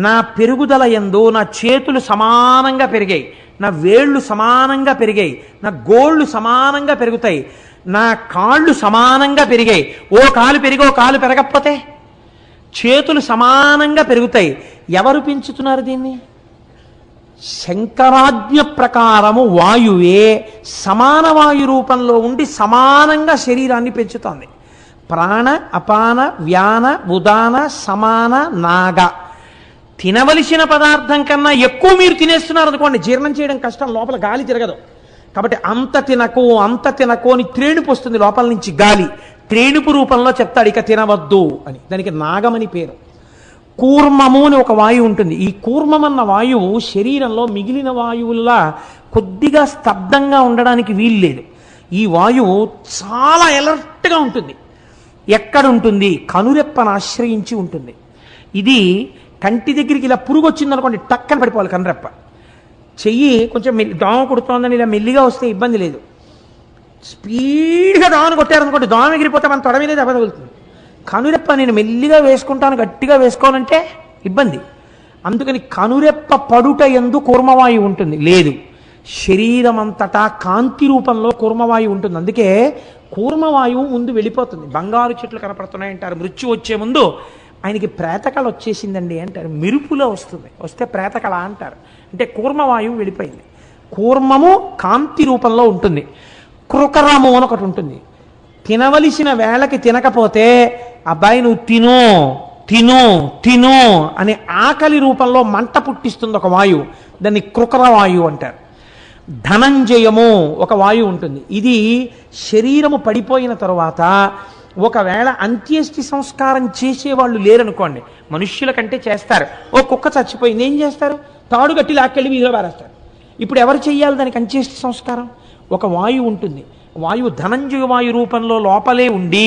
నా పెరుగుదల యందు నా చేతులు సమానంగా పెరిగాయి, నా వేళ్ళు సమానంగా పెరిగాయి, నా గోళ్ళు సమానంగా పెరుగుతాయి, నా కాళ్ళు సమానంగా పెరిగాయి. ఓ కాలు పెరిగి ఓ కాలు పెరగకపోతే చేతులు సమానంగా పెరుగుతాయి. ఎవరు పెంచుతున్నారు దీన్ని? శంకరాజ్ఞ ప్రకారము వాయువే సమాన వాయు రూపంలో ఉండి సమానంగా శరీరాన్ని పెంచుతోంది. ప్రాణ, అపాన, వ్యాన, ఉదాన, సమాన, నాగ. తినవలసిన పదార్థం కన్నా ఎక్కువ మీరు తినేస్తున్నారు అనుకోండి, జీర్ణం చేయడం కష్టం, లోపల గాలి తిరగదు. కాబట్టి అంత తినకు అని త్రేణుపు వస్తుంది లోపల నుంచి గాలి. త్రేణుపు రూపంలో చెప్తాడు ఇక తినవద్దు అని. దానికి నాగమని పేరు. కూర్మము అని ఒక వాయువు ఉంటుంది. ఈ కూర్మమన్న వాయువు శరీరంలో మిగిలిన వాయువుల్లా కొద్దిగా స్తబ్దంగా ఉండడానికి వీల్లేదు. ఈ వాయువు చాలా ఎలర్ట్గా ఉంటుంది. ఎక్కడుంటుంది? కనురెప్పను ఆశ్రయించి ఉంటుంది. ఇది కంటి దగ్గరికి ఇలా పురుగు వచ్చిందనుకోండి, టక్కన పడిపోవాలి కనురెప్ప. చెయ్యి కొంచెం దోమ కుడుతోందని ఇలా మెల్లిగా వస్తే ఇబ్బంది లేదు. స్పీడ్గా దోమను కొట్టారనుకోండి, దోమ ఎగిరిపోతే మన తొడ మీద దెబ్బ తగులుతుంది. కనురెప్ప నేను మెల్లిగా వేసుకుంటాను, గట్టిగా వేసుకోవాలంటే ఇబ్బంది. అందుకని కనురెప్ప పడుట యందు కూర్మవాయువు ఉంటుంది. లేదు, శరీరం అంతటా కాంతి రూపంలో కూర్మవాయువు ఉంటుంది. అందుకే కూర్మవాయువు ముందు వెళ్ళిపోతుంది. బంగారు చెట్లు కనపడుతున్నాయంటారు, మృత్యు వచ్చే ముందు ఆయనకి ప్రేతకళ వచ్చేసిందండి అంటారు. మెరుపులో వస్తుంది, వస్తే ప్రేతకళ అంటారు. అంటే కూర్మవాయువు వెళ్ళిపోయింది. కూర్మము కాంతి రూపంలో ఉంటుంది. కృకరము అని ఒకటి ఉంటుంది. తినవలసిన వేళకి తినకపోతే అబ్బాయి నువ్వు తిను తిను తిను అనే ఆకలి రూపంలో మంట పుట్టిస్తుంది ఒక వాయువు. దాన్ని కృకర వాయువు అంటారు. ధనంజయము ఒక వాయువు ఉంటుంది. ఇది శరీరము పడిపోయిన తరువాత ఒకవేళ అంత్యేష్టి సంస్కారం చేసేవాళ్ళు లేరనుకోండి, మనుష్యుల కంటే చేస్తారు. ఓ కుక్క చచ్చిపోయింది, ఏం చేస్తారు? తాడు గట్టి లాక్కెళ్ళి వీధిలో పారేస్తారు. ఇప్పుడు ఎవరు చెయ్యాలి దానికి అంత్యేష్టి సంస్కారం? ఒక వాయువు ఉంటుంది. వాయువు ధనంజయ వాయు రూపంలో లోపలే ఉండి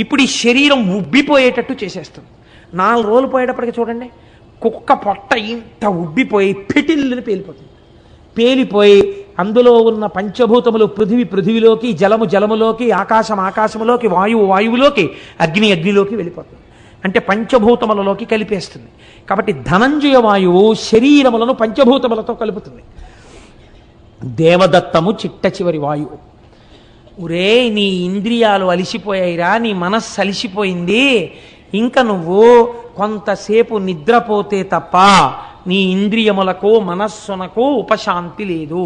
ఇప్పుడు ఈ శరీరం ఉబ్బిపోయేటట్టు చేసేస్తుంది. 4 రోజులు పోయేటప్పటికి చూడండి, కుక్క పొట్ట ఇంత ఉబ్బిపోయి పెటిల్ని పేలిపోతుంది. పేలిపోయి అందులో ఉన్న పంచభూతములు పృథివిలోకి, జలము జలములోకి, ఆకాశం ఆకాశములోకి, వాయువు వాయువులోకి, అగ్ని అగ్నిలోకి వెళ్ళిపోతుంది. అంటే పంచభూతములలోకి కలిపేస్తుంది. కాబట్టి ధనంజయ వాయువు శరీరములను పంచభూతములతో కలుపుతుంది. దేవదత్తము చిట్ట చివరి వాయువు. ఒరే నీ ఇంద్రియాలు అలిసిపోయాయిరా, నీ మనస్సు అలిసిపోయింది, ఇంకా నువ్వు కొంతసేపు నిద్రపోతే తప్ప నీ ఇంద్రియములకు మనస్సునకు ఉపశాంతి లేదు.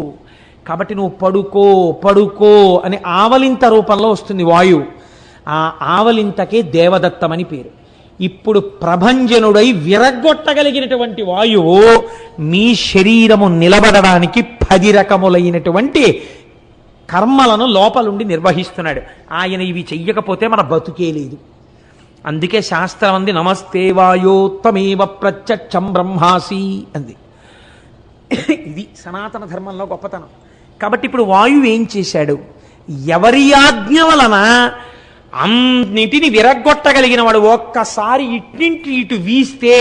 కాబట్టి నువ్వు పడుకో పడుకో అని ఆవలింత రూపంలో వస్తుంది వాయువు. ఆ ఆవలింతకే దేవదత్తమని పేరు. ఇప్పుడు ప్రభంజనుడై విరగొట్టగలిగినటువంటి వాయువు మీ శరీరము నిలబడడానికి 10 రకములైనటువంటి కర్మలను లోపలుండి నిర్వహిస్తున్నాడు. ఆయన ఇవి చెయ్యకపోతే మన బతుకే లేదు. అందుకే శాస్త్రం అంది నమస్తే వాయోత్తమేవ ప్రత్యక్షం బ్రహ్మాసి అంది. ఇది సనాతన ధర్మంలో గొప్పతనం. కాబట్టి ఇప్పుడు వాయువు ఏం చేశాడు? ఎవరి ఆజ్ఞ వలన అన్నిటిని విరగ్గొట్టగలిగిన వాడు ఒక్కసారి ఇట్నింటి ఇటు వీస్తే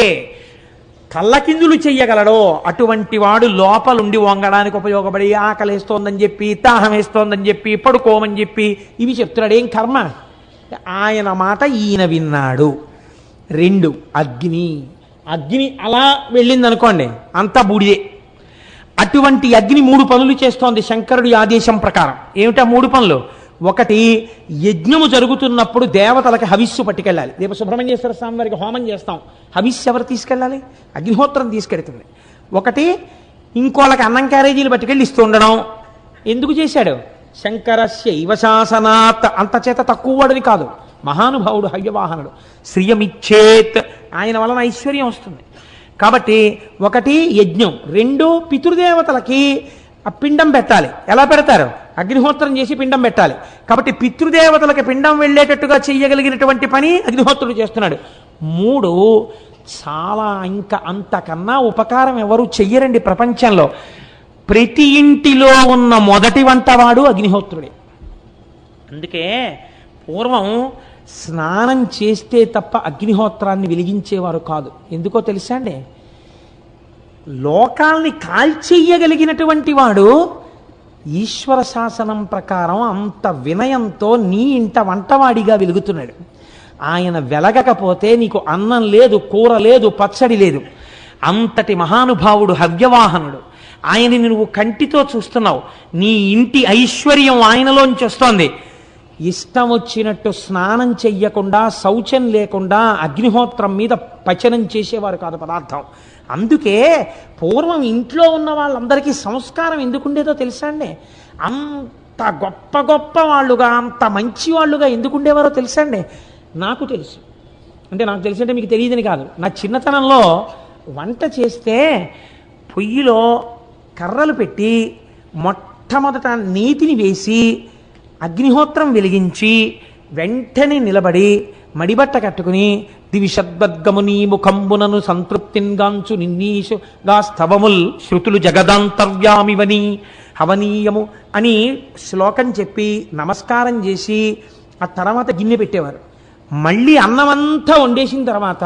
కళ్ళకిందులు చెయ్యగలడో అటువంటి వాడు లోపలుండి వంగడానికి ఉపయోగపడి ఆకలేస్తోందని చెప్పి, దాహం వేస్తోందని చెప్పి, పడుకోమని చెప్పి ఇవి చెప్తున్నాడు. ఏం కర్మ? ఆయన మాట ఈయన విన్నాడు. 2 అగ్ని. అగ్ని అలా వెళ్ళింది అనుకోండి, అంతా బూడిదే. అటువంటి అగ్ని 3 పనులు చేస్తోంది శంకరుడి ఆదేశం ప్రకారం. ఏమిటా 3 పనులు? 1, యజ్ఞము జరుగుతున్నప్పుడు దేవతలకి హవిస్సు పట్టుకెళ్ళాలి. రేపు సుబ్రహ్మణ్యేశ్వర స్వామి వారికి హోమం చేస్తాం, హవిస్సు ఎవరు తీసుకెళ్ళాలి? అగ్నిహోత్రం తీసుకెడుతుంది. 1, ఇంకోళ్ళకి అన్నం క్యారేజీలు పట్టుకెళ్ళి ఇస్తూ ఉండడం. ఎందుకు చేశాడు? శంకరస్య ఇవశాసనాత్. అంత చేత తక్కువ వాడిని కాదు, మహానుభావుడు హవ్యవాహనుడు. శ్రియమిచ్చేత్, ఆయన వలన ఐశ్వర్యం వస్తుంది. కాబట్టి 1 యజ్ఞం, 2 పితృదేవతలకి ఆ పిండం పెట్టాలి. ఎలా పెడతారు? అగ్నిహోత్రం చేసి పిండం పెట్టాలి. కాబట్టి పితృదేవతలకి పిండం వెళ్ళేటట్టుగా చెయ్యగలిగినటువంటి పని అగ్నిహోత్రుడు చేస్తున్నాడు. 3 చాలా, ఇంకా అంతకన్నా ఉపకారం ఎవరు చెయ్యరండి ప్రపంచంలో. ప్రతి ఇంటిలో ఉన్న మొదటి వంటవాడు అగ్నిహోత్రుడే. అందుకే పూర్వం స్నానం చేస్తే తప్ప అగ్నిహోత్రాన్ని వెలిగించేవారు కాదు. ఎందుకో తెలుసా అండి? లోకాల్ని కాల్చెయ్యగలిగినటువంటి వాడు ఈశ్వర శాసనం ప్రకారం అంత వినయంతో నీ ఇంట వంటవాడిగా వెలుగుతున్నాడు. ఆయన వెలగకపోతే నీకు అన్నం లేదు, కూర లేదు, పచ్చడి లేదు. అంతటి మహానుభావుడు హవ్యవాహనుడు. ఆయనని నువ్వు కంటితో చూస్తున్నావు. నీ ఇంటి ఐశ్వర్యం ఆయనలోంచి వస్తోంది. ఇష్టం వచ్చినట్టు స్నానం చెయ్యకుండా, శౌచం లేకుండా అగ్నిహోత్రం మీద పచనం చేసేవారు కాదు పదార్థం. అందుకే పూర్వం ఇంట్లో ఉన్న వాళ్ళందరికీ సంస్కారం ఎందుకుండేదో తెలుసా అండి? అంత గొప్ప గొప్ప వాళ్ళుగా, అంత మంచి వాళ్ళుగా ఎందుకుండేవారో తెలుసా అండి? నాకు తెలుసు. అంటే నాకు తెలిసింటే మీకు తెలియదని కాదు. నా చిన్నతనంలో వంట చేస్తే పొయ్యిలో కర్రలు పెట్టి మొట్టమొదట నీతిని వేసి అగ్నిహోత్రం వెలిగించి వెంటనే నిలబడి మడిబట్ట కట్టుకుని దివిషద్వద్గముని ముఖంబునను సంతృప్తింగాంచు నిన్నీషుగా స్తవముల్ శృతులు జగదాంతర్యామివని హవనీయము అని శ్లోకం చెప్పి నమస్కారం చేసి ఆ తర్వాత గిన్నె పెట్టేవారు. మళ్ళీ అన్నమంతా వండేసిన తర్వాత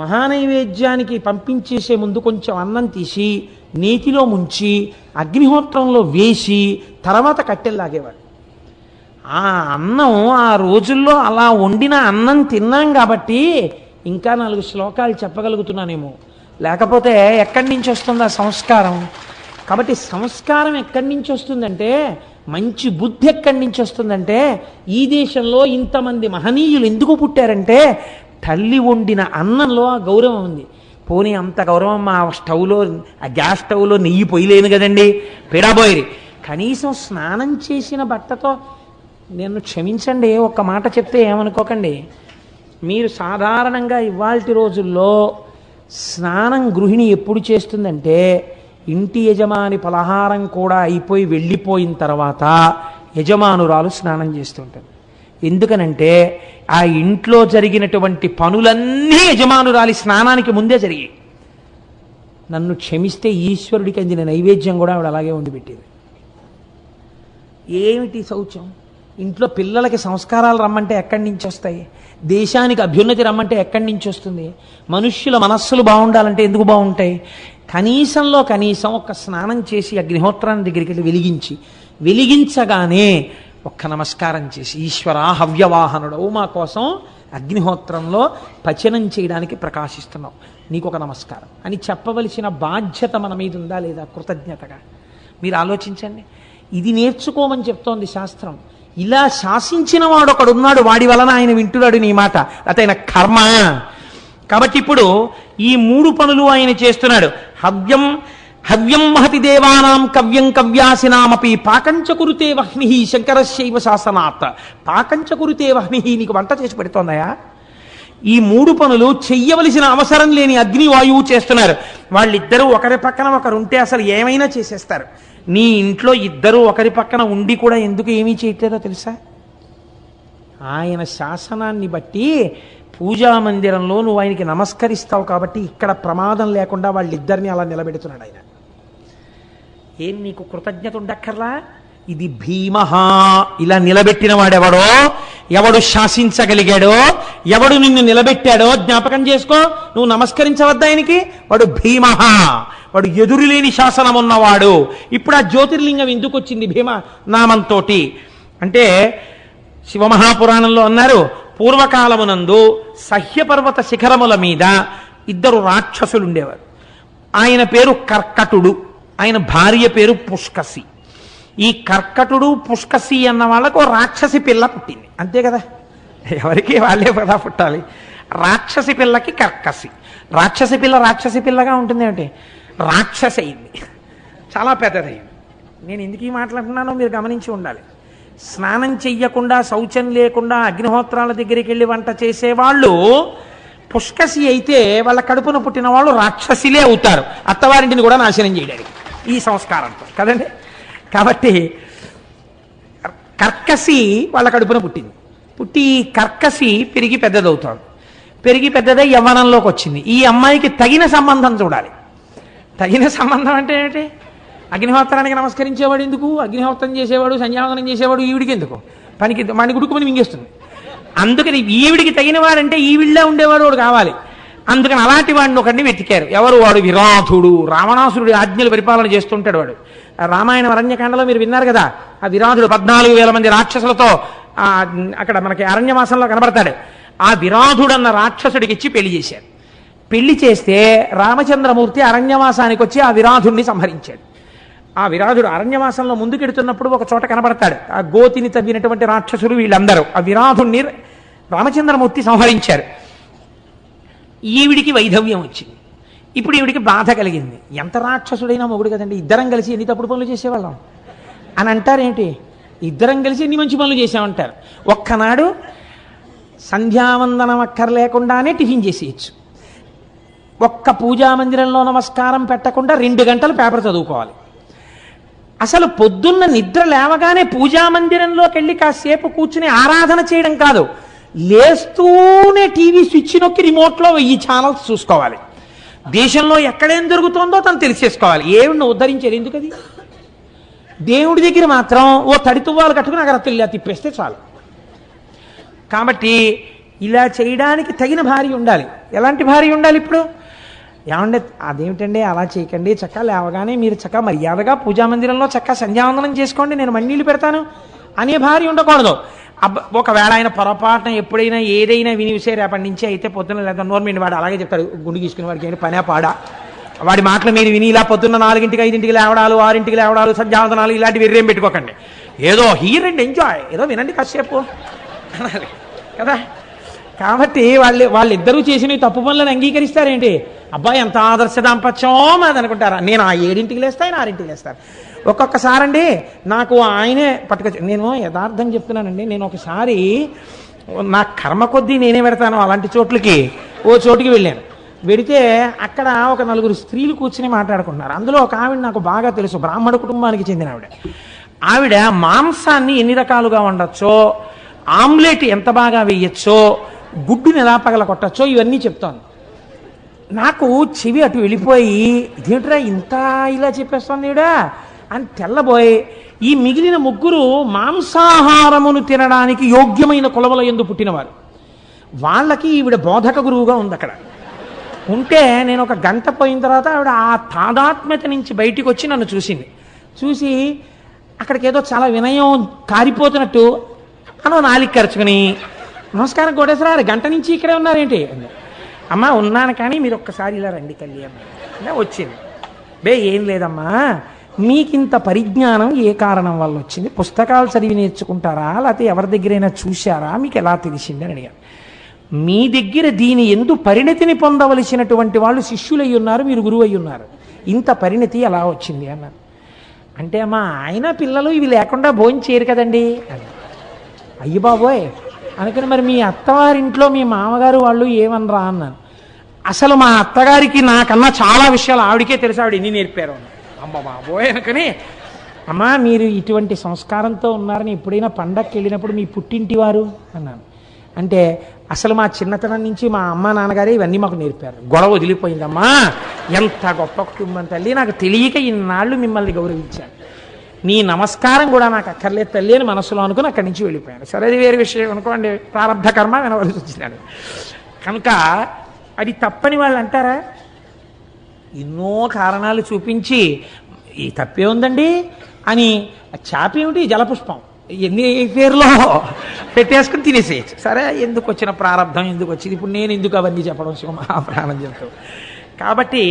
మహానైవేద్యానికి పంపించేసే ముందు కొంచెం అన్నం తీసి నేతిలో ముంచి అగ్నిహోత్రంలో వేసి తర్వాత కట్టెల్లాగేవాడు. ఆ అన్నం ఆ రోజుల్లో అలా వండిన అన్నం తిన్నాం కాబట్టి ఇంకా 4 శ్లోకాలు చెప్పగలుగుతున్నానేమో. లేకపోతే ఎక్కడి నుంచి వస్తుంది ఆ సంస్కారం? కాబట్టి సంస్కారం ఎక్కడి నుంచి వస్తుందంటే, మంచి బుద్ధి ఎక్కడి నుంచి వస్తుందంటే, ఈ దేశంలో ఇంతమంది మహనీయులు ఎందుకు పుట్టారంటే తల్లి వండిన అన్నంలో ఆ గౌరవం ఉంది. పోనీ అంత గౌరవం ఆ స్టవ్లో, ఆ గ్యాస్ స్టవ్లో నెయ్యి పొయ్యలేను కదండి, పెడాబోయిరి. కనీసం స్నానం చేసిన బట్టతో, నేను క్షమించండి ఒక్క మాట చెప్తే ఏమనుకోకండి, మీరు సాధారణంగా ఇవాల్టి రోజుల్లో స్నానం గృహిణి ఎప్పుడు చేస్తుందంటే, ఇంటి యజమాని పలహారం కూడా అయిపోయి వెళ్ళిపోయిన తర్వాత యజమానురాలు స్నానం చేస్తుంటారు. ఎందుకనంటే ఆ ఇంట్లో జరిగినటువంటి పనులన్నీ యజమానురాలి స్నానానికి ముందే జరిగాయి. నన్ను క్షమిస్తే ఈశ్వరుడికి అందిన నైవేద్యం కూడా ఆవిడ అలాగే వండిపెట్టేది. ఏమిటి శౌచం? ఇంట్లో పిల్లలకి సంస్కారాలు రమ్మంటే ఎక్కడి నుంచి వస్తాయి? దేశానికి అభ్యున్నతి రమ్మంటే ఎక్కడి నుంచి వస్తుంది? మనుష్యుల మనస్సులు బాగుండాలంటే ఎందుకు బాగుంటాయి? కనీసంలో కనీసం ఒక్క స్నానం చేసి అగ్నిహోత్రాన్ని దగ్గరికి వెళ్ళి వెలిగించగానే ఒక్క నమస్కారం చేసి, ఈశ్వర హవ్యవాహనుడవు, మా కోసం అగ్నిహోత్రంలో పచనం చేయడానికి ప్రకాశిస్తున్నావు, నీకు ఒక నమస్కారం అని చెప్పవలసిన బాధ్యత మన మీద ఉందా లేదా? కృతజ్ఞతగా మీరు ఆలోచించండి. ఇది నేర్చుకోమని చెప్తోంది శాస్త్రం. ఇలా శాసించిన వాడు ఒకడున్నాడు, వాడి వలన ఆయన వింటున్నాడు నీ మాట, అతైన కర్మ. కాబట్టి ఇప్పుడు ఈ 3 పనులు ఆయన చేస్తున్నాడు. హవ్యం మహతి దేవానాం కవ్యం కవ్యాసినామపి పాకంచ కురుతే వహ్ని శంకరశైవ శాసనాత్. పాకంచ కురుతే వహ్ని, నీకు వంట చేసి పెడుతోందయా? ఈ 3 పనులు చెయ్యవలసిన అవసరం లేని అగ్ని వాయువు చేస్తున్నారు. వాళ్ళిద్దరూ ఒకరి పక్కన ఒకరు ఉంటే అసలు ఏమైనా చేసేస్తారు. నీ ఇంట్లో ఇద్దరు ఒకరి పక్కన ఉండి కూడా ఎందుకు ఏమీ చేయట్లేదో తెలుసా? ఆయన శాసనాన్ని బట్టి పూజా మందిరంలో నువ్వు ఆయనకి నమస్కరిస్తావు కాబట్టి ఇక్కడ ప్రమాదం లేకుండా వాళ్ళిద్దరిని అలా నిలబెడుతున్నాడు ఆయన. ఏం నీకు కృతజ్ఞత ఉండక్కర్లా? ఇది భీమహ. ఇలా నిలబెట్టిన వాడెవడో, ఎవడు శాసించగలిగాడో, ఎవడు నిన్ను నిలబెట్టాడో జ్ఞాపకం చేసుకో. నువ్వు నమస్కరించవద్దా ఆయనకి? వాడు భీమహ, వాడు ఎదురులేని శాసనం ఉన్నవాడు. ఇప్పుడు ఆ జ్యోతిర్లింగం ఎందుకు వచ్చింది భీమ నామంతో అంటే, శివమహాపురాణంలో అన్నారు, పూర్వకాలమునందు సహ్యపర్వత శిఖరముల మీద 2 రాక్షసులు ఉండేవారు. ఆయన పేరు కర్కటుడు, ఆయన భార్య పేరు పుష్కసి. ఈ కర్కటుడు పుష్కసి అన్న వాళ్ళకు రాక్షసి పిల్ల పుట్టింది, అంతే కదా, ఎవరికి వాళ్ళే కదా పుట్టాలి. రాక్షసి పిల్లకి కర్కసి. రాక్షసి పిల్లగా ఉంటుంది అంటే రాక్షసి అయింది, చాలా పెద్దదైంది. నేను ఎందుకు ఈ మాట్లాడుతున్నానో మీరు గమనించి ఉండాలి. స్నానం చెయ్యకుండా, శౌచం లేకుండా అగ్నిహోత్రాల దగ్గరికి వెళ్ళి వంట చేసేవాళ్ళు పుష్కసి అయితే వాళ్ళ కడుపున పుట్టిన వాళ్ళు రాక్షసిలే అవుతారు, అత్తవారింటిని కూడా నాశనం చేయడానికి ఈ సంస్కారంతో కదండి. కాబట్టి కర్కసి వాళ్ళ కడుపున పుట్టి కర్కసి పెరిగి పెద్దదవుతాడు. పెరిగి పెద్దదై యవ్వనంలోకి వచ్చింది. ఈ అమ్మాయికి తగిన సంబంధం చూడాలి. తగిన సంబంధం అంటే ఏంటి? అగ్నిహోత్రానికి నమస్కరించేవాడు ఎందుకు? అగ్నిహోత్రం చేసేవాడు, సంధ్యావందనం చేసేవాడు ఈవిడికి ఎందుకు? మన గుడుకుమని మింగేస్తుంది. అందుకని ఈవిడికి తగిన వాడంటే ఈవిళ్ళే ఉండేవాడు వాడు కావాలి. అందుకని అలాంటి వాడిని ఒకడిని వెతికారు. ఎవరు? వాడు విరాధుడు. రావణాసురుడి ఆజ్ఞలు పరిపాలన చేస్తుంటాడు వాడు. రామాయణ అరణ్యకాండలో మీరు విన్నారు కదా, ఆ విరాధుడు 14,000 మంది రాక్షసులతో అక్కడ మనకి అరణ్యవాసంలో కనబడతాడు. ఆ విరాధుడన్న రాక్షసుడికి ఇచ్చి పెళ్లి చేశారు. పెళ్లి చేస్తే రామచంద్రమూర్తి అరణ్యవాసానికి వచ్చి ఆ విరాధుడిని సంహరించాడు. ఆ విరాధుడు అరణ్యవాసంలో ముందుకెడుతున్నప్పుడు ఒక చోట కనబడతాడు. ఆ గోతిని తవ్వినటువంటి రాక్షసులు వీళ్ళందరూ ఆ విరాధుడిని రామచంద్రమూర్తి సంహరించారు. ఈవిడికి వైధవ్యం వచ్చింది. ఇప్పుడు ఈవిడికి బాధ కలిగింది. ఎంత రాక్షసుడైనా మొగుడు కదండి, ఇద్దరం కలిసి ఎన్ని తప్పుడు పనులు చేసేవాళ్ళం అని అంటారేంటి? ఇద్దరం కలిసి ఎన్ని మంచి పనులు చేసామంటారు. ఒక్కనాడు సంధ్యావందనం అక్కర్లేకుండానే టిఫిన్ చేసేయచ్చు. ఒక్క పూజా మందిరంలో నమస్కారం పెట్టకుండా 2 గంటలు పేపర్ చదువుకోవాలి. అసలు పొద్దున్న నిద్ర లేవగానే పూజా మందిరంలోకి వెళ్ళి కాసేపు కూర్చుని ఆరాధన చేయడం కాదు, లేస్తూనే టీవీ స్విచ్ నొక్కి రిమోట్లో 1000 ఛానల్స్ చూసుకోవాలి. దేశంలో ఎక్కడేం జరుగుతుందో తను తెలిసేసుకోవాలి. ఏమిడిని ఉద్ధరించేది ఎందుకు? అది దేవుడి దగ్గర మాత్రం ఓ తడితువ్వాలు కట్టుకుని అగరత్తుల్లా తిప్పేస్తే చాలు. కాబట్టి ఇలా చేయడానికి తగిన భార్య ఉండాలి. ఎలాంటి భార్య ఉండాలి? ఇప్పుడు ఏమంటే అదేమిటండి అలా చేయకండి, చక్కగా లేవగానే మీరు చక్కగా మర్యాదగా పూజా మందిరంలో చక్కగా సంధ్యావందనం చేసుకోండి, నేను మన్నీళ్ళు పెడతాను అనే భార్య ఉండకూడదు. ఒకవేళ ఆయన పొరపాటున ఎప్పుడైనా ఏదైనా వినివిసే రేపటి నుంచి అయితే పొద్దున్న లేదా నోర్మిండి వాడు అలాగే చెప్తాడు, గుండు గీసుకుని వాడికి ఏంటి పనే పాడా, వాడి మాటలు మీరు విని ఇలా పొద్దున్న 4ంటికి 5ంటికి లేవడాలు 6ంటికి లేవడాలు సంధ్యావందనాలు ఇలాంటివి వెర్రేం పెట్టుకోకండి. ఏదో హీర్ అండ్ ఎంజాయ్, ఏదో వినండి కాసేపు అనాలి కదా. కాబట్టి వాళ్ళిద్దరూ చేసిన తప్పు పనులను అంగీకరిస్తారేంటి? అబ్బాయి ఎంత ఆదర్శ దాంపత్యం అది అనుకుంటారా? నేను ఆ 7ంటికి లేస్తా, ఆయన 6ంటికి లేస్తాను. ఒక్కొక్కసారండి నాకు ఆయనే పట్టుకొచ్చి, నేను యథార్థం చెప్తున్నానండి, నేను ఒకసారి నా కర్మ కొద్దీ నేనే పెడతాను అలాంటి చోట్లకి. ఓ చోటుకి వెళ్ళాను, వెడితే అక్కడ ఒక 4 స్త్రీలు కూర్చుని మాట్లాడుకుంటున్నారు. అందులో ఒక ఆవిడ నాకు బాగా తెలుసు, బ్రాహ్మణ కుటుంబానికి చెందిన ఆవిడ మాంసాన్ని ఎన్ని రకాలుగా వండొచ్చో, ఆమ్లెట్ ఎంత బాగా వేయచ్చో, గుడ్డుని ఎలా పగల కొట్టచ్చో ఇవన్నీ చెప్తోంది. నాకు చెవి అటు వెళ్ళిపోయి, ఇదేంట్రా ఇంత ఇలా చెప్పేస్తుంది ఈవిడ అని తెల్లబోయి, ఈ మిగిలిన 3 మాంసాహారమును తినడానికి యోగ్యమైన కులముల యందు పుట్టినవారు. వాళ్ళకి ఈవిడ బోధక గురువుగా ఉంది. అక్కడ ఉంటే నేను ఒక గంట పోయిన తర్వాత ఆవిడ ఆ తాదాత్మ్యత నుంచి బయటికి వచ్చి నన్ను చూసింది. చూసి అక్కడికి ఏదో చాలా వినయం కారిపోతున్నట్టు నాలిక ఖర్చుకుని, నమస్కారం కోటేశ్వర, గంట నుంచి ఇక్కడే ఉన్నారేంటి? అమ్మా ఉన్నాను, కానీ మీరు ఒక్కసారి ఇలా రండి కళ్యాణ్ వచ్చింది. ఏం లేదమ్మా, మీకింత పరిజ్ఞానం ఏ కారణం వల్ల వచ్చింది? పుస్తకాలు చదివి నేర్చుకుంటారా, లేకపోతే ఎవరి దగ్గరైనా చూశారా, మీకు ఎలా తెలిసింది అని అడిగాను. మీ దగ్గర దీని ఎందు పరిణతిని పొందవలసినటువంటి వాళ్ళు శిష్యులై ఉన్నారు, మీరు గురువు అయి ఉన్నారు, ఇంత పరిణతి ఎలా వచ్చింది అన్నారు. అంటే అమ్మా ఆయన పిల్లలు ఇవి లేకుండా భోజనం చేయరు కదండి అని. అయ్యి బాబోయ్ అనుకుని, మరి మీ అత్తవారింట్లో మీ మామగారు వాళ్ళు ఏమనరా అన్నాను. అసలు మా అత్తగారికి నాకన్నా చాలా విషయాలు ఆవిడికే తెలుసు, ఆవిడ ఎన్ని నేర్పారు. అమ్మ బాబోయ్ అనుకుని, అమ్మా మీరు ఇటువంటి సంస్కారంతో ఉన్నారని ఎప్పుడైనా పండగకి వెళ్ళినప్పుడు మీ పుట్టింటి వారు అన్నాను. అంటే అసలు మా చిన్నతనం నుంచి మా అమ్మ నాన్నగారే ఇవన్నీ మాకు నేర్పారు. గొడవ వదిలిపోయిందమ్మా, ఎంత గొప్ప కుటుంబం తల్లి, నాకు తెలియక ఇన్నాళ్ళు మిమ్మల్ని గౌరవించాను, నీ నమస్కారం కూడా నాకు అక్కర్లేదు తల్లి అని మనసులో అనుకుని అక్కడి నుంచి వెళ్ళిపోయాను. సరే అది వేరే విషయం అనుకోండి, ప్రారంభ కర్మ వినవలసి వచ్చినాడు కనుక అది తప్పని వాళ్ళు అంటారా? ఎన్నో కారణాలు చూపించి ఈ తప్పే ఉందండి అని, చాపేమిటి జలపుష్పం ఎన్ని పేరులో పెట్టేసుకుని తినేసేయచ్చు. సరే ఎందుకు వచ్చిన ప్రారంభం ఎందుకు వచ్చింది, ఇప్పుడు నేను ఎందుకు అవన్నీ చెప్పడం మహాప్రాణం చెప్తాను. కాబట్టి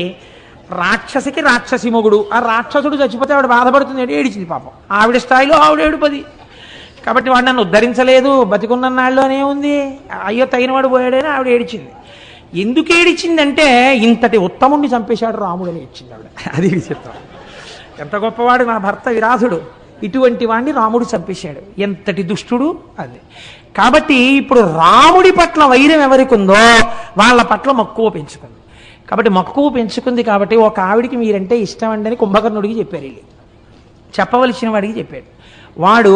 రాక్షసికి రాక్షసి మొగుడు, ఆ రాక్షసుడు చచ్చిపోతే ఆవిడ బాధపడుతుంది, ఏడిచింది పాపం, ఆవిడ స్థాయిలో ఆవిడ ఏడుపది. కాబట్టి వాడు నన్ను ఉద్ధరించలేదు, బతికున్న నాళ్ళలోనే ఉంది, అయ్యో తగినవాడు పోయాడని ఆవిడ ఏడిచింది. ఎందుకు ఏడిచిందంటే ఇంతటి ఉత్తముణ్ణి చంపేశాడు రాముడు అని ఏడ్చింది ఆవిడ. అది విచిత్రం. ఎంత గొప్పవాడు నా భర్త విరాధుడు, ఇటువంటి వాడిని రాముడు చంపేశాడు, ఎంతటి దుష్టుడు అది. కాబట్టి ఇప్పుడు రాముడి పట్ల వైరం ఎవరికి ఉందో వాళ్ళ పట్ల మక్కువ పెంచుకుంది. కాబట్టి మక్కువ పెంచుకుంది కాబట్టి ఒక ఆవిడికి మీరంటే ఇష్టం అండి అని కుంభకర్ణుడికి చెప్పారు, వెళ్ళి చెప్పవలసిన వాడికి చెప్పాడు. వాడు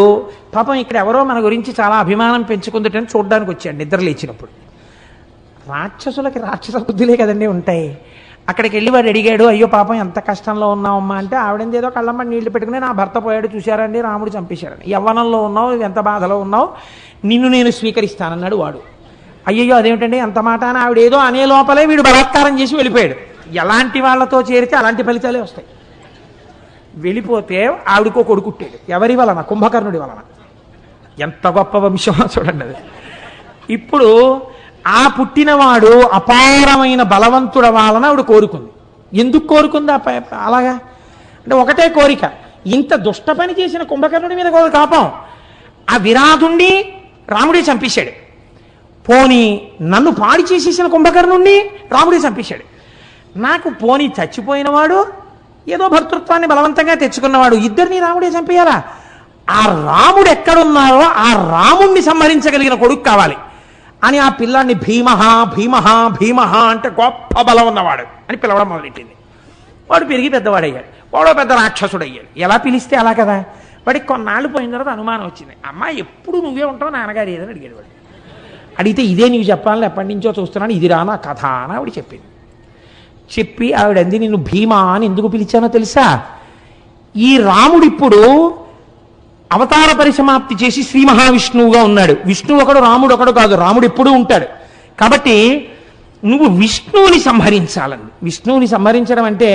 పాపం ఇక్కడ ఎవరో మన గురించి చాలా అభిమానం పెంచుకుందటని చూడడానికి వచ్చాడు నిద్ర లేచినప్పుడు. రాక్షసులకి రాక్షస బుద్ధులే కదండి ఉంటాయి. అక్కడికి వెళ్ళి వాడు అడిగాడు, అయ్యో పాపం ఎంత కష్టంలో ఉన్నావమ్మా అంటే, ఆవిడేదో ఏదో కళ్ళమ్మ నీళ్లు పెట్టుకుని, నా భర్త పోయాడు చూశారండి, రాముడు చంపేశాడని, యవ్వనంలో ఉన్నావు, ఎంత బాధలో ఉన్నావు, నిన్ను నేను స్వీకరిస్తానన్నాడు వాడు. అయ్యయ్యో అదేమిటండి అంత మాట అని ఆవిడ ఏదో అనే లోపలే వీడు బలాత్కారం చేసి వెళ్ళిపోయాడు. ఎలాంటి వాళ్ళతో చేరితే అలాంటి ఫలితాలే వస్తాయి. వెళ్ళిపోతే ఆవిడకో కొడుకుట్టాడు, ఎవరి వలన? కుంభకర్ణుడి వలన. ఎంత గొప్ప వంశమో చూడండి అది. ఇప్పుడు ఆ పుట్టినవాడు అపారమైన బలవంతుడ వాళ్ళని ఆవిడ కోరుకుంది. ఎందుకు కోరుకుంది అలాగా అంటే ఒకటే కోరిక, ఇంత దుష్ట పని చేసిన కుంభకర్ణుడి మీద కాపం, ఆ విరాధుణ్ణి రాముడే చంపేశాడు, పోని నన్ను పాడి చేసేసిన కుంభకర్ణుణ్ణి రాముడే చంపేశాడు, నాకు పోని చచ్చిపోయినవాడు ఏదో భర్తృత్వాన్ని బలవంతంగా తెచ్చుకున్నవాడు, ఇద్దరిని రాముడే చంపేయాలా? ఆ రాముడు ఎక్కడున్నారో ఆ రాముణ్ణి సంహరించగలిగిన కొడుకు కావాలి అని ఆ పిల్లాన్ని భీమహ భీమహ భీమహ అంటే గొప్ప బలం ఉన్నవాడు అని పిలవడం మొదలెట్టింది. వాడు పెరిగి పెద్దవాడయ్యాడు, వాడో పెద్ద రాక్షసుడు అయ్యాడు. ఎలా పిలిస్తే అలా కదా. వాడికి కొన్నాళ్ళు పోయిన తర్వాత అనుమానం వచ్చింది, అమ్మ ఎప్పుడు నువ్వే ఉంటావు నాన్నగారు ఏదని అడిగాడు. వాడు అడిగితే ఇదే నీవు చెప్పాలని ఎప్పటి నుంచో చూస్తున్నాను, ఇది రానా కథ అని ఆవిడ చెప్పింది. చెప్పి ఆవిడ అంది, నిన్ను భీమా అని ఎందుకు పిలిచానో తెలుసా? ఈ రాముడు ఇప్పుడు అవతార పరిసమాప్తి చేసి శ్రీ మహావిష్ణువుగా ఉన్నాడు. విష్ణువు ఒకడు, రాముడు ఒకడు కాదు, రాముడు ఎప్పుడూ ఉంటాడు. కాబట్టి నువ్వు విష్ణువుని సంహరించాలండి. విష్ణువుని సంహరించడం అంటే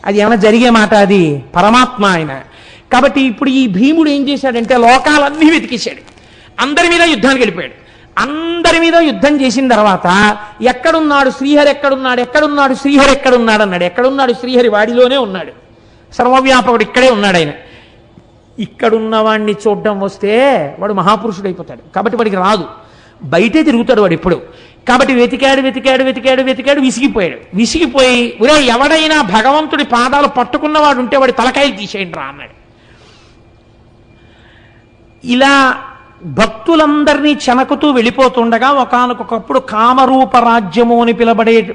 అది ఏమైనా జరిగే మాట, అది పరమాత్మ ఆయన. కాబట్టి ఇప్పుడు ఈ భీముడు ఏం చేశాడంటే లోకాలన్నీ వెతికేశాడు. అందరి మీద యుద్ధానికి వెళ్ళిపోయాడు. అందరి మీద యుద్ధం చేసిన తర్వాత ఎక్కడున్నాడు శ్రీహరి, ఎక్కడున్నాడు శ్రీహరి అన్నాడు. ఎక్కడున్నాడు శ్రీహరి? వాడిలోనే ఉన్నాడు, సర్వవ్యాపకుడు ఇక్కడే ఉన్నాడు ఆయన. ఇక్కడున్న వాడిని చూడడం వస్తే వాడు మహాపురుషుడు అయిపోతాడు. కాబట్టి వాడికి రాదు, బయటే తిరుగుతాడు వాడు ఎప్పుడు. కాబట్టి వెతికాడు, విసిగిపోయి ఒరే ఎవడైనా భగవంతుడి పాదాలు పట్టుకున్నవాడు ఉంటే వాడి తలకాయలు తీసేయండి రా అన్నాడు. ఇలా భక్తులందరినీ చెనకుతూ వెళ్ళిపోతుండగా ఒకానొకప్పుడు కామరూప రాజ్యము అని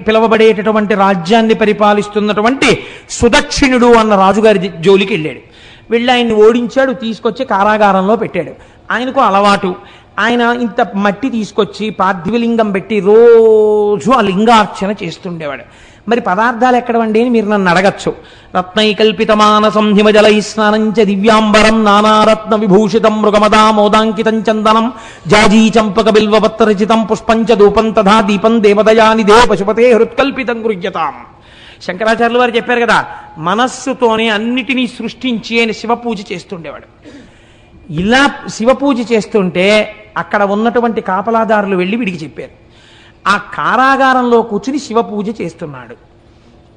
పిలవబడేటటువంటి రాజ్యాన్ని పరిపాలిస్తున్నటువంటి సుదక్షిణుడు అన్న రాజుగారి జోలికి వెళ్ళాడు. వెళ్ళి ఆయన్ని ఓడించాడు, తీసుకొచ్చి కారాగారంలో పెట్టాడు. ఆయనకు అలవాటు, ఆయన ఇంత మట్టి తీసుకొచ్చి పార్థివలింగం పెట్టి రోజు ఆ లింగార్చన చేస్తుండేవాడు. మరి పదార్థాలు ఎక్కడవండి అని మీరు నన్ను అడగచ్చు. రత్నైకల్పితమానసం హిమజలై స్నానంచ దివ్యాంబరం నానారత్న విభూషితం మృగమదా మోదాంకితం చందనం జాజీ చంపక బిల్వపత్రచితం పుష్పంచ ధూపం తథా దీపం దేవదయాని దేవ పశుపతే హృత్కల్పితం గృహ్యతాం. శంకరాచార్యులు వారు చెప్పారు కదా, మనస్సుతోనే అన్నిటినీ సృష్టించి ఆయన శివపూజ చేస్తుండేవాడు. ఇలా శివపూజ చేస్తుంటే అక్కడ ఉన్నటువంటి కాపలాదారులు వెళ్ళి వీడికి చెప్పారు, ఆ కారాగారంలో కూర్చుని శివపూజ చేస్తున్నాడు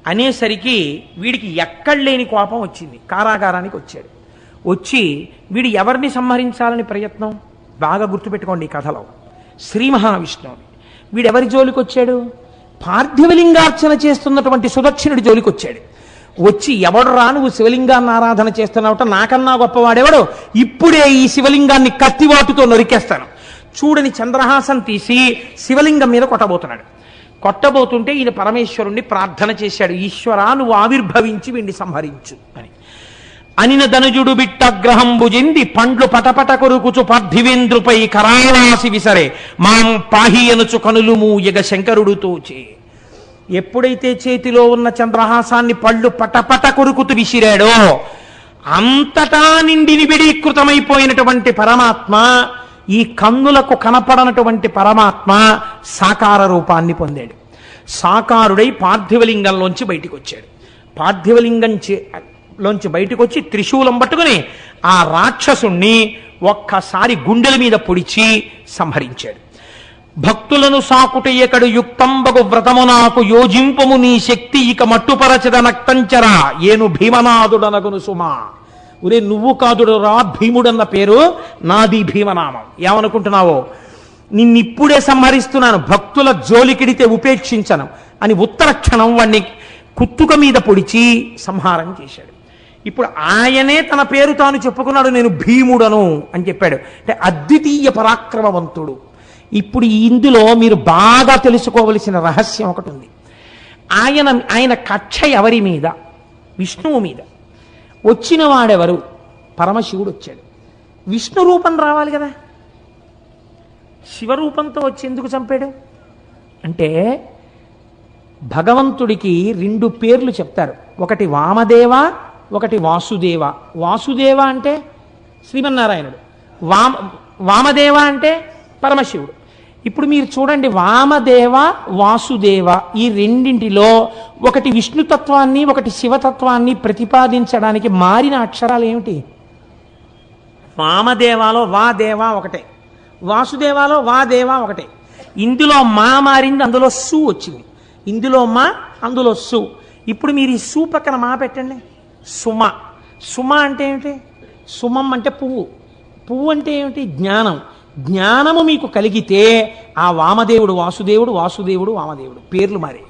అనేసరికి వీడికి ఎక్కడలేని కోపం వచ్చింది. కారాగారానికి వచ్చాడు. వచ్చి వీడు ఎవరిని సంహరించాలని ప్రయత్నం, బాగా గుర్తుపెట్టుకోండి ఈ కథలో, శ్రీ మహావిష్ణువుని. వీడెవరి జోలికి వచ్చాడు? పార్థివలింగార్చన చేస్తున్నటువంటి సుదక్షిణుడి జోలికి వచ్చాడు. వచ్చి ఎవడు రా నువ్వు శివలింగాన్ని ఆరాధన చేస్తున్నావుట, నాకన్నా గొప్పవాడెవడు, ఇప్పుడే ఈ శివలింగాన్ని కత్తివాటుతో నరికేస్తాను చూడని చంద్రహాసం తీసి శివలింగం మీద కొట్టబోతుంటే ఈయన పరమేశ్వరుణ్ణి ప్రార్థన చేశాడు, ఈశ్వరా నువ్వు ఆవిర్భవించి వీడిని సంహరించు అని. అనిన ధనుజుడు బిట్టగ్రహం భుజింది పండ్లు పటపట కొరుకుచు పార్థివేంద్రుపై కరాళాసి విసరే మాం పాహి అనుచు కనులు మూయగ శంకరుడు తోచే. ఎప్పుడైతే చేతిలో ఉన్న చంద్రహాసాన్ని పళ్ళు పటపట కొరుకుతూ విసిరాడో అంతటా నిండి నిబిడీకృతమైపోయినటువంటి పరమాత్మ, ఈ కన్నులకు కనపడనటువంటి పరమాత్మ సాకార రూపాన్ని పొందాడు. సాకారుడై పార్థివలింగంలోంచి బయటికి వచ్చాడు. పార్థివలింగంలోంచి బయటకు వచ్చి త్రిశూలం పట్టుకుని ఆ రాక్షసుణ్ణి ఒక్కసారి గుండెల మీద పొడిచి సంహరించాడు. భక్తులను సాకుటయ్యకడు యుక్తంబగు వ్రతము నాకు యోజింపము నీ శక్తి ఇక మట్టుపరచద నక్తంచరా ఏను భీమనాథుడనగును సుమా. ఒరే నువ్వు కాదుడు రా భీముడన్న పేరు నాది భీమనామం. ఏమనుకుంటున్నావో, నిన్నిప్పుడే సంహరిస్తున్నాను, భక్తుల జోలికిడితే ఉపేక్షించను అని ఉత్తర క్షణం వాణ్ణి కుత్తుక మీద పొడిచి సంహారం చేశాడు. ఇప్పుడు ఆయనే తన పేరు తాను చెప్పుకున్నాడు, నేను భీముడను అని చెప్పాడు. అంటే అద్వితీయ పరాక్రమవంతుడు. ఇప్పుడు ఇందులో మీరు బాగా తెలుసుకోవలసిన రహస్యం ఒకటి ఉంది. ఆయన కక్ష ఎవరి మీద? విష్ణువు మీద. వచ్చిన వాడెవరు? పరమశివుడు వచ్చాడు. విష్ణు రూపం రావాలి కదా, శివరూపంతో వచ్చి ఎందుకు చంపాడు అంటే, భగవంతుడికి 2 పేర్లు చెప్తారు, ఒకటి వామదేవ, ఒకటి వాసుదేవ. వాసుదేవ అంటే శ్రీమన్నారాయణుడు, వామదేవ అంటే పరమశివుడు. ఇప్పుడు మీరు చూడండి, వామదేవ వాసుదేవ ఈ రెండింటిలో ఒకటి విష్ణుతత్వాన్ని ఒకటి శివతత్వాన్ని ప్రతిపాదించడానికి మారిన అక్షరాలు ఏమిటి? వామదేవాలో వా దేవ ఒకటే, వాసుదేవాలో వా దేవ ఒకటే. ఇందులో మా మారింది, అందులో సు వచ్చింది. ఇందులో మా, అందులో సు. ఇప్పుడు మీరు ఈ సు పక్కన మా పెట్టండి, సుమ. సుమ అంటే ఏమిటి? సుమం అంటే పువ్వు. పువ్వు అంటే ఏమిటి? జ్ఞానం. జ్ఞానము మీకు కలిగితే ఆ వామదేవుడు వాసుదేవుడు, వాసుదేవుడు వామదేవుడు. పేర్లు మారే,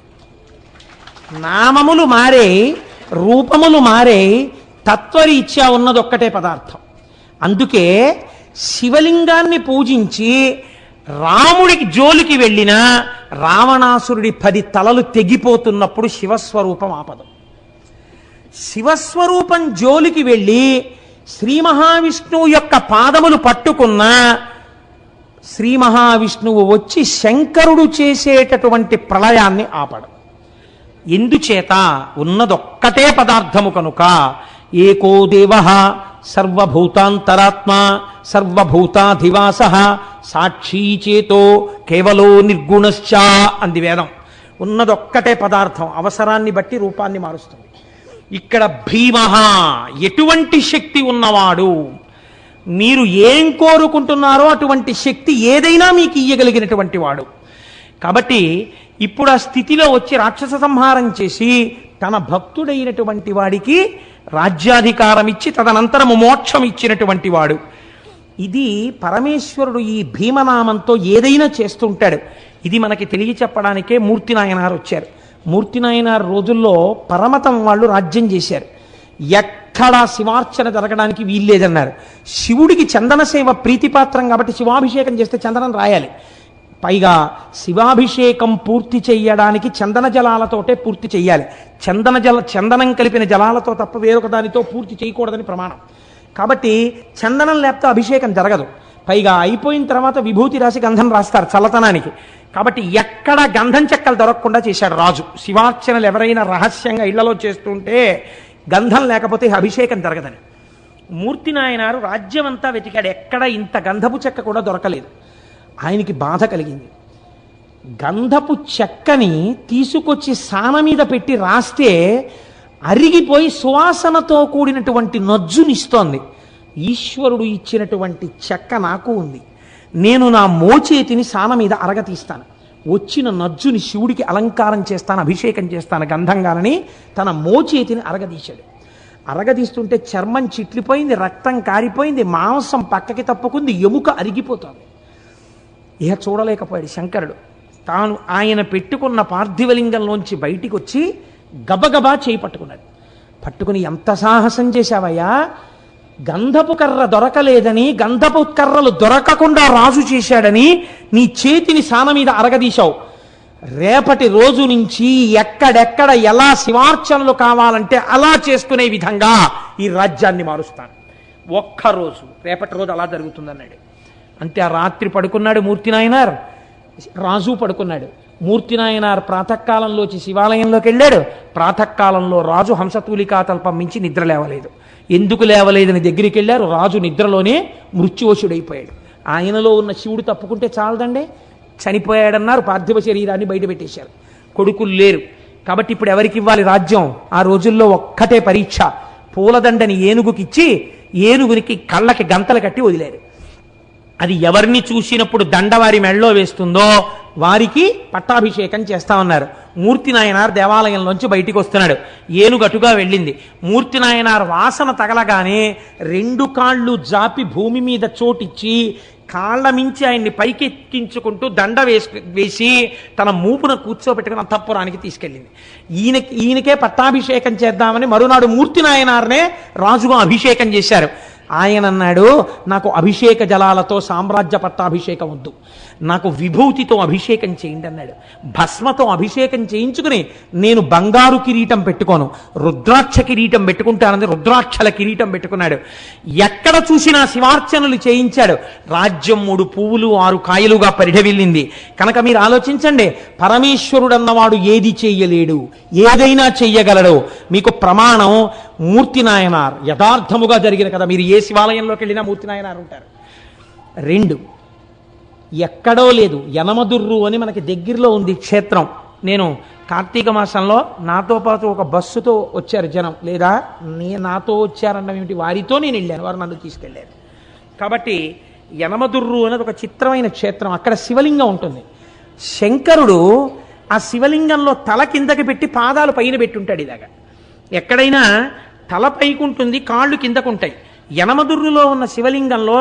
నామములు మారే, రూపములు మారే, తత్వరీత్యా ఉన్నదొక్కటే పదార్థం. అందుకే శివలింగాన్ని పూజించి రాముడికి జోలికి వెళ్ళిన రావణాసురుడి 10 తలలు తెగిపోతున్నప్పుడు శివస్వరూపం ఆపదం. శివస్వరూపం జోలికి వెళ్ళి శ్రీ మహావిష్ణువు యొక్క పాదములు పట్టుకున్న శ్రీ మహావిష్ణువు వచ్చి శంకరుడు చేసేటటువంటి ప్రళయాన్ని ఆపడం. ఎందుచేత? ఉన్నదొక్కటే పదార్థము కనుక. ఏకో దేవ సర్వభూతాంతరాత్మ సర్వభూతాధివాస సాక్షీ చేతో కేవలో నిర్గుణశ్చ అంది వేదం. ఉన్నదొక్కటే పదార్థం, అవసరాన్ని బట్టి రూపాన్ని మారుస్తుంది. ఇక్కడ భీమ ఎటువంటి శక్తి ఉన్నవాడు? మీరు ఏం కోరుకుంటున్నారో అటువంటి శక్తి ఏదైనా మీకు ఇయ్యగలిగినటువంటి వాడు. కాబట్టి ఇప్పుడు ఆ స్థితిలో వచ్చి రాక్షస సంహారం చేసి తన భక్తుడైనటువంటి వాడికి రాజ్యాధికారం ఇచ్చి తదనంతరము మోక్షం ఇచ్చినటువంటి వాడు. ఇది పరమేశ్వరుడు ఈ భీమనామంతో ఏదైనా చేస్తుంటాడు. ఇది మనకి తెలియ చెప్పడానికే మూర్తి నాయనారు వచ్చారు. మూర్తి నాయనారు రోజుల్లో పరమతం వాళ్ళు రాజ్యం చేశారు. ఎక్కడా శివార్చన జరగడానికి వీల్లేదన్నారు. శివుడికి చందన సేవ ప్రీతిపాత్రం కాబట్టి శివాభిషేకం చేస్తే చందనం రాయాలి. పైగా శివాభిషేకం పూర్తి చెయ్యడానికి చందన జలాలతోటే పూర్తి చెయ్యాలి. చందనం కలిపిన జలాలతో తప్ప వేరొక దానితో పూర్తి చేయకూడదని ప్రమాణం. కాబట్టి చందనం లేకపోతే అభిషేకం జరగదు. పైగా అయిపోయిన తర్వాత విభూతి రాసి గంధం రాస్తారు చల్లతనానికి. కాబట్టి ఎక్కడ గంధం చెక్కలు దొరకకుండా చేశాడు రాజు. శివార్చనలు ఎవరైనా రహస్యంగా ఇళ్లలో చేస్తుంటే గంధం లేకపోతే అభిషేకం జరగదని. మూర్తి నాయనారు రాజ్యం అంతా వెతికాడు, ఎక్కడ ఇంత గంధపు చెక్క కూడా దొరకలేదు. ఆయనకి బాధ కలిగింది. గంధపు చెక్కని తీసుకొచ్చి సాన మీద పెట్టి రాస్తే అరిగిపోయి సువాసనతో కూడినటువంటి నజ్జునిస్తోంది. ఈశ్వరుడు ఇచ్చినటువంటి చెక్క నాకు ఉంది, నేను నా మోచేతిని సాన మీద అరగతీస్తాను, వచ్చిన నజ్జుని శివుడికి అలంకారం చేస్తాను, అభిషేకం చేస్తాను గంధంగానని తన మోచేతిని అరగదీశాడు. అరగదీస్తుంటే చర్మం చిట్లిపోయింది, రక్తం కారిపోయింది, మాంసం పక్కకి తప్పుకుంది, ఎముక అరిగిపోతుంది. ఇహ చూడలేకపోయాడు శంకరుడు. తాను ఆయన పెట్టుకున్న పార్థివలింగంలోంచి బయటికి వచ్చి గబగబా చేయి పట్టుకున్నాడు. పట్టుకుని, ఎంత సాహసం చేశావయ్యా, గంధపు కర్ర దొరకలేదని, గంధపు కర్రలు దొరకకుండా రాజు చేశాడని నీ చేతిని సాన మీద అరగదీశావు. రేపటి రోజు నుంచి ఎక్కడెక్కడ ఎలా శివార్చనలు కావాలంటే అలా చేసుకునే విధంగా ఈ రాజ్యాన్ని మారుస్తాను. ఒక్కరోజు, రేపటి రోజు అలా జరుగుతుందన్నాడు. అంతే. ఆ రాత్రి పడుకున్నాడు మూర్తి నాయనార్, రాజు పడుకున్నాడు. మూర్తి నాయనార్ ప్రాతకాలంలోచి శివాలయంలోకి వెళ్ళాడు. ప్రాతకాలంలో రాజు హంసతూలికా తల్పం మించి నిద్ర లేవలేదు. ఎందుకు లేవలేదని దగ్గరికి వెళ్ళారు. రాజు నిద్రలోనే మృత్యువశుడైపోయాడు. ఆయనలో ఉన్న శివుడు తప్పుకుంటే చాలదండి, చనిపోయాడన్నారు. పార్థివ శరీరాన్ని బయట పెట్టేశారు. కొడుకులు లేరు కాబట్టి ఇప్పుడు ఎవరికి ఇవ్వాలి రాజ్యం? ఆ రోజుల్లో ఒక్కటే పరీక్ష. పూలదండని ఏనుగుకిచ్చి ఏనుగునికి కళ్ళకి గంతలు కట్టి వదిలేరు. అది ఎవరిని చూసినప్పుడు దండ వారి మెళ్ళో వేస్తుందో వారికి పట్టాభిషేకం చేస్తా ఉన్నారు. మూర్తి నాయనార్ దేవాలయంలోంచి బయటికి వస్తున్నాడు. ఏనుగటుగా వెళ్ళింది. మూర్తి నాయనార్ వాసన తగలగానే రెండు కాళ్ళు జాపి భూమి మీద చోటిచ్చి కాళ్ళ మించి ఆయన్ని పైకెక్కించుకుంటూ దండ వేసి తన మూపున కూర్చోబెట్టుకుని అంతఃపురానికి తీసుకెళ్ళింది. ఈయనకే పట్టాభిషేకం చేద్దామని మరునాడు మూర్తి నాయనార్నే రాజుగా అభిషేకం చేశారు. ఆయన అన్నాడు, నాకు అభిషేక జలాలతో సామ్రాజ్య పట్టాభిషేకం వద్దు, నాకు విభూతితో అభిషేకం చేయండి అన్నాడు. భస్మతో అభిషేకం చేయించుకుని నేను బంగారు కిరీటం పెట్టుకోను, రుద్రాక్ష కిరీటం పెట్టుకుంటానని రుద్రాక్షల కిరీటం పెట్టుకున్నాడు. ఎక్కడ చూసినా శివార్చనలు చేయించాడు. రాజ్యం 3 పువ్వులు 6 కాయలుగా పరిఢవిల్లింది. కనుక మీరు ఆలోచించండి, పరమేశ్వరుడు అన్నవాడు ఏది చెయ్యలేడు, ఏదైనా చెయ్యగలడు. మీకు ప్రమాణం మూర్తి నాయనార్. యథార్థముగా జరిగిన కదా, మీరు ఏ శివాలయంలోకి వెళ్ళినా మూర్తి నాయనార్ ఉంటారు. 2, ఎక్కడో లేదు, యనమదుర్రు అని మనకి దగ్గరలో ఉంది క్షేత్రం. నేను కార్తీక మాసంలో నాతో పాటు ఒక బస్సుతో వచ్చారు జనం, లేదా నాతో వచ్చారన్న ఏమిటి, వారితో నేను వెళ్ళాను, వారు నన్ను తీసుకెళ్ళారు. కాబట్టి యనమదుర్రు అనేది ఒక చిత్రమైన క్షేత్రం. అక్కడ శివలింగం ఉంటుంది. శంకరుడు ఆ శివలింగంలో తల కిందకి పెట్టి పాదాలు పైన పెట్టుంటాడు. ఇలాగా ఎక్కడైనా తల పైకుంటుంది, కాళ్ళు కిందకుంటాయి. యనమదుర్రులో ఉన్న శివలింగంలో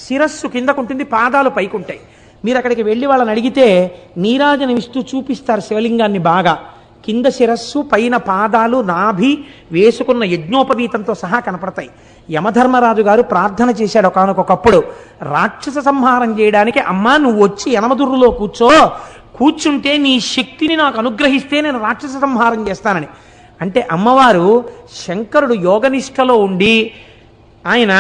శిరస్సు కిందకుంటుంది, పాదాలు పైకుంటాయి. మీరు అక్కడికి వెళ్ళి వాళ్ళని అడిగితే నీరాజనం ఇస్తూ చూపిస్తారు శివలింగాన్ని బాగా. కింద శిరస్సు, పైన పాదాలు, నాభి, వేసుకున్న యజ్ఞోపవీతంతో సహా కనపడతాయి. యమధర్మరాజు గారు ప్రార్థన చేశాడు ఒకానొకప్పుడు, రాక్షస సంహారం చేయడానికి అమ్మా నువ్వు వచ్చి యనమదుర్రులో కూర్చుంటే నీ శక్తిని నాకు అనుగ్రహిస్తే నేను రాక్షస సంహారం చేస్తానని. అంటే అమ్మవారు శంకరుడు యోగనిష్టలో ఉండి ఆయన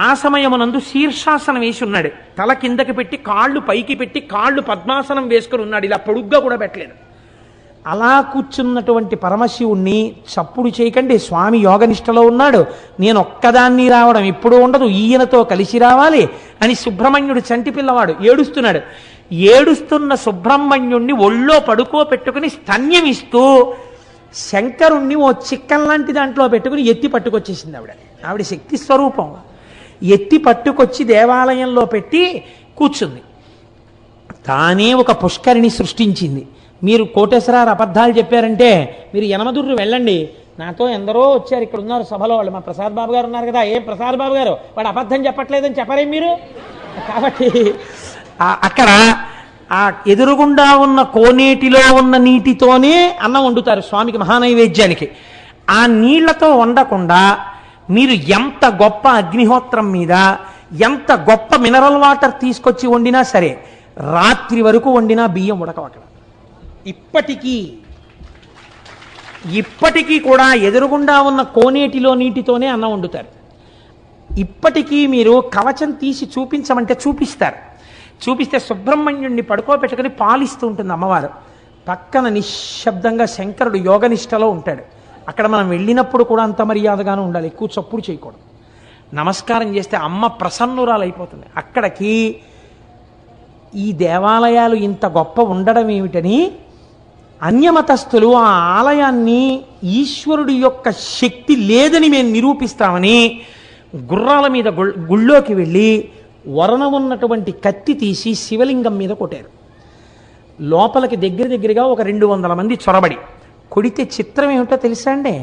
ఆ సమయమునందు శీర్షాసనం వేసి ఉన్నాడు. తల కిందకి పెట్టి కాళ్ళు పైకి పెట్టి కాళ్ళు పద్మాసనం వేసుకుని ఉన్నాడు. ఇలా పొడుగ్గా కూడా పెట్టలేదు. అలా కూర్చున్నటువంటి పరమశివుణ్ణి చప్పుడు చేయకండి, స్వామి యోగనిష్టలో ఉన్నాడు, నేను ఒక్కదాన్ని రావడం ఇప్పుడు ఉండదు, ఈయనతో కలిసి రావాలి అని సుబ్రహ్మణ్యుడు చంటి పిల్లవాడు ఏడుస్తున్నాడు. ఏడుస్తున్న సుబ్రహ్మణ్యుణ్ణి ఒళ్ళో పడుకోపెట్టుకుని స్తన్యమిస్తూ శంకరుణ్ణి ఓ చిక్కన్ లాంటి దాంట్లో పెట్టుకుని ఎత్తి పట్టుకొచ్చేసింది ఆవిడ. ఆవిడ శక్తి స్వరూపం. ఎత్తి పట్టుకొచ్చి దేవాలయంలో పెట్టి కూర్చుంది. తానే ఒక పుష్కరిణి సృష్టించింది. మీరు కోటేశ్వరారు అబద్ధాలు చెప్పారంటే మీరు యనమదుర్రు వెళ్ళండి, నాతో ఎందరో వచ్చారు, ఇక్కడ ఉన్నారు సభలో వాళ్ళు, మా ప్రసాద్ బాబు గారు ఉన్నారు కదా, ఏం ప్రసాద్ బాబు గారు వాడు అబద్ధం చెప్పట్లేదని చెప్పరేం మీరు? కాబట్టి అక్కడ ఆ ఎదురుగుండా ఉన్న కోనేటిలో ఉన్న నీటితోనే అన్నం వండుతారు స్వామికి మహానైవేద్యానికి. ఆ నీళ్లతో వండకుండా మీరు ఎంత గొప్ప అగ్నిహోత్రం మీద ఎంత గొప్ప మినరల్ వాటర్ తీసుకొచ్చి వండినా సరే రాత్రి వరకు వండినా బియ్యం ఉడకవు అక్కడ. ఇప్పటికీ కూడా ఎదురుగుండా ఉన్న కోనేటిలో నీటితోనే అన్నం వండుతారు. ఇప్పటికీ మీరు కవచం తీసి చూపించమంటే చూపిస్తారు. చూపిస్తే సుబ్రహ్మణ్యుడిని పడుకోబెట్టుకుని పాలిస్తూ ఉంటుంది అమ్మవారు. పక్కన నిశ్శబ్దంగా శంకరుడు యోగనిష్టలో ఉంటాడు. అక్కడ మనం వెళ్ళినప్పుడు కూడా అంత మర్యాదగానే ఉండాలి, ఎక్కువ చప్పుడు చేయకూడదు. నమస్కారం చేస్తే అమ్మ ప్రసన్నురాలు అయిపోతుంది. అక్కడికి ఈ దేవాలయాలు ఇంత గొప్ప ఉండడం ఏమిటని అన్యమతస్థులు ఆ ఆలయాన్ని ఈశ్వరుడి యొక్క శక్తి లేదని మేము నిరూపిస్తామని గుర్రాల మీద గుళ్ళోకి వెళ్ళి వరణ ఉన్నటువంటి కత్తి తీసి శివలింగం మీద కొట్టారు. లోపలికి దగ్గరగా ఒక 200 మంది చొరబడి కొడితే చిత్రం ఏమిటో తెలుసా అండి?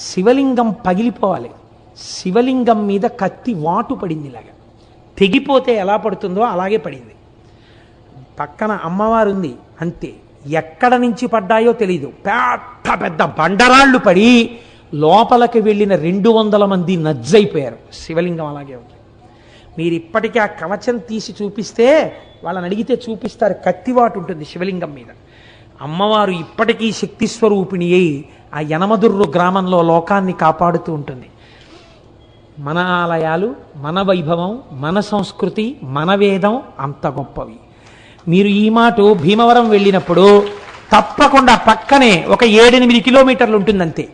శివలింగం పగిలిపోవాలి. శివలింగం మీద కత్తి వాటు పడింది, ఇలాగా తెగిపోతే ఎలా పడుతుందో అలాగే పడింది. పక్కన అమ్మవారు ఉంది, అంతే. ఎక్కడ నుంచి పడ్డాయో తెలీదు, పెద్ద పెద్ద బండరాళ్ళు పడి లోపలికి వెళ్ళిన 200 మంది నజ్జైపోయారు. శివలింగం అలాగే ఉంది. మీరు ఇప్పటికీ ఆ కవచం తీసి చూపిస్తే వాళ్ళని అడిగితే చూపిస్తారు, కత్తివాటు ఉంటుంది శివలింగం మీద. అమ్మవారు ఇప్పటికీ శక్తి స్వరూపిణి అయి ఆ యనమదుర్రు గ్రామంలో లోకాన్ని కాపాడుతూ ఉంటుంది. మన ఆలయాలు, మన వైభవం, మన సంస్కృతి, మన వేదం అంత గొప్పవి. మీరు ఈ మాట భీమవరం వెళ్ళినప్పుడు తప్పకుండా పక్కనే ఒక 7-8 కిలోమీటర్లు ఉంటుందంతే.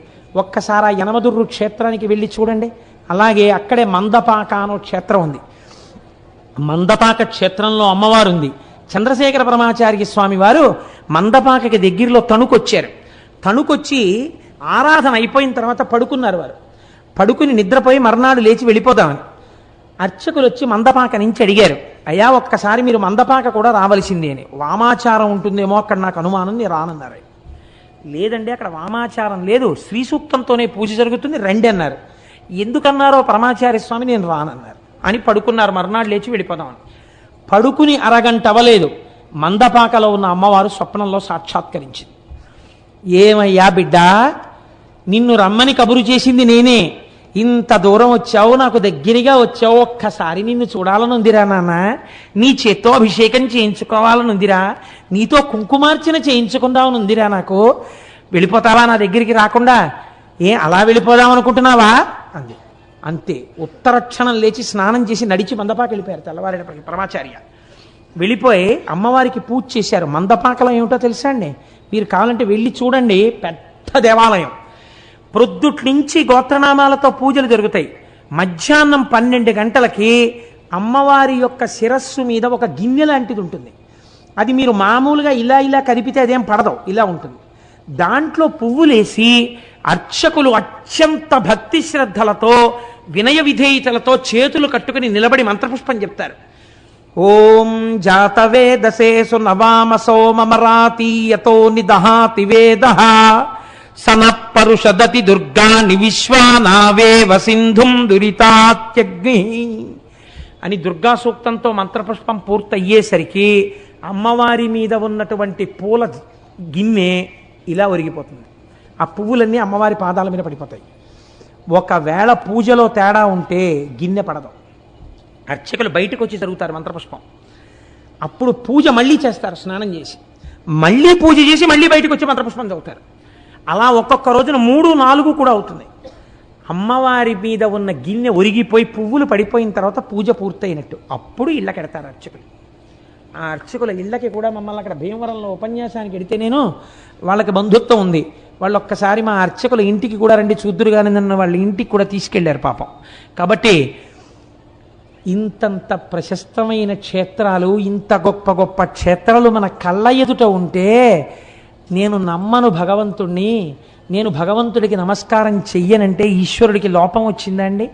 ఒక్కసారి ఆ యనమదుర్రు క్షేత్రానికి వెళ్ళి చూడండి. అలాగే అక్కడే మందపాక అనో క్షేత్రం ఉంది. మందపాక క్షేత్రంలో అమ్మవారు ఉంది. చంద్రశేఖర పరమాచార్య స్వామి వారు మందపాకకి దగ్గరలో తణుకొచ్చారు. తణుకొచ్చి ఆరాధన అయిపోయిన తర్వాత పడుకున్నారు. వారు పడుకుని నిద్రపోయి మర్నాడు లేచి వెళ్ళిపోదామని అర్చకులు వచ్చి మందపాక నుంచి అడిగారు, అయ్యా ఒక్కసారి మీరు మందపాక కూడా రావలసింది అని. వామాచారం ఉంటుందేమో అక్కడ, నాకు అనుమానం, నేను రానన్నారు. లేదండి అక్కడ వామాచారం లేదు, శ్రీ సూక్తంతోనే పూజ జరుగుతుంది, రండి అన్నారు. ఎందుకన్నారో పరమాచార్య స్వామి నేను రానన్నారు అని పడుకున్నారు. మర్నాడు లేచి వెళ్ళిపోదామని పడుకుని అరగంట అవ్వలేదు, మందపాకలో ఉన్న అమ్మవారు స్వప్నంలో సాక్షాత్కరించింది. ఏమయ్యా బిడ్డ, నిన్ను రమ్మని కబురు చేసింది నేనే, ఇంత దూరం వచ్చావు, నాకు దగ్గరగా వచ్చావు, ఒక్కసారి నిన్ను చూడాలనుందిరా నాన్న, నీ చేత్తో అభిషేకం చేయించుకోవాలనుందిరా, నీతో కుంకుమార్చన చేయించుకుందామనుందిరా, నాకు వెళ్ళిపోతావా నా దగ్గరికి రాకుండా? అలా వెళ్ళిపోదాం అనుకుంటున్నావా అంది. అంతే. ఉత్తరక్షణం లేచి స్నానం చేసి నడిచి మందపాక వెళ్ళిపోయారు. తెల్లవారేటప్పటికి పరమాచార్య వెళ్ళిపోయి అమ్మవారికి పూజ చేశారు. మందపాకలో ఏమిటో తెలుసా అండి? మీరు కావాలంటే వెళ్ళి చూడండి, పెద్ద దేవాలయం. ప్రొద్దుటి నుంచి గోత్రనామాలతో పూజలు జరుగుతాయి. మధ్యాహ్నం 12 గంటలకి అమ్మవారి యొక్క శిరస్సు మీద ఒక గిన్నె లాంటిది ఉంటుంది. అది మీరు మామూలుగా ఇలా కదిపితే అదేం పడదు, ఇలా ఉంటుంది. దాంట్లో పువ్వులేసి అర్చకులు అత్యంత భక్తి శ్రద్ధలతో వినయ విధేయతలతో చేతులు కట్టుకుని నిలబడి మంత్రపుష్పం చెప్తారు. ఓం జాతవేదసేసు నవామసో మమరాతీయతో నిదహాతి వేదః సనఃపరుషదతి దుర్గాని విశ్వానావేవ సింధుం దురితాత్యగ్ని అని దుర్గా సూక్తంతో మంత్రపుష్పం పూర్తయ్యేసరికి అమ్మవారి మీద ఉన్నటువంటి పూల గిన్నె ఇలా ఒరిగిపోతుంది. ఆ పువ్వులన్నీ అమ్మవారి పాదాల మీద పడిపోతాయి. ఒకవేళ పూజలో తేడా ఉంటే గిన్నె పడదు. అర్చకులు బయటకు వచ్చి జరుగుతారు మంత్రపుష్పం. అప్పుడు పూజ మళ్ళీ చేస్తారు, స్నానం చేసి మళ్ళీ పూజ చేసి మళ్ళీ బయటకు వచ్చి మంత్రపుష్పం చదువుతారు. అలా ఒక్కొక్క రోజున 3-4 కూడా అవుతుంది. అమ్మవారి మీద ఉన్న గిన్నె ఒరిగిపోయి పువ్వులు పడిపోయిన తర్వాత పూజ పూర్తయినట్టు. అప్పుడు ఇళ్ళకెడతారు అర్చకులు. ఆ అర్చకుల ఇళ్ళకి కూడా మమ్మల్ని అక్కడ భీమవరంలో ఉపన్యాసానికి వెడితే నేను వాళ్ళకి బంధుత్వం ఉంది. వాళ్ళు ఒక్కసారి మా అర్చకుల ఇంటికి కూడా రండి చూద్దురు కానీ నన్ను వాళ్ళ ఇంటికి కూడా తీసుకెళ్లారు పాపం. కాబట్టి ఇంతంత ప్రశస్తమైన క్షేత్రాలు, ఇంత గొప్ప గొప్ప క్షేత్రాలు మన కళ్ళ ఎదుట ఉంటే నేను నమ్మను భగవంతుణ్ణి, నేను భగవంతుడికి నమస్కారం చెయ్యనంటే ఈశ్వరుడికి లోపం వచ్చిందండి?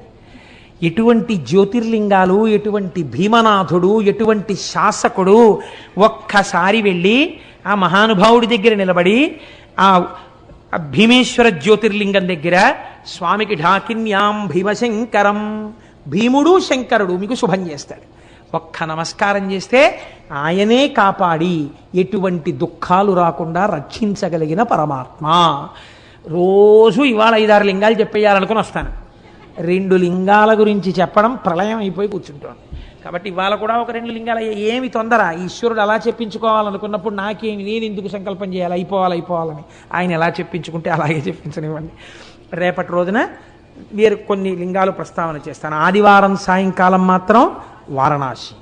ఎటువంటి జ్యోతిర్లింగాలు, ఎటువంటి భీమనాథుడు, ఎటువంటి శాసకుడు ఒక్కసారి వెళ్ళి ఆ మహానుభావుడి దగ్గర నిలబడి ఆ భీమేశ్వర జ్యోతిర్లింగం దగ్గర స్వామికి ఢాకిన్యాం భీమశంకరం, భీముడు శంకరుడు మీకు శుభం చేస్తాడు. ఒక్క నమస్కారం చేస్తే ఆయనే కాపాడి ఎటువంటి దుఃఖాలు రాకుండా రక్షించగలిగిన పరమాత్మ. రోజు ఇవాళ 5-6 లింగాలు చెప్పేయాలనుకుని వస్తాను. 2 లింగాల గురించి చెప్పడం ప్రళయం అయిపోయి కూర్చుంటాను. కాబట్టి ఇవాళ కూడా ఒక 2 లింగాలు ఏమి తొందర, ఈశ్వరుడు అలా చెప్పించుకోవాలనుకున్నప్పుడు నాకేమి, నేను ఎందుకు సంకల్పం చేయాలి, అయిపోవాలని. ఆయన ఎలా చెప్పించుకుంటే అలాగే చెప్పించనివ్వండి. రేపటి రోజున మీరు కొన్ని లింగాలు ప్రస్తావన చేస్తాను. ఆదివారం సాయంకాలం మాత్రం వారణాసి.